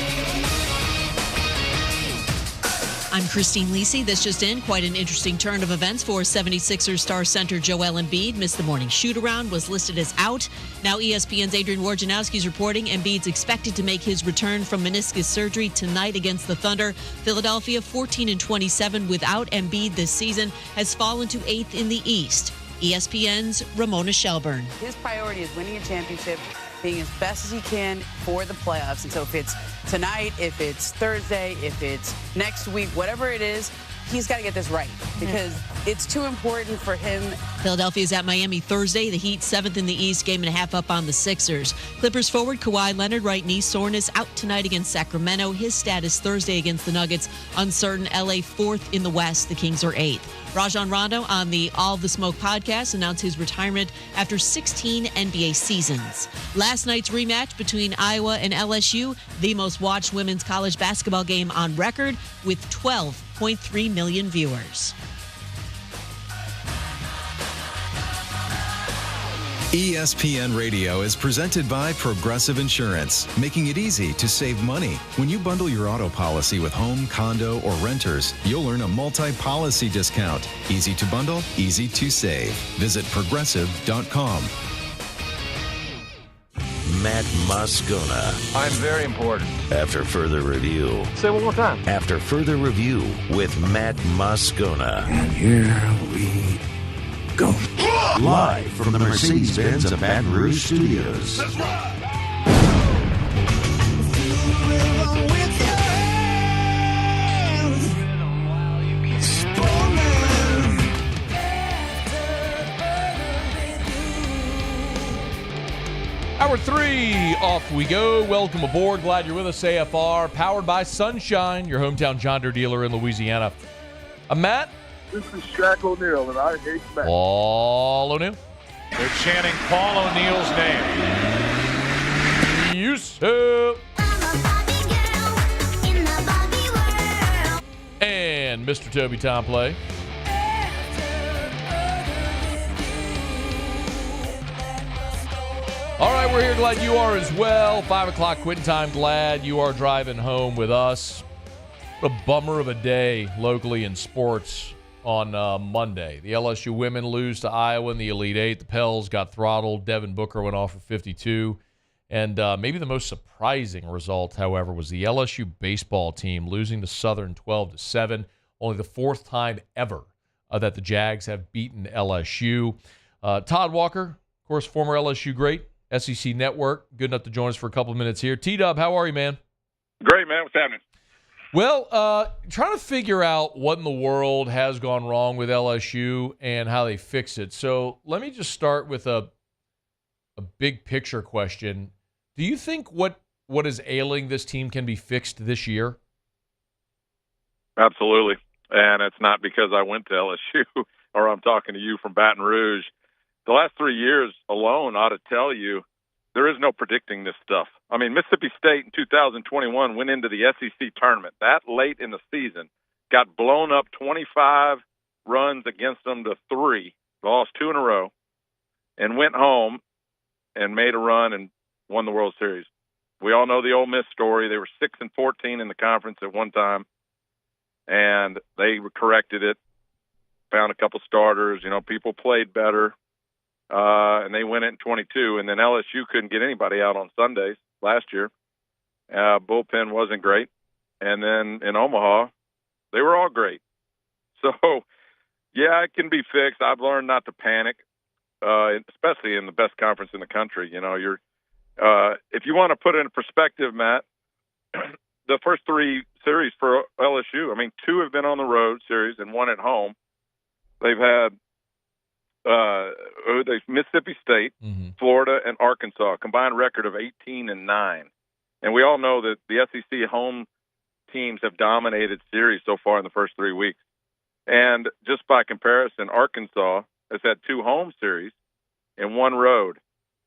I'm Christine Lisi. This just in, quite an interesting turn of events for 76ers star center Joel Embiid. Missed the morning shoot-around, was listed as out. Now ESPN's Adrian Wojnarowski is reporting Embiid's expected to make his return from meniscus surgery tonight against the Thunder. Philadelphia, 14-27 without Embiid this season, has fallen to 8th in the East. ESPN's Ramona Shelburne. His priority is winning a championship, being as best as he can for the playoffs. And so if it's tonight, if it's Thursday, if it's next week, whatever it is, he's got to get this right because it's too important for him. Philadelphia's at Miami Thursday. The Heat 7th in the East, game and a half up on the Sixers. Clippers forward Kawhi Leonard, right knee soreness, out tonight against Sacramento. His status Thursday against the Nuggets uncertain. LA 4th in the West. The Kings are 8th. Rajon Rondo on the All the Smoke podcast announced his retirement after 16 NBA seasons. Last night's rematch between Iowa and LSU, the most watched women's college basketball game on record with 12.3 million viewers. ESPN Radio is presented by Progressive Insurance, making it easy to save money. When you bundle your auto policy with home, condo, or renters, you'll earn a multi-policy discount. Easy to bundle, easy to save. Visit Progressive.com. Matt Moscona. I'm very important. After further review. Say it one more time. After further review with Matt Moscona. And here we go. Live from the Mercedes-Benz of Baton Rouge Studios. That's right. Hour 3, off we go. Welcome aboard. Glad you're with us. AFR, powered by Sunshine, your hometown John Deere dealer in Louisiana. Matt. This is Shaq O'Neal, and I hate Matt. Paul O'Neal. They're chanting Paul O'Neal's name. Yusuf. And Mr. Toby Tomplay. All right, we're here. Glad you are as well. 5 o'clock quitting time. Glad you are driving home with us. What a bummer of a day locally in sports on Monday. The LSU women lose to Iowa in the Elite Eight. The Pels got throttled. Devin Booker went off for 52. And maybe the most surprising result, however, was the LSU baseball team losing to Southern 12-7. Only the 4th time ever that the Jags have beaten LSU. Todd Walker, of course, former LSU great, SEC Network, good enough to join us for a couple of minutes here. T-Dub, how are you, man? Great, man. What's happening? Well, trying to figure out what in the world has gone wrong with LSU and how they fix it. So let me just start with a big picture question. Do you think what is ailing this team can be fixed this year? Absolutely. And it's not because I went to LSU or I'm talking to you from Baton Rouge. The last 3 years alone ought to tell you there is no predicting this stuff. I mean, Mississippi State in 2021 went into the SEC tournament that late in the season, got blown up 25 runs against them to 3, lost 2 in a row, and went home and made a run and won the World Series. We all know the Ole Miss story. They were 6-14 in the conference at one time, and they corrected it, found a couple starters. You know, people played better. And they went it in 22, and then LSU couldn't get anybody out on Sundays last year. Bullpen wasn't great. And then in Omaha, they were all great. So, yeah, it can be fixed. I've learned not to panic, especially in the best conference in the country. You know, if you want to put it in perspective, Matt, the first 3 series for LSU, I mean, 2 have been on the road series and 1 at home. They've had Mississippi State, Florida, and Arkansas, combined record of 18-9. And we all know that the SEC home teams have dominated series so far in the first 3 weeks. And just by comparison, Arkansas has had 2 home series and 1 road.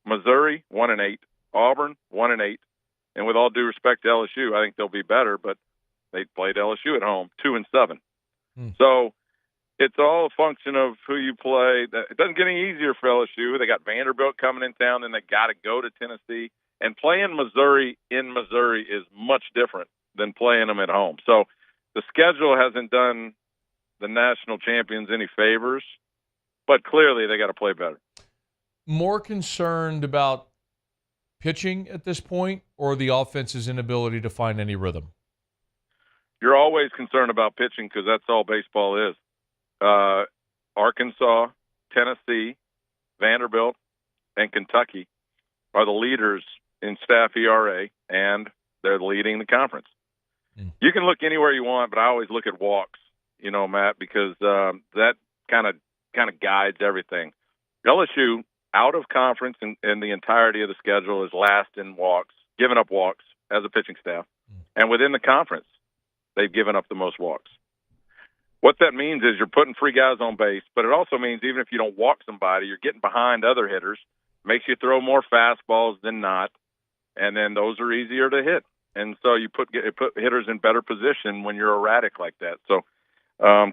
Missouri 1-8, Auburn 1-8, and with all due respect to LSU, I think they'll be better, but they played LSU at home 2-7. So it's all a function of who you play. It doesn't get any easier for LSU. They got Vanderbilt coming in town, then they got to go to Tennessee. And playing Missouri in Missouri is much different than playing them at home. So the schedule hasn't done the national champions any favors, but clearly they got to play better. More concerned about pitching at this point or the offense's inability to find any rhythm? You're always concerned about pitching because that's all baseball is. Arkansas, Tennessee, Vanderbilt, and Kentucky are the leaders in staff ERA, and they're leading the conference. You can look anywhere you want, but I always look at walks, Matt, because that kind of guides everything. LSU, out of conference in the entirety of the schedule, is last in walks, giving up walks as a pitching staff. And within the conference, they've given up the most walks. What that means is you're putting free guys on base, but it also means even if you don't walk somebody, you're getting behind other hitters, makes you throw more fastballs than not, and then those are easier to hit. And so you put hitters in better position when you're erratic like that. So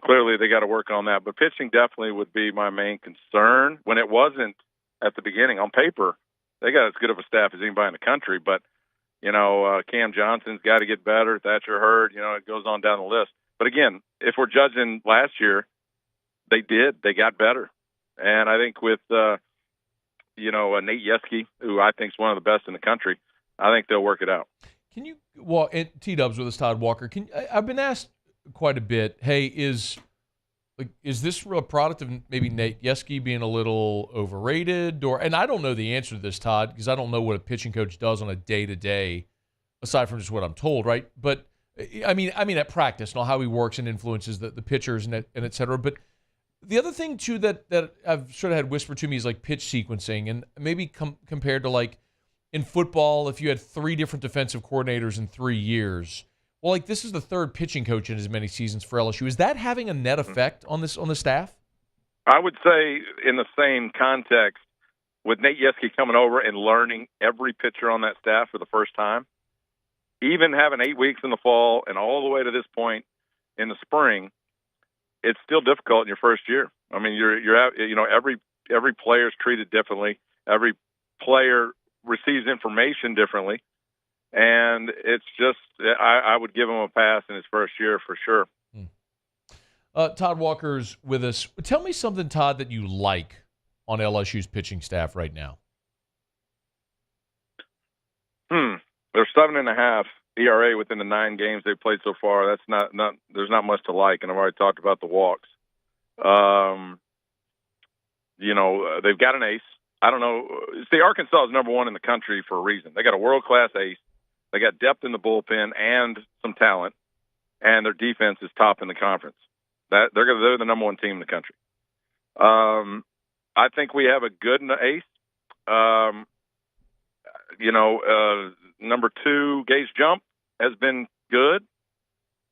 clearly they got to work on that. But pitching definitely would be my main concern. When it wasn't at the beginning, on paper, they got as good of a staff as anybody in the country. But, Cam Johnson's got to get better. Thatcher Hurd, it goes on down the list. But again, if we're judging last year, they did. They got better. And I think with, Nate Yeske, who I think is one of the best in the country, I think they'll work it out. Can you T-Dubs with us, Todd Walker? I've been asked quite a bit, hey, is this a product of maybe Nate Yeske being a little overrated? And I don't know the answer to this, Todd, because I don't know what a pitching coach does on a day-to-day, aside from just what I'm told, right? But, I mean at practice and how he works and influences the pitchers and et cetera. But the other thing, too, that I've sort of had whispered to me is like pitch sequencing, and maybe compared to like in football, if you had 3 different defensive coordinators in 3 years, well, like this is the 3rd pitching coach in as many seasons for LSU. Is that having a net effect on the staff? I would say in the same context, with Nate Yeske coming over and learning every pitcher on that staff for the first time, even having 8 weeks in the fall and all the way to this point in the spring, it's still difficult in your first year. I mean, every player is treated differently. Every player receives information differently. And it's just, I would give him a pass in his first year for sure. Todd Walker's with us. Tell me something, Todd, that you like on LSU's pitching staff right now. They're 7.5 ERA within the 9 games they've played so far. That's not. There's not much to like, and I've already talked about the walks. They've got an ace. I don't know. See, Arkansas is number 1 in the country for a reason. They got a world-class ace. They got depth in the bullpen and some talent, and their defense is top in the conference. They're the number 1 team in the country. I think we have a good ace. Number 2, Gage Jump has been good,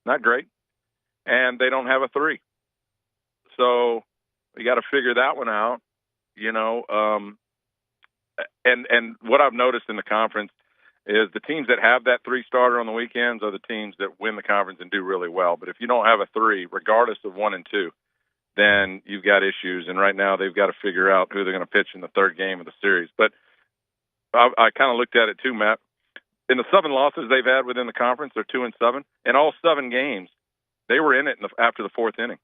not great, and they don't have a 3. So we got to figure that one out. And what I've noticed in the conference is the teams that have that 3 starter on the weekends are the teams that win the conference and do really well. But if you don't have a 3, regardless of 1 and 2, then you've got issues. And right now they've got to figure out who they're going to pitch in the 3rd game of the series. But I kind of looked at it too, Matt. In the 7 losses they've had within the conference, they're 2-7. In all 7 games, they were in it after the 4th inning.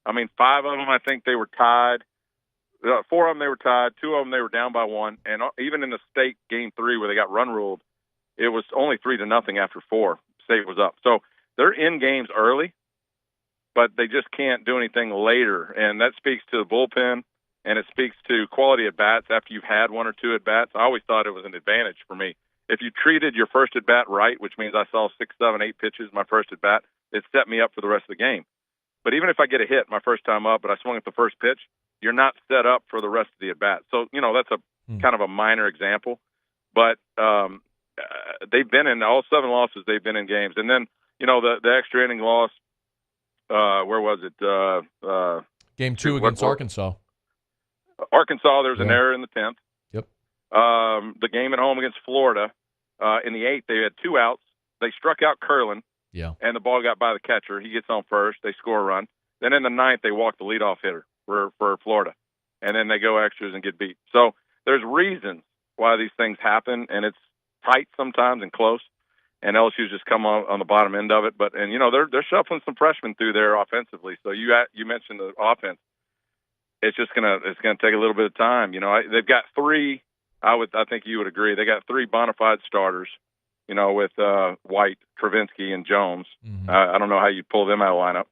I mean, 5 of them, I think they were tied. 4 of them they were tied. 2 of them they were down by 1. And even in the state game 3 where they got run ruled, it was only 3-0 after 4. State was up. So they're in games early, but they just can't do anything later. And that speaks to the bullpen, and it speaks to quality at bats after you've had 1 or 2 at bats. I always thought it was an advantage for me. If you treated your first at bat right, which means I saw 6, 7, 8 pitches my first at bat, it set me up for the rest of the game. But even if I get a hit my first time up, but I swung at the first pitch, you're not set up for the rest of the at bat. So that's a kind of a minor example, but they've been in all 7 losses. They've been in games, and then the extra inning loss where was it? Game 2 against Arkansas. Arkansas, there's an error in the 10th. Yep. The game at home against Florida, in the 8th, they had 2 outs. They struck out Curlin. Yeah. And the ball got by the catcher. He gets on first. They score a run. Then in the 9th, they walk the leadoff hitter for Florida. And then they go extras and get beat. So there's reasons why these things happen, and it's tight sometimes and close. And LSU's just come on the bottom end of it. But they're shuffling some freshmen through there offensively. So you mentioned the offense. It's gonna take a little bit of time. They've got 3. I think you would agree. They got 3 bona fide starters. With White, Travinsky, and Jones. Mm-hmm. I don't know how you pull them out of the lineup.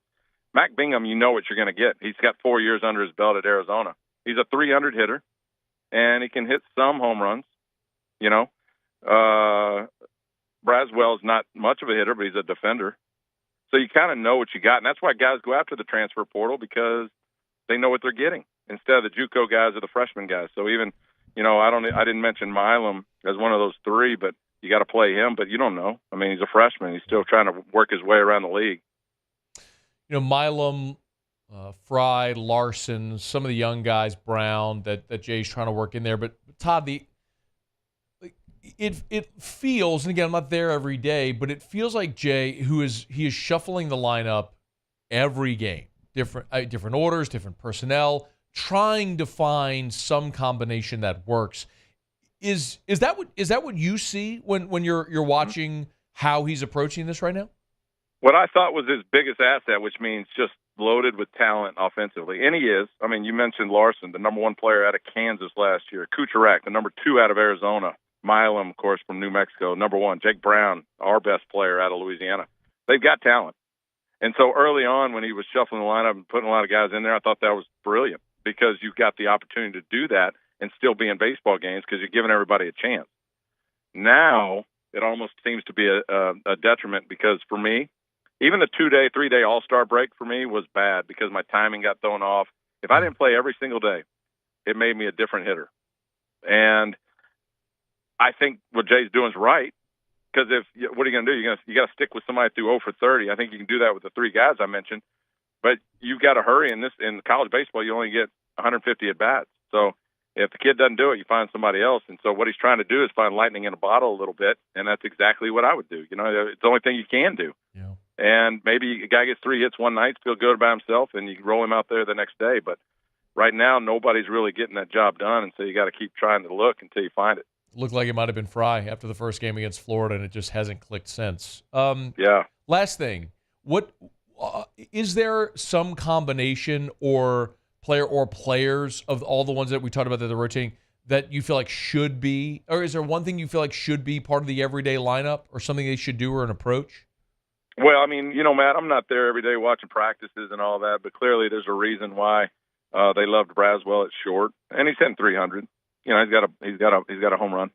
Mac Bingham, you know what you're going to get. He's got 4 years under his belt at Arizona. He's a 300 hitter, and he can hit some home runs. Braswell's not much of a hitter, but he's a defender. So you kind of know what you got, and that's why guys go after the transfer portal, because they know what they're getting instead of the JUCO guys or the freshman guys. So even, I didn't mention Milam as one of those 3, but you got to play him, but you don't know. I mean, he's a freshman. He's still trying to work his way around the league. Milam, Fry, Larson, some of the young guys, Brown, that Jay's trying to work in there. But Todd, it feels, and again, I'm not there every day, but it feels like Jay, he is shuffling the lineup every game, different orders, different personnel, trying to find some combination that works. Is that what you see when you're watching how he's approaching this right now? What I thought was his biggest asset, which means just loaded with talent offensively, and he is. I mean, you mentioned Larson, the number 1 player out of Kansas last year. Kucherak, the number 2 out of Arizona. Milam, of course, from New Mexico. Number 1, Jake Brown, our best player out of Louisiana. They've got talent. And so early on when he was shuffling the lineup and putting a lot of guys in there, I thought that was brilliant because you've got the opportunity to do that and still be in baseball games because you're giving everybody a chance. Now it almost seems to be a detriment because for me, even the 2-day, 3-day All-Star break for me was bad because my timing got thrown off. If I didn't play every single day, it made me a different hitter. And I think what Jay's doing is right because what are you going to do? You got to stick with somebody through 0 for 30. I think you can do that with the 3 guys I mentioned, but you've got to hurry in college baseball. You only get 150 at bats. So if the kid doesn't do it, you find somebody else. And so what he's trying to do is find lightning in a bottle a little bit, and that's exactly what I would do. It's the only thing you can do. Yeah. And maybe a guy gets 3 hits one night, feel good about himself, and you can roll him out there the next day. But right now, nobody's really getting that job done, and so you got to keep trying to look until you find it. Looked like it might have been Fry after the first game against Florida, and it just hasn't clicked since. Yeah. Last thing, what is there some combination or player or players of all the ones that we talked about that they're rotating that you feel like should be, or is there one thing you feel like should be part of the everyday lineup or something they should do or an approach? Well, I mean, Matt, I'm not there every day watching practices and all that, but clearly there's a reason why they loved Braswell at short, and he's hitting 300. He's got a home run,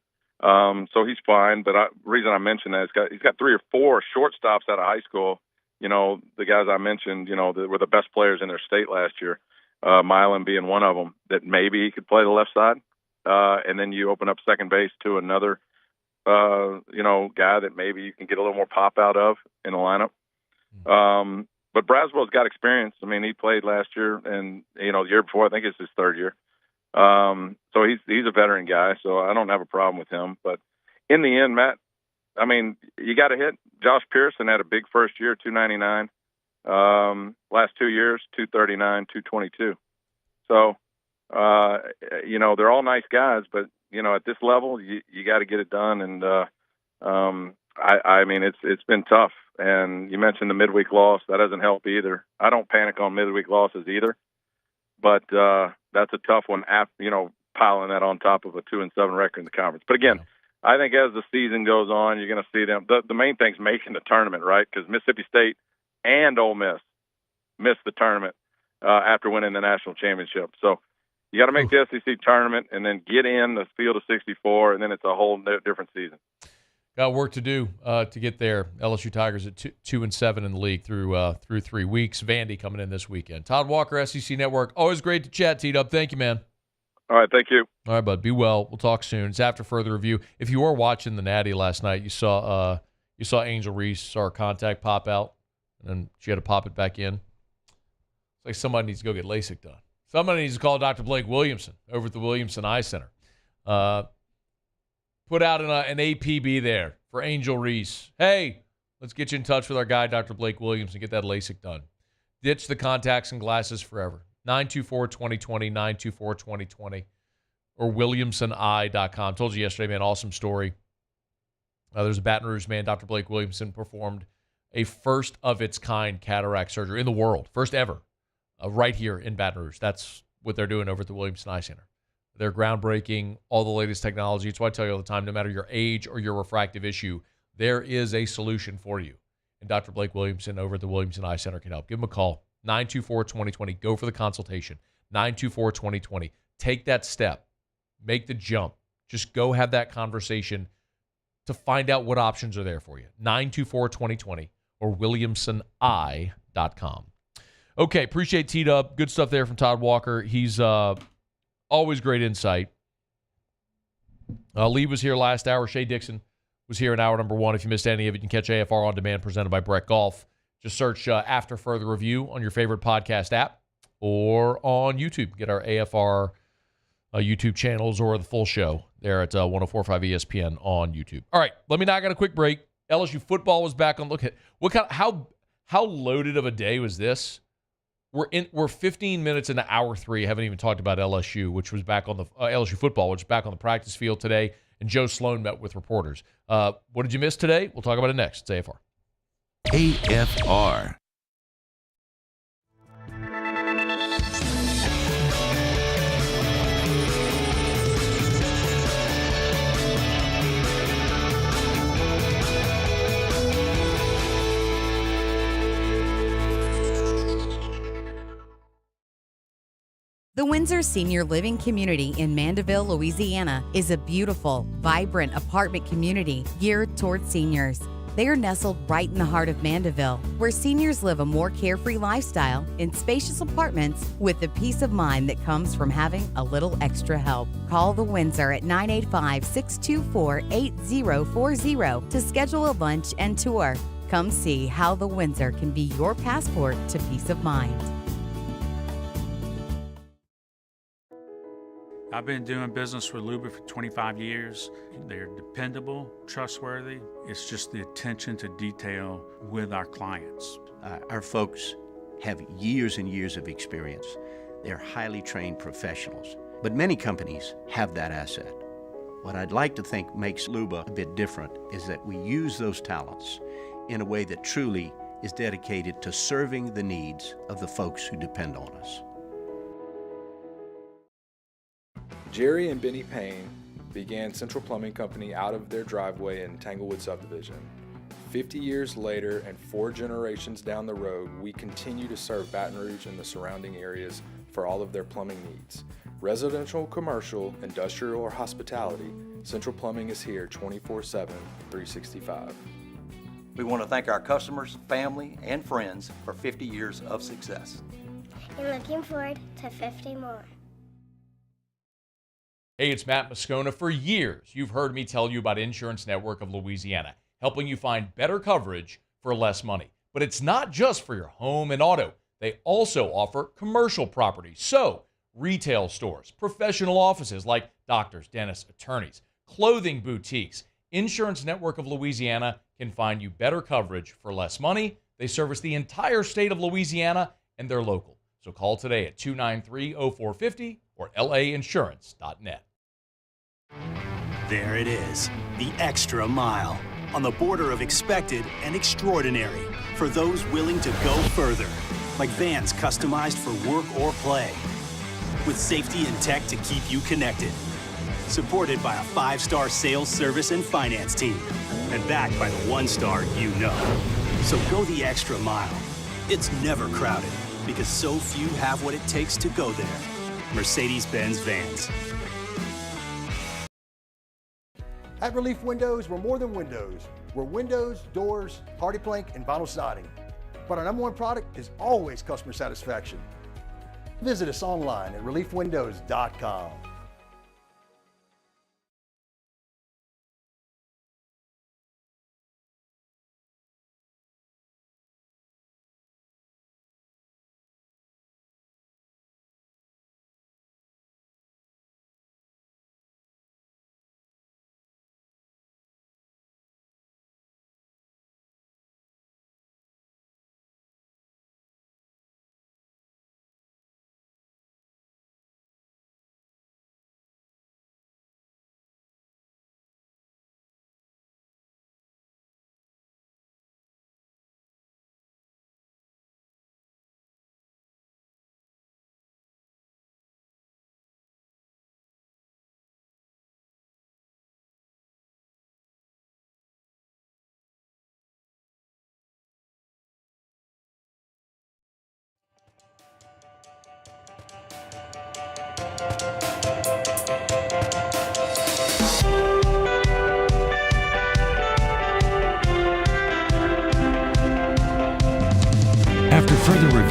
so he's fine. But the reason I mentioned that is he's got 3 or 4 shortstops out of high school. The guys I mentioned, that were the best players in their state last year. Milan being one of them. That maybe he could play the left side, and then you open up second base to another, guy that maybe you can get a little more pop out of in the lineup. But Braswell's got experience. I mean, he played last year, and the year before, I think it's his 3rd year. So he's a veteran guy, so I don't have a problem with him. But in the end, Matt, I mean, you got to hit. Josh Pearson had a big first year, 299. Last 2 years, 239, 222. So, they're all nice guys, but at this level, you got to get it done. And I mean, it's been tough. And you mentioned the midweek loss. That doesn't help either. I don't panic on midweek losses either. But that's a tough one, piling that on top of a 2-7 record in the conference. But again, I think as the season goes on, you're going to see them. The main thing's making the tournament, right? Because Mississippi State and Ole Miss missed the tournament after winning the national championship. So you got to make the SEC tournament and then get in the field of 64, and then it's a whole different season. Got work to do to get there. LSU Tigers at 2-7 in the league through 3 weeks. Vandy coming in this weekend. Todd Walker, SEC Network. Always great to chat, T-Dub. Thank you, man. All right, thank you. All right, bud. Be well. We'll talk soon. It's after further review. If you were watching the Natty last night, you saw Angel Reese, saw her contact pop out, and then she had to pop it back in. like somebody needs to go get LASIK done. Somebody needs to call Dr. Blake Williamson over at the Williamson Eye Center. Put out an APB there for Angel Reese. Hey, let's get you in touch with our guy, Dr. Blake Williamson, get that LASIK done. Ditch the contacts and glasses forever. 924-2020, 924-2020, or WilliamsonEye.com. Told you yesterday, man, awesome story. There's a Baton Rouge man, Dr. Blake Williamson, performed a first-of-its-kind cataract surgery in the world, first ever, right here in Baton Rouge. That's what they're doing over at the Williamson Eye Center. They're groundbreaking, all the latest technology. It's why I tell you all the time, no matter your age or your refractive issue, there is a solution for you. And Dr. Blake Williamson over at the Williamson Eye Center can help. Give him a call, 924-2020. Go for the consultation, 924-2020. Take that step. Make the jump. Just go have that conversation to find out what options are there for you. 924-2020 or WilliamsonEye.com. Okay, appreciate T-Dub. Good stuff there from Todd Walker. He's always great insight. Lee was here last hour. Shay Dixon was here in hour number 1. If you missed any of it, you can catch AFR On Demand presented by Brett Golf. Just search After Further Review on your favorite podcast app or on YouTube. Get our AFR YouTube channels or the full show there at 104.5 ESPN on YouTube. All right, let me knock out a quick break. LSU football was back on. Look at how loaded of a day was this? We're 15 minutes into hour 3. Haven't even talked about LSU, which was back on the LSU football, which is back on the practice field today. And Joe Sloan met with reporters. What did you miss today? We'll talk about it next. It's AFR. AFR. The Windsor Senior Living Community in Mandeville, Louisiana is a beautiful, vibrant apartment community geared towards seniors. They are nestled right in the heart of Mandeville, where seniors live a more carefree lifestyle in spacious apartments with the peace of mind that comes from having a little extra help. Call the Windsor at 985-624-8040 to schedule a lunch and tour. Come see how the Windsor can be your passport to peace of mind. I've been doing business with Luba for 25 years. They're dependable, trustworthy. It's just the attention to detail with our clients. Our folks have years and years of experience. They're highly trained professionals, but many companies have that asset. What I'd like to think makes Luba a bit different is that we use those talents in a way that truly is dedicated to serving the needs of the folks who depend on us. Jerry and Benny Payne began Central Plumbing Company out of their driveway in Tanglewood subdivision. 50 years later and 4 generations down the road, we continue to serve Baton Rouge and the surrounding areas for all of their plumbing needs. Residential, commercial, industrial, or hospitality, Central Plumbing is here 24/7, 365. We want to thank our customers, family, and friends for 50 years of success. And looking forward to 50 more. Hey, it's Matt Moscona. For years, you've heard me tell you about Insurance Network of Louisiana, helping you find better coverage for less money. But it's not just for your home and auto. They also offer commercial properties. So, retail stores, professional offices like doctors, dentists, attorneys, clothing boutiques. Insurance Network of Louisiana can find you better coverage for less money. They service the entire state of Louisiana, and they're local. So call today at 293-0450 or lainsurance.net. There it is, the extra mile, on the border of expected and extraordinary, for those willing to go further, like vans customized for work or play, with safety and tech to keep you connected, supported by a 5-star sales, service, and finance team, and backed by the 1-star you know. So go the extra mile. It's never crowded, because so few have what it takes to go there. Mercedes-Benz Vans. At Relief Windows, we're more than windows. We're windows, doors, hardy plank, and vinyl siding. But our #1 product is always customer satisfaction. Visit us online at reliefwindows.com.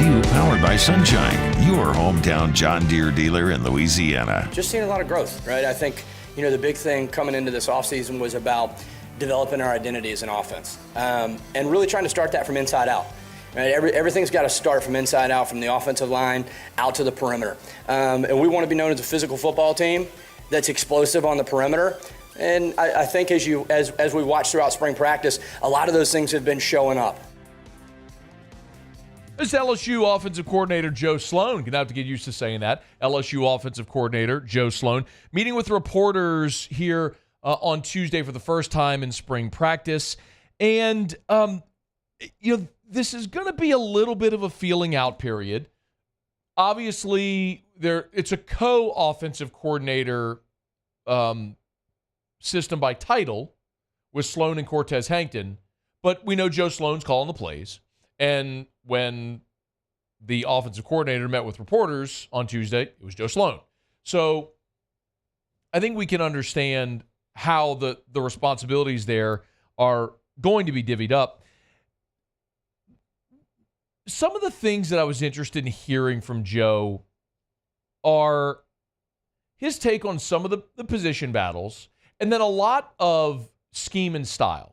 View, powered by Sunshine, your hometown John Deere dealer in Louisiana. Just seeing a lot of growth, right? I think, the big thing coming into this offseason was about developing our identity as an offense and really trying to start that from inside out. Right? Everything's got to start from inside out, from the offensive line out to the perimeter. And we want to be known as a physical football team that's explosive on the perimeter. And I think as we watch throughout spring practice, a lot of those things have been showing up. This LSU offensive coordinator Joe Sloan, gonna have to get used to saying that. LSU offensive coordinator Joe Sloan meeting with reporters here on Tuesday for the first time in spring practice, and this is going to be a little bit of a feeling out period. Obviously, it's a co-offensive coordinator system by title with Sloan and Cortez Hankton, but we know Joe Sloan's calling the plays. And when the offensive coordinator met with reporters on Tuesday, it was Joe Sloan. So I think we can understand how the responsibilities there are going to be divvied up. Some of the things that I was interested in hearing from Joe are his take on some of the position battles, and then a lot of scheme and style.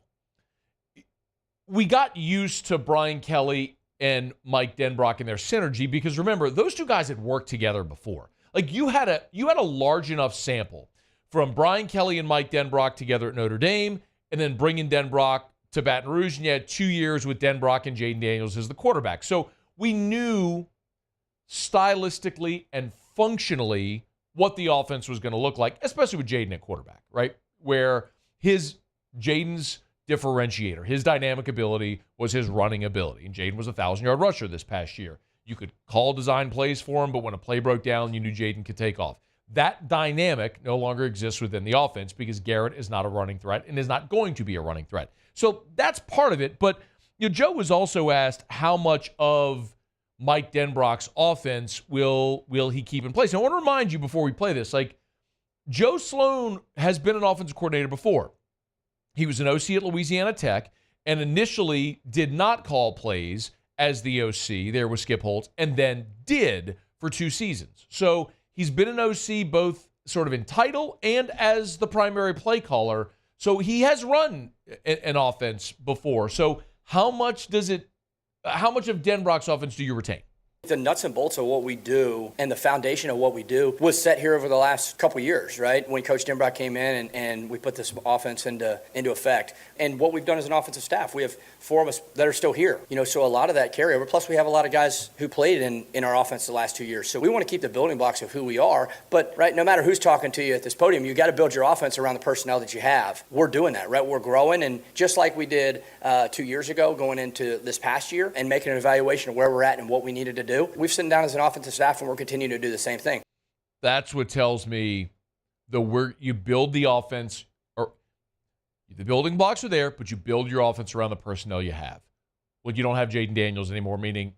We got used to Brian Kelly and Mike Denbrock and their synergy because, remember, those two guys had worked together before. Like, you had a large enough sample from Brian Kelly and Mike Denbrock together at Notre Dame, and then bringing Denbrock to Baton Rouge, and you had 2 years with Denbrock and Jaden Daniels as the quarterback. So we knew stylistically and functionally what the offense was going to look like, especially with Jaden at quarterback, right? Where Jaden's differentiator, his dynamic ability was his running ability. And Jaden was a 1,000-yard rusher this past year. You could call design plays for him, but when a play broke down, you knew Jaden could take off. That dynamic no longer exists within the offense because Garrett is not a running threat and is not going to be a running threat. So that's part of it. But Joe was also asked how much of Mike Denbrock's offense will he keep in place. And I want to remind you before we play this, Joe Sloan has been an offensive coordinator before. He was an OC at Louisiana Tech and initially did not call plays as the OC there with Skip Holtz, and then did for 2 seasons. So he's been an OC both sort of in title and as the primary play caller. So he has run an offense before. So how much of Denbrock's offense do you retain? The nuts and bolts of what we do and the foundation of what we do was set here over the last couple of years, right? When Coach Denbrock came in and we put this offense into effect. And what we've done as an offensive staff, we have 4 of us that are still here. So a lot of that carryover. Plus we have a lot of guys who played in our offense the last 2 years. So we want to keep the building blocks of who we are. But, right, no matter who's talking to you at this podium, you got to build your offense around the personnel that you have. We're doing that, right? We're growing. And just like we did 2 years ago going into this past year and making an evaluation of where we're at and what we needed to do, we've sitting down as an offensive staff and we're continuing to do the same thing. That's what tells me you build the offense, or the building blocks are there, but you build your offense around the personnel you have. Well, you don't have Jaden Daniels anymore, meaning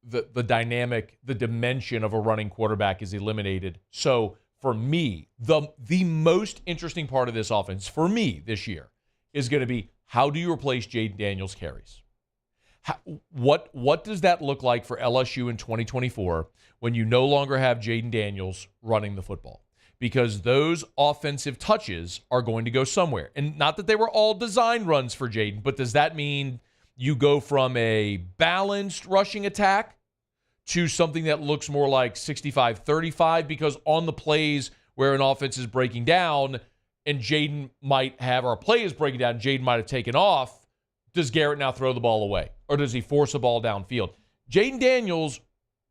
the dynamic, the dimension of a running quarterback is eliminated. So for me, the most interesting part of this offense for me this year is going to be, how do you replace Jaden Daniels' carries? What does that look like for LSU in 2024 when you no longer have Jaden Daniels running the football? Because those offensive touches are going to go somewhere. And not that they were all design runs for Jaden, but does that mean you go from a balanced rushing attack to something that looks more like 65-35? Because on the plays where an offense is breaking down and Jaden might have, or a play is breaking down, Jaden might have taken off, does Garrett now throw the ball away? Or does he force a ball downfield? Jaden Daniels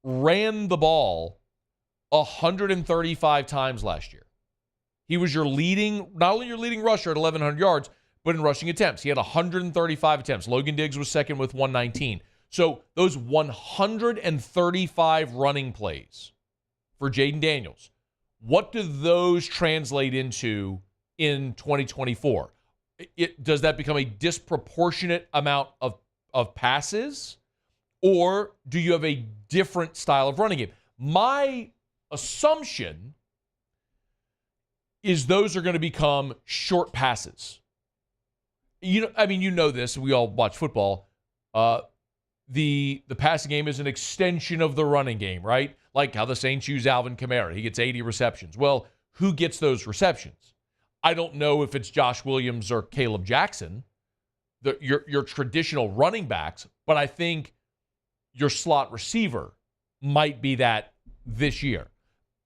ran the ball 135 times last year. He was not only your leading rusher at 1,100 yards, but in rushing attempts. He had 135 attempts. Logan Diggs was second with 119. So those 135 running plays for Jaden Daniels, what do those translate into in 2024? Does that become a disproportionate amount of passes, or do you have a different style of running game? My assumption is those are going to become short passes. You know this. We all watch football. the passing game is an extension of the running game, right? Like how the Saints use Alvin Kamara. He gets 80 receptions. Well, who gets those receptions? I don't know if it's Josh Williams or Caleb Jackson, your traditional running backs, but I think your slot receiver might be that this year.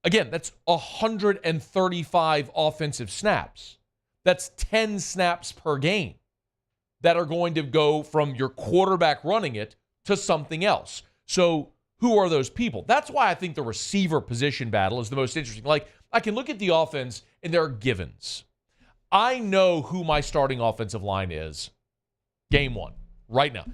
Again, that's 135 offensive snaps. That's 10 snaps per game that are going to go from your quarterback running it to something else. So who are those people? That's why I think the receiver position battle is the most interesting. Like, I can look at the offense, and there are givens. I know who my starting offensive line is game one, right now.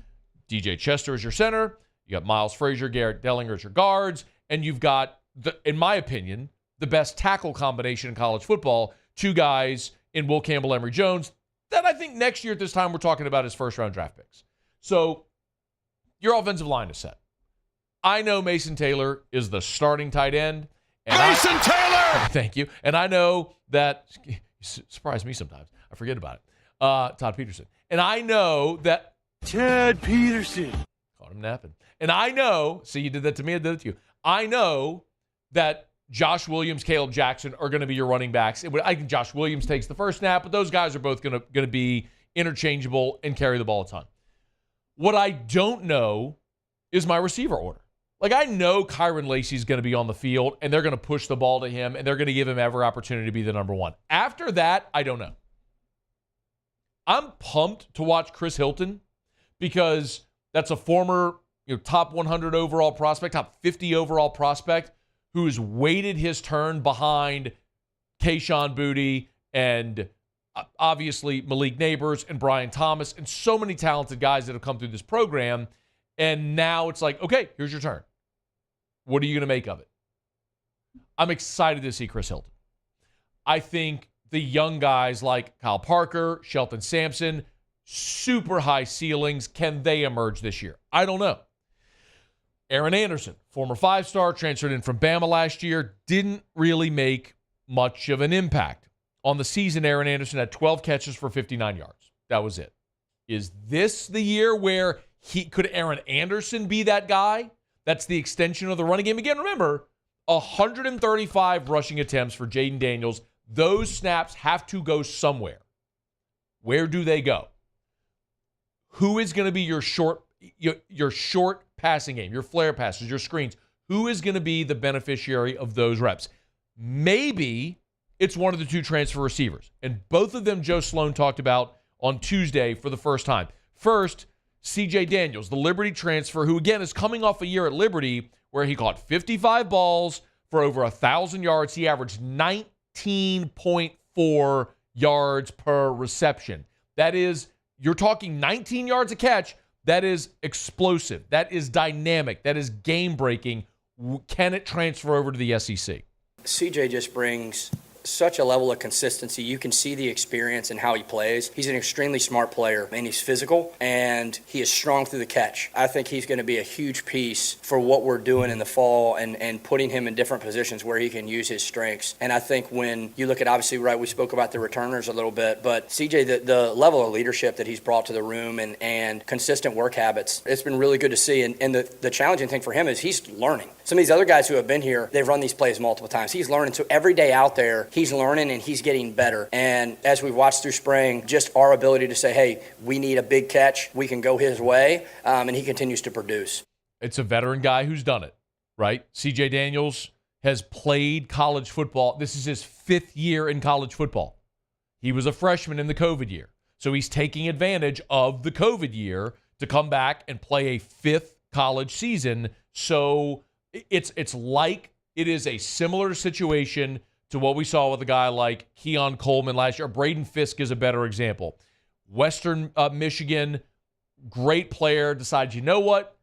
DJ Chester is your center. You got Miles Frazier, Garrett Dellinger as your guards, and you've got, in my opinion, the best tackle combination in college football, two guys in Will Campbell, Emory Jones, that I think next year at this time we're talking about as first-round draft picks. So your offensive line is set. I know Mason Taylor is the starting tight end. Mason Taylor! Thank you. And I know that, you surprise me sometimes. I forget about it. Todd Peterson. And I know that Ted Peterson. Caught him napping. And I know, see, you did that to me, I did it to you. I know that Josh Williams, Caleb Jackson are going to be your running backs. I think Josh Williams takes the first snap, but those guys are both going to be interchangeable and carry the ball a ton. What I don't know is my receiver order. Like, I know Kyron Lacey's going to be on the field, and they're going to push the ball to him, and they're going to give him every opportunity to be the number one. After that, I don't know. I'm pumped to watch Chris Hilton because that's a former top 100 overall prospect, top 50 overall prospect who's waited his turn behind Kayshon Boutte and obviously Malik Neighbors and Brian Thomas and so many talented guys that have come through this program. And now it's like, okay, here's your turn. What are you going to make of it? I'm excited to see Chris Hilton. I think the young guys like Kyle Parker, Shelton Sampson, super high ceilings. Can they emerge this year? I don't know. Aaron Anderson, former five-star, transferred in from Bama last year, didn't really make much of an impact. On the season, Aaron Anderson had 12 catches for 59 yards. That was it. Is this the year where could Aaron Anderson be that guy? That's the extension of the running game. Again, remember, 135 rushing attempts for Jaden Daniels. Those snaps have to go somewhere. Where do they go? Who is going to be your short passing game, your flare passes, your screens? Who is going to be the beneficiary of those reps? Maybe it's one of the two transfer receivers. And both of them Joe Sloan talked about on Tuesday for the first time. First, C.J. Daniels, the Liberty transfer, who, again, is coming off a year at Liberty where he caught 55 balls for over 1,000 yards. He averaged 19.4 yards per reception. That is, you're talking 19 yards a catch. That is explosive. That is dynamic. That is game-breaking. Can it transfer over to the SEC? CJ just brings such a level of consistency. You can see the experience and how he plays. He's an extremely smart player, and he's physical, and he is strong through the catch. I think he's going to be a huge piece for what we're doing in the fall and putting him in different positions where he can use his strengths. And I think when you look at, obviously, right, we spoke about the returners a little bit, but CJ, the level of leadership that he's brought to the room and consistent work habits, it's been really good to see. And the challenging thing for him is he's learning. Some of these other guys who have been here, they've run these plays multiple times. He's learning. So every day out there, he's learning and he's getting better. And as we've watched through spring, just our ability to say, hey, we need a big catch, we can go his way, and he continues to produce. It's a veteran guy who's done it, right? C.J. Daniels has played college football. This is his 5th year in college football. He was a freshman in the COVID year. So he's taking advantage of the COVID year to come back and play a 5th college season. So it's like it is a similar situation to what we saw with a guy like Keon Coleman last year. Braden Fisk is a better example. Western Michigan, great player, decides, you know what?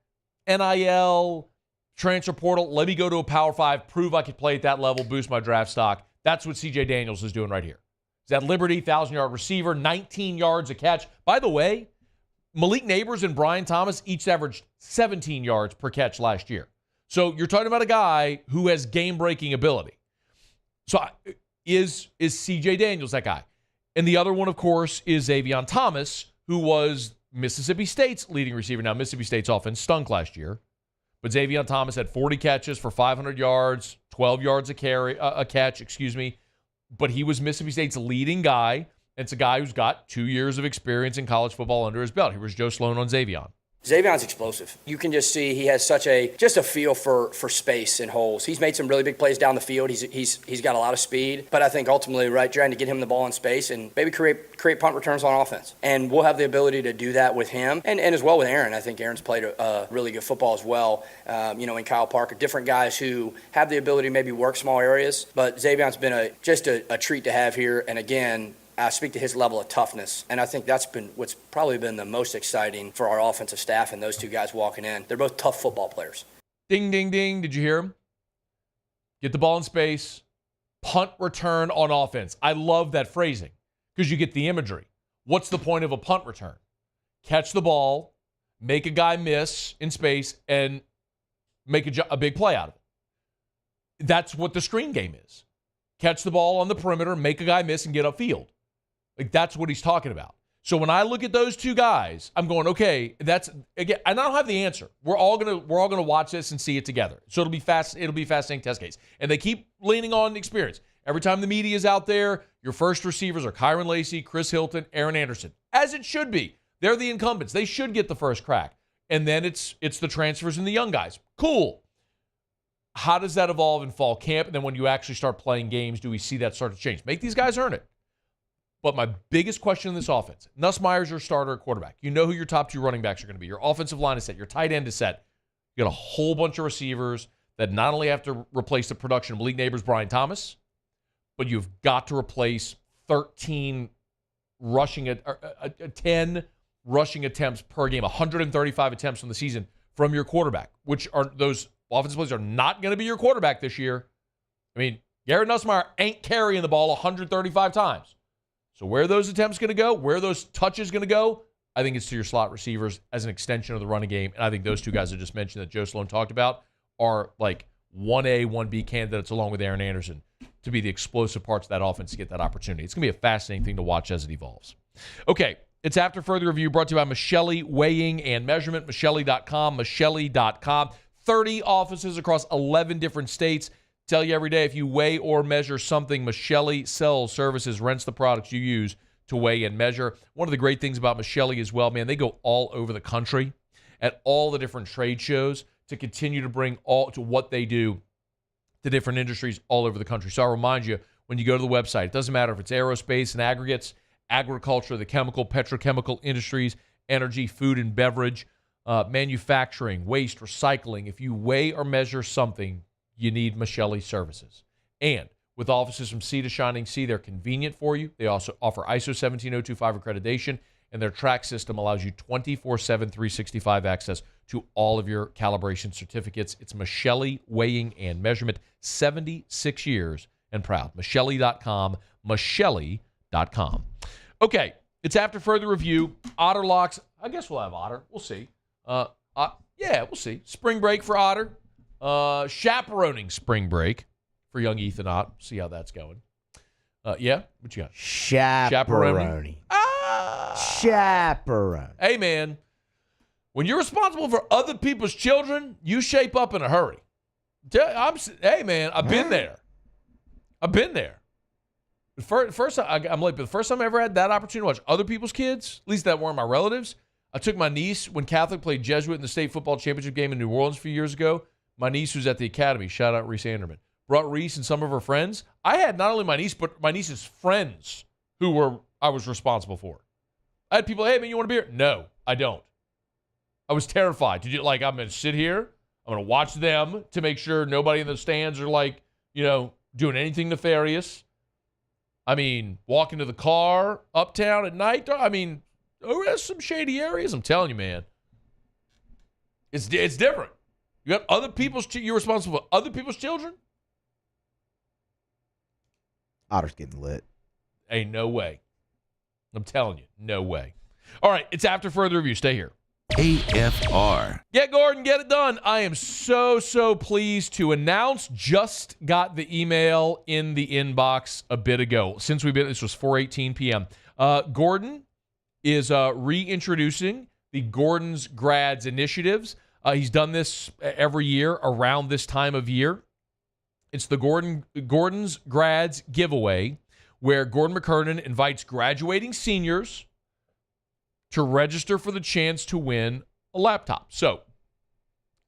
NIL, transfer portal, let me go to a Power 5, prove I could play at that level, boost my draft stock. That's what C.J. Daniels is doing right here. He's at Liberty, 1,000-yard receiver, 19 yards a catch. By the way, Malik Neighbors and Brian Thomas each averaged 17 yards per catch last year. So you're talking about a guy who has game-breaking ability. So is C.J. Daniels that guy? And the other one, of course, is Avion Thomas, who was Mississippi State's leading receiver. Now, Mississippi State's offense stunk last year, but Xavier Thomas had 40 catches for 500 yards, 12 yards a catch, but he was Mississippi State's leading guy, and it's a guy who's got 2 years of experience in college football under his belt. Here was Joe Sloan on Xavier. Xavion's explosive. You can just see he has such a feel for space and holes. He's made some really big plays down the field. He's got a lot of speed, but I think ultimately, right, trying to get him the ball in space and maybe create punt returns on offense. And we'll have the ability to do that with him and as well with Aaron. I think Aaron's played a really good football as well. And Kyle Parker, different guys who have the ability to maybe work small areas. But Xavion's been just a treat to have here. And again, I speak to his level of toughness, and I think that's been what's probably been the most exciting for our offensive staff and those two guys walking in. They're both tough football players. Ding, ding, ding. Did you hear him? Get the ball in space, punt return on offense. I love that phrasing because you get the imagery. What's the point of a punt return? Catch the ball, make a guy miss in space, and make a big play out of it. That's what the screen game is. Catch the ball on the perimeter, make a guy miss, and get upfield. Like, that's what he's talking about. So when I look at those two guys, I'm going, okay, that's, again, and I don't have the answer. We're all gonna watch this and see it together. So it'll be fascinating test case. And they keep leaning on experience. Every time the media is out there, your first receivers are Kyron Lacey, Chris Hilton, Aaron Anderson. As it should be. They're the incumbents. They should get the first crack. And then it's the transfers and the young guys. Cool. How does that evolve in fall camp? And then when you actually start playing games, do we see that start to change? Make these guys earn it. But my biggest question in this offense, Nussmeier's your starter at quarterback. You know who your top two running backs are going to be. Your offensive line is set. Your tight end is set. You got a whole bunch of receivers that not only have to replace the production of Malik Neighbors, Brian Thomas, but you've got to replace 10 rushing attempts per game, 135 attempts from the season from your quarterback, which are those offensive plays are not going to be your quarterback this year. I mean, Garrett Nussmeier ain't carrying the ball 135 times. So where are those attempts going to go? Where are those touches going to go? I think it's to your slot receivers as an extension of the running game. And I think those two guys I just mentioned that Joe Sloan talked about are like 1A, 1B candidates along with Aaron Anderson to be the explosive parts of that offense to get that opportunity. It's going to be a fascinating thing to watch as it evolves. Okay, it's After Further Review brought to you by Michelli Weighing and Measurement, Michelli.com, 30 offices across 11 different states. Tell you every day, if you weigh or measure something, Michelli sells services, rents the products you use to weigh and measure. One of the great things about Michelli as well, man, they go all over the country at all the different trade shows to continue to bring all to what they do to different industries all over the country. So I'll remind you, when you go to the website, it doesn't matter if it's aerospace and aggregates, agriculture, the chemical, petrochemical industries, energy, food and beverage, manufacturing, waste, recycling. If you weigh or measure something, you need Michelli services. And with offices from sea to shining sea, they're convenient for you. They also offer ISO 17025 accreditation, and their track system allows you 24/7, 365 access to all of your calibration certificates. It's Michelli Weighing and Measurement, 76 years and proud. Michelli.com, Michelli.com. Okay, it's After Further Review. Otter locks. I guess we'll have Otter. We'll see. Yeah, we'll see. Spring break for Otter. Chaperoning spring break for young Ethan Ott. See how that's going. Yeah? What you got? Chaperoning. Chaperone. Hey, man. When you're responsible for other people's children, you shape up in a hurry. Hey, man, I've been there. I'm late, but the first time I ever had that opportunity to watch other people's kids, at least that weren't my relatives, I took my niece when Catholic played Jesuit in the state football championship game in New Orleans a few years ago. My niece who's at the academy, shout out Reese Anderman, brought Reese and some of her friends. I had not only my niece, but my niece's friends I was responsible for. I had people, hey, man, you want a beer? No, I don't. I was terrified. I'm going to sit here. I'm going to watch them to make sure nobody in the stands are doing anything nefarious. I mean, walking to the car uptown at night. I mean, there's some shady areas. I'm telling you, man. It's different. You got you're responsible for other people's children? Otter's getting lit. Hey, no way. I'm telling you, no way. All right, it's After Further Review. Stay here. AFR. Get Gordon, get it done. I am so pleased to announce, just got the email in the inbox a bit ago. This was 4:18 p.m. Gordon, is reintroducing the Gordon's Grads initiatives. He's done this every year around this time of year. It's the Gordon's Grads giveaway, where Gordon McKernan invites graduating seniors to register for the chance to win a laptop. So,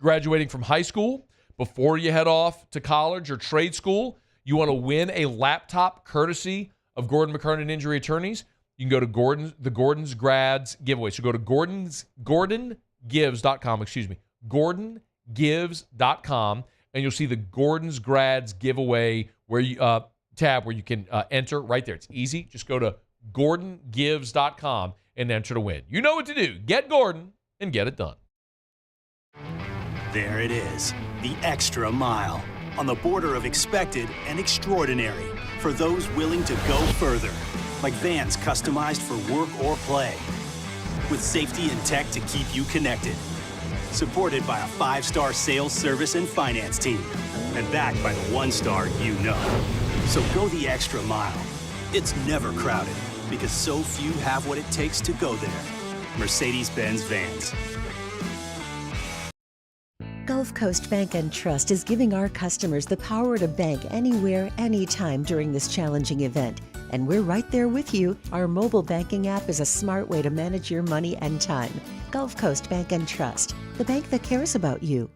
graduating from high school, before you head off to college or trade school, you want to win a laptop courtesy of Gordon McKernan Injury Attorneys, you can go to the Gordon's Grads giveaway. So go to gordongives.com, gordongives.com, and you'll see the Gordon's Grads giveaway where you tab where you can enter right there. It's easy. Just go to gordongives.com and enter to win. You know what to do. Get Gordon and get it done. There it is, the extra mile, on the border of expected and extraordinary for those willing to go further, like vans customized for work or play, with safety and tech to keep you connected, supported by a 5-star sales, service, and finance team, and backed by the 1-star you know. So go the extra mile. It's never crowded, because so few have what it takes to go there. Mercedes-Benz Vans. Gulf Coast Bank and Trust is giving our customers the power to bank anywhere, anytime during this challenging event. And we're right there with you. Our mobile banking app is a smart way to manage your money and time. Gulf Coast Bank and Trust, the bank that cares about you.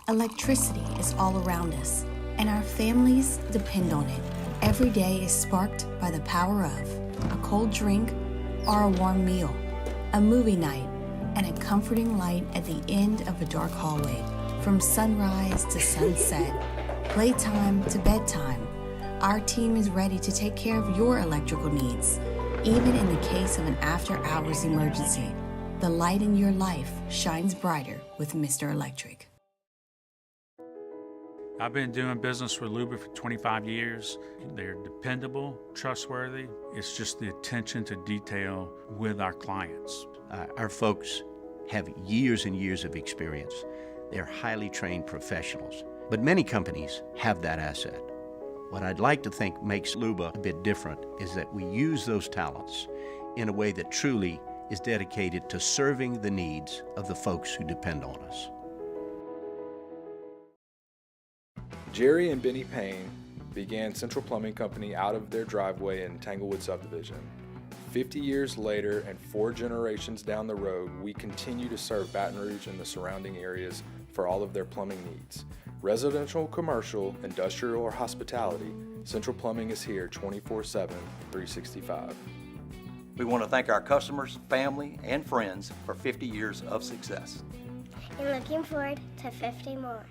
Electricity is all around us, and our families depend on it. Every day is sparked by the power of a cold drink or a warm meal, a movie night, and a comforting light at the end of a dark hallway. From sunrise to sunset, playtime to bedtime, our team is ready to take care of your electrical needs. Even in the case of an after-hours emergency, the light in your life shines brighter with Mr. Electric. I've been doing business with Luba for 25 years. They're dependable, trustworthy. It's just the attention to detail with our clients. Our folks have years and years of experience. They're highly trained professionals, but many companies have that asset. What I'd like to think makes Luba a bit different is that we use those talents in a way that truly is dedicated to serving the needs of the folks who depend on us. Jerry and Benny Payne began Central Plumbing Company out of their driveway in Tanglewood subdivision. 50 years later and 4 generations down the road, we continue to serve Baton Rouge and the surrounding areas for all of their plumbing needs. Residential, commercial, industrial, or hospitality, Central Plumbing is here 24/7, 365. We want to thank our customers, family, and friends for 50 years of success. And looking forward to 50 more.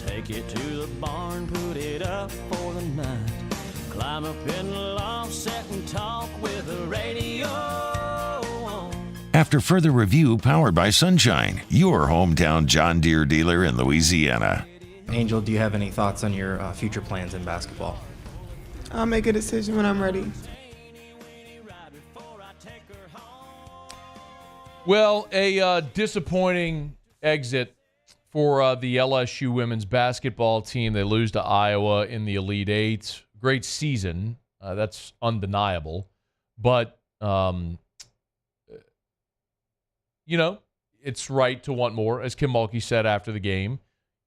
Take it to the barn, put it up for the night. Climb up in the loft, sit and talk with the radio on. After further review, powered by Sunshine, your hometown John Deere dealer in Louisiana. Angel, do you have any thoughts on your future plans in basketball? I'll make a decision when I'm ready. Well, a disappointing exit for the LSU women's basketball team. They lose to Iowa in the Elite Eight. Great season. That's undeniable. But, it's right to want more. As Kim Mulkey said after the game,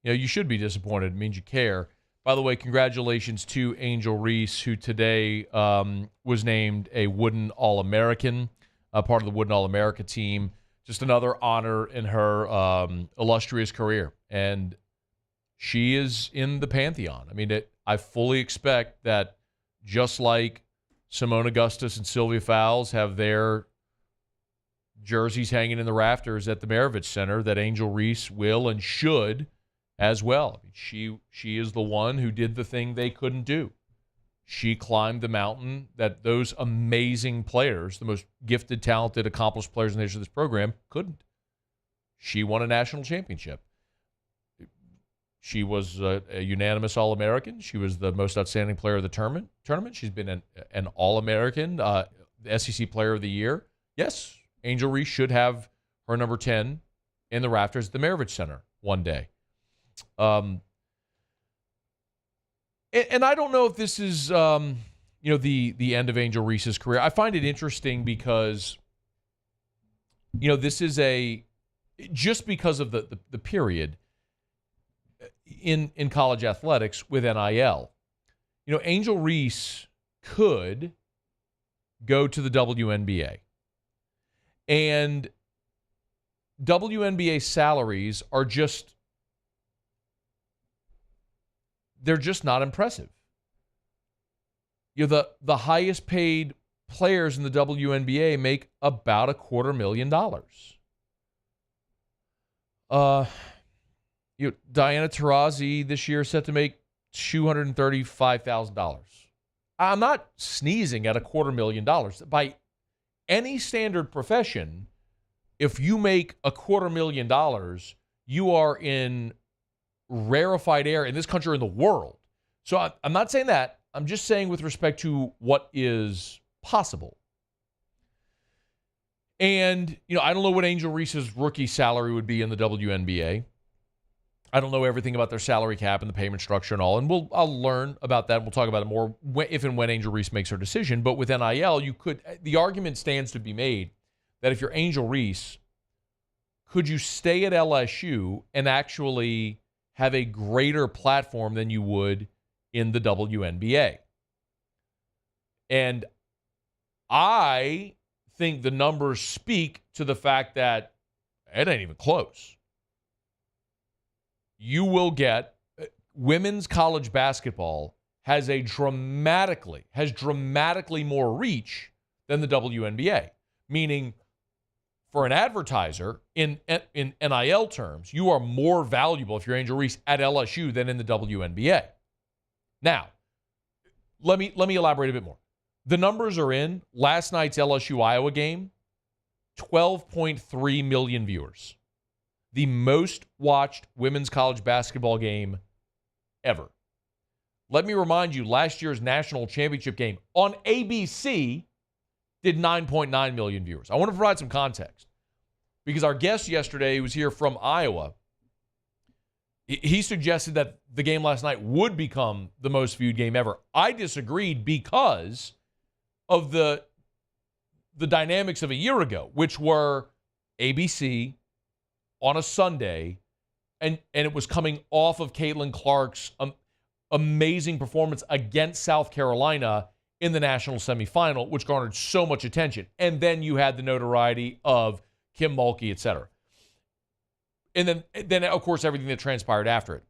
you should be disappointed. It means you care. By the way, congratulations to Angel Reese, who today was named a Wooden All-American, part of the Wooden All-America team. Just another honor in her illustrious career. And she is in the pantheon. I mean, I fully expect that just like Simone Augustus and Sylvia Fowles have their jerseys hanging in the rafters at the Maravich Center, that Angel Reese will and should as well. She is the one who did the thing they couldn't do. She climbed the mountain that those amazing players, the most gifted, talented, accomplished players in the history of this program, couldn't. She won a national championship. She was a unanimous All-American. She was the most outstanding player of the tournament. She's been an All-American, the SEC Player of the Year. Yes, Angel Reese should have her number 10 in the rafters at the Maravich Center one day. And I don't know if this is, the end of Angel Reese's career. I find it interesting because, this is just because of the period in college athletics with NIL. Angel Reese could go to the WNBA. And WNBA salaries are they're just not impressive. The highest paid players in the WNBA make about $250,000. Diana Taurasi this year is set to make $235,000. I'm not sneezing at $250,000. By any standard profession, if you make $250,000, you are in rarefied air in this country or in the world. So I'm not saying that. I'm just saying with respect to what is possible. And, I don't know what Angel Reese's rookie salary would be in the WNBA. I don't know everything about their salary cap and the payment structure and all, and I'll learn about that. And we'll talk about it more if and when Angel Reese makes her decision. But with NIL, the argument stands to be made that if you're Angel Reese, could you stay at LSU and actually have a greater platform than you would in the WNBA? And I think the numbers speak to the fact that it ain't even close. You will get women's college basketball has dramatically more reach than the WNBA. Meaning, for an advertiser, in NIL terms, you are more valuable if you're Angel Reese at LSU than in the WNBA. Now, let me elaborate a bit more. The numbers are in last night's LSU-Iowa game, 12.3 million viewers. The most watched women's college basketball game ever. Let me remind you, last year's national championship game on ABC did 9.9 million viewers. I want to provide some context because our guest yesterday, who was here from Iowa, he suggested that the game last night would become the most viewed game ever. I disagreed because of the dynamics of a year ago, which were ABC on a Sunday, and it was coming off of Caitlin Clark's amazing performance against South Carolina in the national semifinal, which garnered so much attention. And then you had the notoriety of Kim Mulkey, et cetera. And then, of course, everything that transpired after it.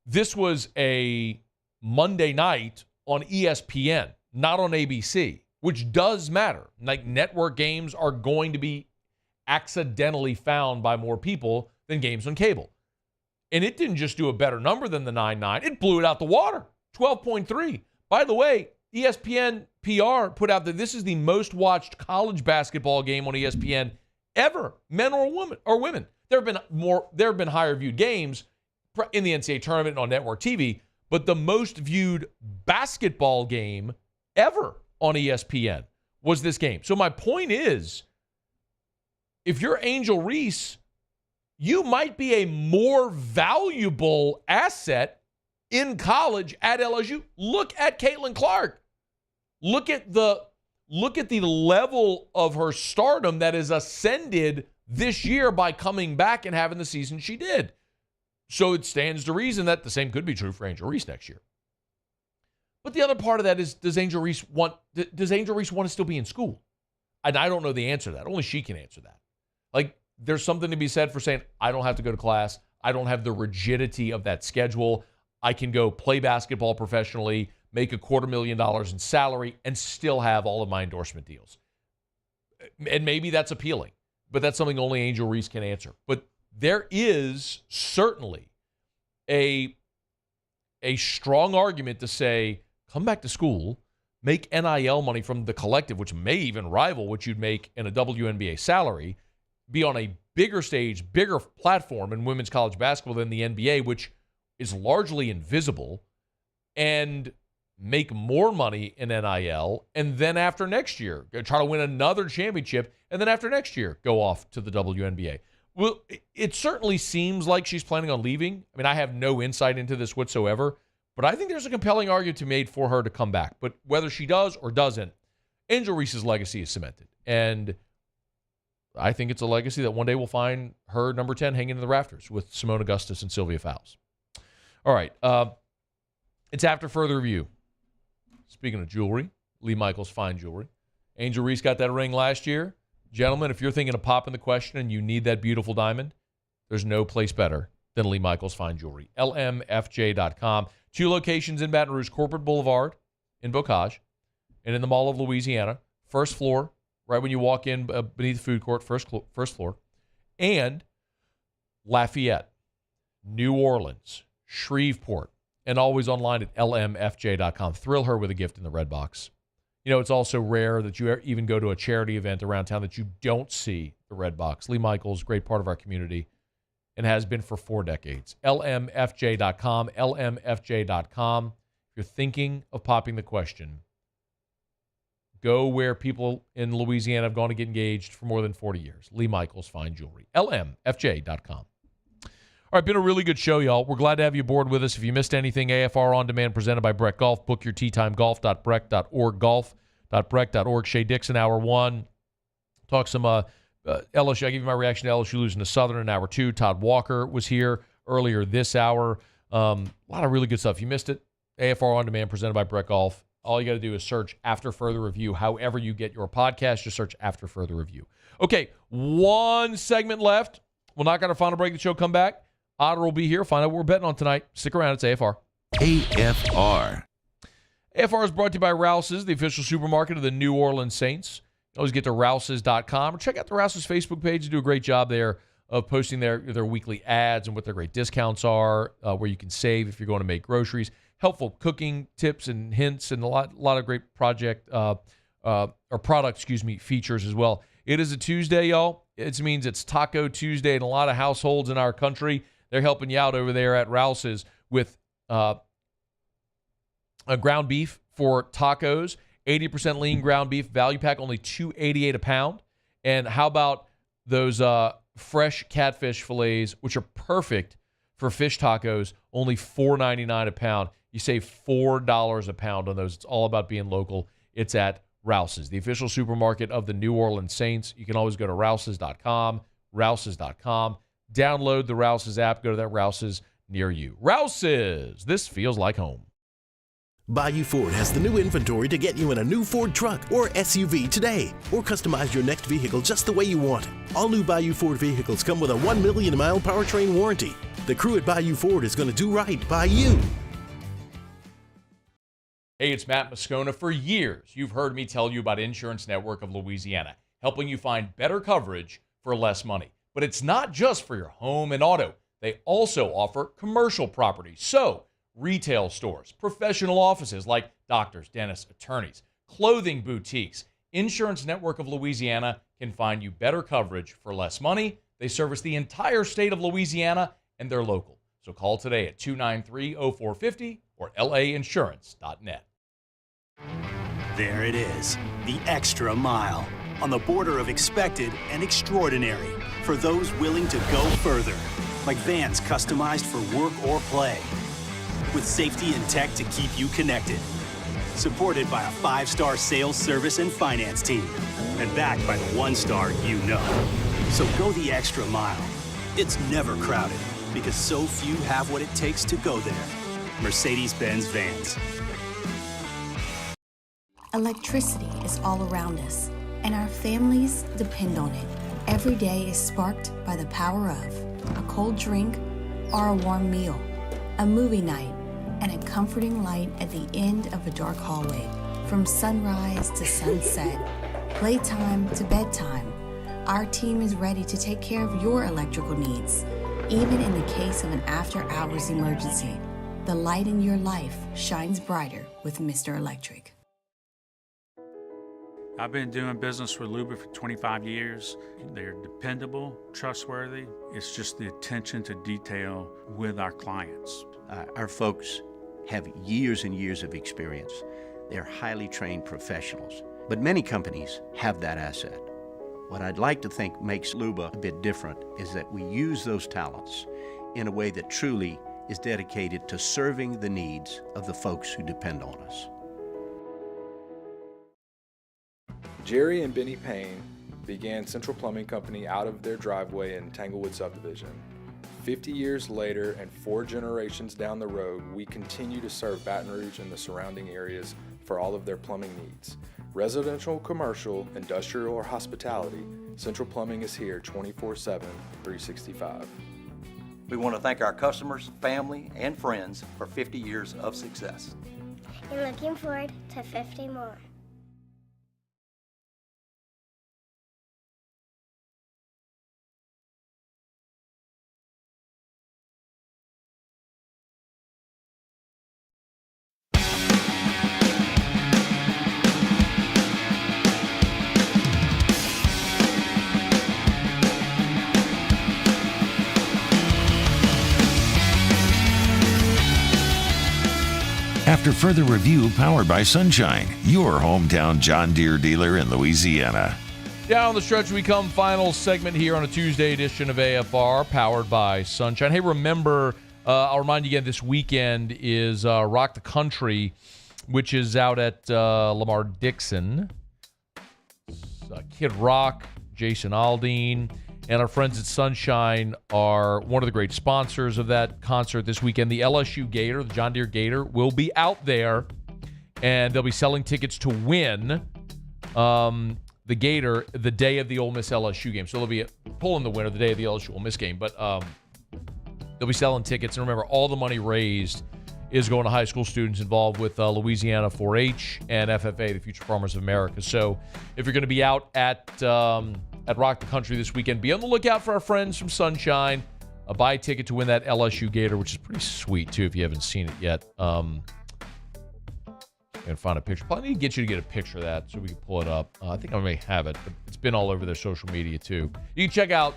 This was a Monday night on ESPN, not on ABC, which does matter. Like, network games are going to be accidentally found by more people than games on cable. And it didn't just do a better number than the 9.9. It blew it out the water, 12.3. By the way, ESPN PR put out that this is the most watched college basketball game on ESPN ever, men or women. There have been higher viewed games in the NCAA tournament and on network TV, but the most viewed basketball game ever on ESPN was this game. So my point is, if you're Angel Reese, you might be a more valuable asset in college at LSU. Look at Caitlin Clark. Look at the level of her stardom that is ascended this year by coming back and having the season she did. So it stands to reason that the same could be true for Angel Reese next year. But the other part of that is, does Angel Reese want to still be in school? And I don't know the answer to that. Only she can answer that. Like, there's something to be said for saying, I don't have to go to class. I don't have the rigidity of that schedule. I can go play basketball professionally, make $250,000 in salary, and still have all of my endorsement deals. And maybe that's appealing, but that's something only Angel Reese can answer. But there is certainly a strong argument to say, come back to school, make NIL money from the collective, which may even rival what you'd make in a WNBA salary, be on a bigger stage, bigger platform in women's college basketball than the NBA, which is largely invisible, and make more money in NIL, and then after next year, try to win another championship, and then after next year, go off to the WNBA. Well, it certainly seems like she's planning on leaving. I mean, I have no insight into this whatsoever, but I think there's a compelling argument to be made for her to come back. But whether she does or doesn't, Angel Reese's legacy is cemented. And I think it's a legacy that one day we'll find her number 10 hanging in the rafters with Simone Augustus and Sylvia Fowles. All right. It's after further review. Speaking of jewelry, Lee Michaels Fine Jewelry. Angel Reese got that ring last year. Gentlemen, if you're thinking of popping the question and you need that beautiful diamond, there's no place better than Lee Michaels Fine Jewelry. LMFJ.com. 2 locations in Baton Rouge, Corporate Boulevard in Bocage, and in the Mall of Louisiana. First floor, right when you walk in beneath the food court, first floor. And Lafayette, New Orleans, Shreveport, and always online at LMFJ.com. Thrill her with a gift in the red box. You know, it's also rare that you even go to a charity event around town that you don't see the red box. Lee Michaels, great part of our community, and has been for 4 decades. LMFJ.com, LMFJ.com. If you're thinking of popping the question, go where people in Louisiana have gone to get engaged for more than 40 years. Lee Michaels Fine Jewelry. LMFJ.com. All right, been a really good show, y'all. We're glad to have you aboard with us. If you missed anything, AFR On Demand presented by Breck Golf. Book your tee time, golf.breck.org, golf.breck.org. Shay Dixon, Hour 1. Talk some LSU. I give you my reaction to LSU losing to Southern in Hour 2. Todd Walker was here earlier this hour. A lot of really good stuff. If you missed it, AFR On Demand presented by Breck Golf. All you got to do is search After Further Review. However you get your podcast, just search After Further Review. Okay, 1 segment left. We'll knock out our final break of the show. Come back. Otter will be here. Find out what we're betting on tonight. Stick around. It's AFR. AFR. AFR is brought to you by Rouse's, the official supermarket of the New Orleans Saints. You always get to Rouse's.com or check out the Rouse's Facebook page. They do a great job there of posting their weekly ads and what their great discounts are, where you can save if you're going to make groceries. Helpful cooking tips and hints and a lot of great product features as well. It is a Tuesday, y'all. It means it's Taco Tuesday in a lot of households in our country. They're helping you out over there at Rouse's with a ground beef for tacos, 80% lean ground beef, value pack, only $2.88 a pound. And how about those fresh catfish fillets, which are perfect for fish tacos, only $4.99 a pound. You save $4 a pound on those. It's all about being local. It's at Rouse's, the official supermarket of the New Orleans Saints. You can always go to Rouse's.com, Rouse's.com. Download the Rouse's app. Go to that Rouse's near you. Rouse's, this feels like home. Bayou Ford has the new inventory to get you in a new Ford truck or SUV today, or customize your next vehicle just the way you want it. All new Bayou Ford vehicles come with a 1 million mile powertrain warranty. The crew at Bayou Ford is going to do right by you. Hey, it's Matt Moscona. For years, you've heard me tell you about Insurance Network of Louisiana, helping you find better coverage for less money. But it's not just for your home and auto. They also offer commercial property. So, retail stores, professional offices like doctors, dentists, attorneys, clothing boutiques. Insurance Network of Louisiana can find you better coverage for less money. They service the entire state of Louisiana, and they're local. So call today at 293-0450 or lainsurance.net. There it is, the extra mile, on the border of expected and extraordinary, for those willing to go further, like vans customized for work or play, with safety and tech to keep you connected, supported by a 5-star sales, service, and finance team, and backed by the 1-star you know. So go the extra mile. It's never crowded, because so few have what it takes to go there. Mercedes-Benz Vans. Electricity is all around us, and our families depend on it. Every day is sparked by the power of a cold drink or a warm meal, a movie night, and a comforting light at the end of a dark hallway. From sunrise to sunset, playtime to bedtime, our team is ready to take care of your electrical needs. Even in the case of an after-hours emergency, the light in your life shines brighter with Mr. Electric. I've been doing business with Luba for 25 years. They're dependable, trustworthy. It's just the attention to detail with our clients. Our folks have years and years of experience. They're highly trained professionals. But many companies have that asset. What I'd like to think makes Luba a bit different is that we use those talents in a way that truly is dedicated to serving the needs of the folks who depend on us. Jerry and Benny Payne began Central Plumbing Company out of their driveway in Tanglewood subdivision. 50 years later and 4 generations down the road, we continue to serve Baton Rouge and the surrounding areas for all of their plumbing needs. Residential, commercial, industrial, or hospitality, Central Plumbing is here 24/7, 365. We want to thank our customers, family, and friends for 50 years of success. And looking forward to 50 more. After further review, powered by Sunshine, your hometown John Deere dealer in Louisiana. Down the stretch we come, final segment here on a Tuesday edition of AFR, powered by Sunshine. Hey, remember, I'll remind you again, this weekend is Rock the Country, which is out at Lamar Dixon. Kid Rock, Jason Aldean, and our friends at Sunshine are one of the great sponsors of that concert this weekend. The LSU Gator, the John Deere Gator, will be out there, and they'll be selling tickets to win the Gator the day of the Ole Miss LSU game. So they'll be pulling the winner the day of the LSU Ole Miss game, but they'll be selling tickets. And remember, all the money raised is going to high school students involved with Louisiana 4-H and FFA, the Future Farmers of America. So if you're going to be out at Rock the Country this weekend, be on the lookout for our friends from Sunshine. Buy a ticket to win that LSU Gator, which is pretty sweet, too, if you haven't seen it yet. I'm going to find a picture. Probably need to get you to get a picture of that so we can pull it up. I think I may have it, but it's been all over their social media, too. You can check out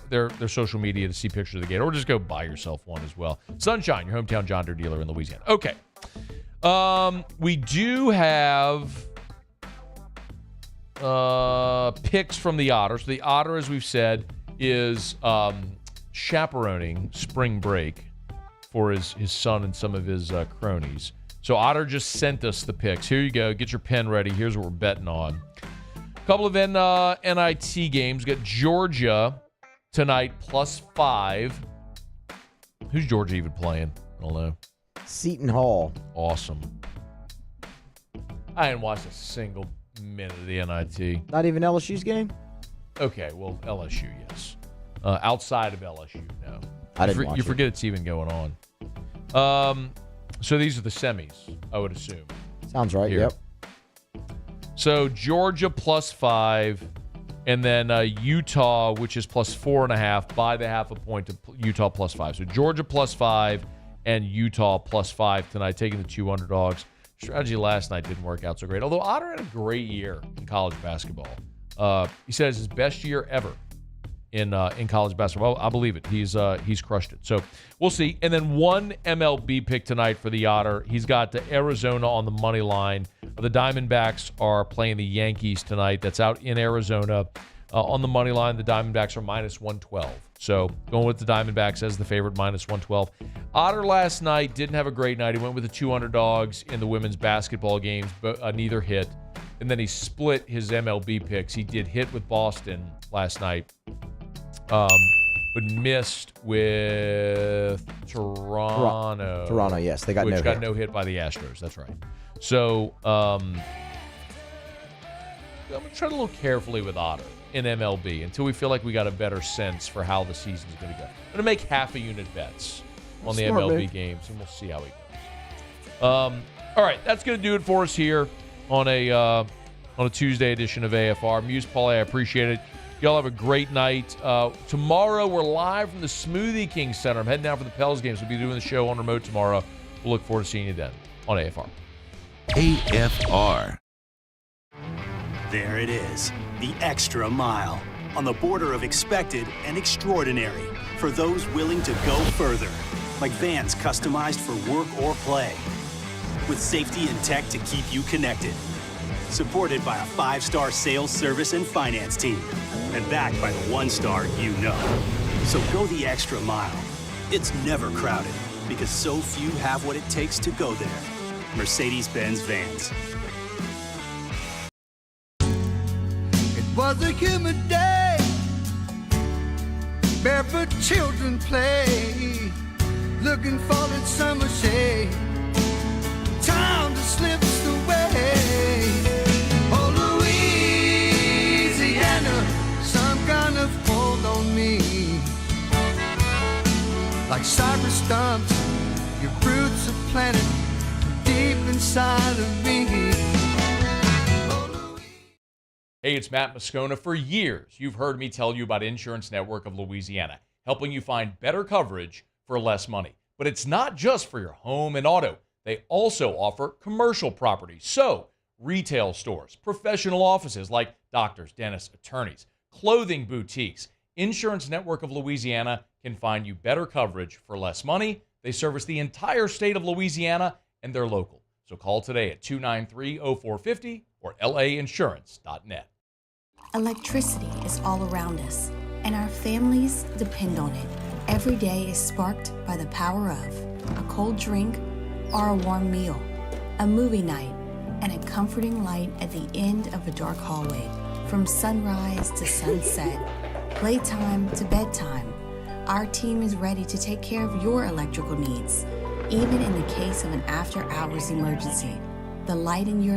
their social media to see pictures of the Gator, or just go buy yourself one as well. Sunshine, your hometown John Deere dealer in Louisiana. Okay. We do have picks from the Otter. So the Otter, as we've said, is chaperoning spring break for his son and some of his cronies. So Otter just sent us the picks. Here you go. Get your pen ready. Here's what we're betting on. A couple of NIT games. Got Georgia tonight +5. Who's Georgia even playing? I don't know. Seton Hall. Awesome. I didn't watch a single minute of the NIT. Not even LSU's game? Okay, well, LSU, yes. Outside of LSU, no. I didn't watch You it. forget it's even going on. So these are the semis, I would assume. Sounds right, Here. yep. So Georgia +5, and then Utah, which is +4.5, by the half a point to Utah +5. So Georgia +5 and Utah +5 tonight, taking the 2 underdogs. Strategy last night didn't work out so great, although Otter had a great year in college basketball. He said it's his best year ever in college basketball. I believe it. He's crushed it. So we'll see. And then one MLB pick tonight for the Otter. He's got Arizona on the money line. The Diamondbacks are playing the Yankees tonight. That's out in Arizona. On the money line, the Diamondbacks are -112. So going with the Diamondbacks as the favorite, -112. Otter last night didn't have a great night. He went with the 2 underdogs in the women's basketball games, but neither hit. And then he split his MLB picks. He did hit with Boston last night, but missed with Toronto. Toronto, yes. They got which no got hit. no hit by the Astros. That's right. So I'm going to try to look carefully with Otter in MLB until we feel like we got a better sense for how the season's going to go. I'm going to make half a unit bets on the Smart, MLB man. games, and we'll see how he goes. All right, that's going to do it for us here on a Tuesday edition of AFR. Muse, Paulie, I appreciate it. Y'all have a great night. Tomorrow, we're live from the Smoothie King Center. I'm heading down for the Pels games. We'll be doing the show on remote tomorrow. We'll look forward to seeing you then on AFR. AFR. There it is, the extra mile, on the border of expected and extraordinary, for those willing to go further, like vans customized for work or play, with safety and tech to keep you connected, supported by a 5-star sales, service, and finance team, and backed by the 1-star you know. So go the extra mile. It's never crowded, because so few have what it takes to go there. Mercedes-Benz Vans. Was a humid day, barefoot children play, looking for that summer shade. Time just slips away. Oh, Louisiana, some kind of hold on me. Like cypress stumps, your roots are planted deep inside of me. Hey, it's Matt Moscona. For years, you've heard me tell you about Insurance Network of Louisiana, helping you find better coverage for less money. But it's not just for your home and auto. They also offer commercial property. So, retail stores, professional offices like doctors, dentists, attorneys, clothing boutiques. Insurance Network of Louisiana can find you better coverage for less money. They service the entire state of Louisiana, and they're local. So call today at 293-0450 or lainsurance.net. Electricity is all around us, and our families depend on it. Every day is sparked by the power of a cold drink or a warm meal, a movie night, and a comforting light at the end of a dark hallway. From sunrise to sunset, playtime to bedtime, our team is ready to take care of your electrical needs, even in the case of an after-hours emergency. The light in your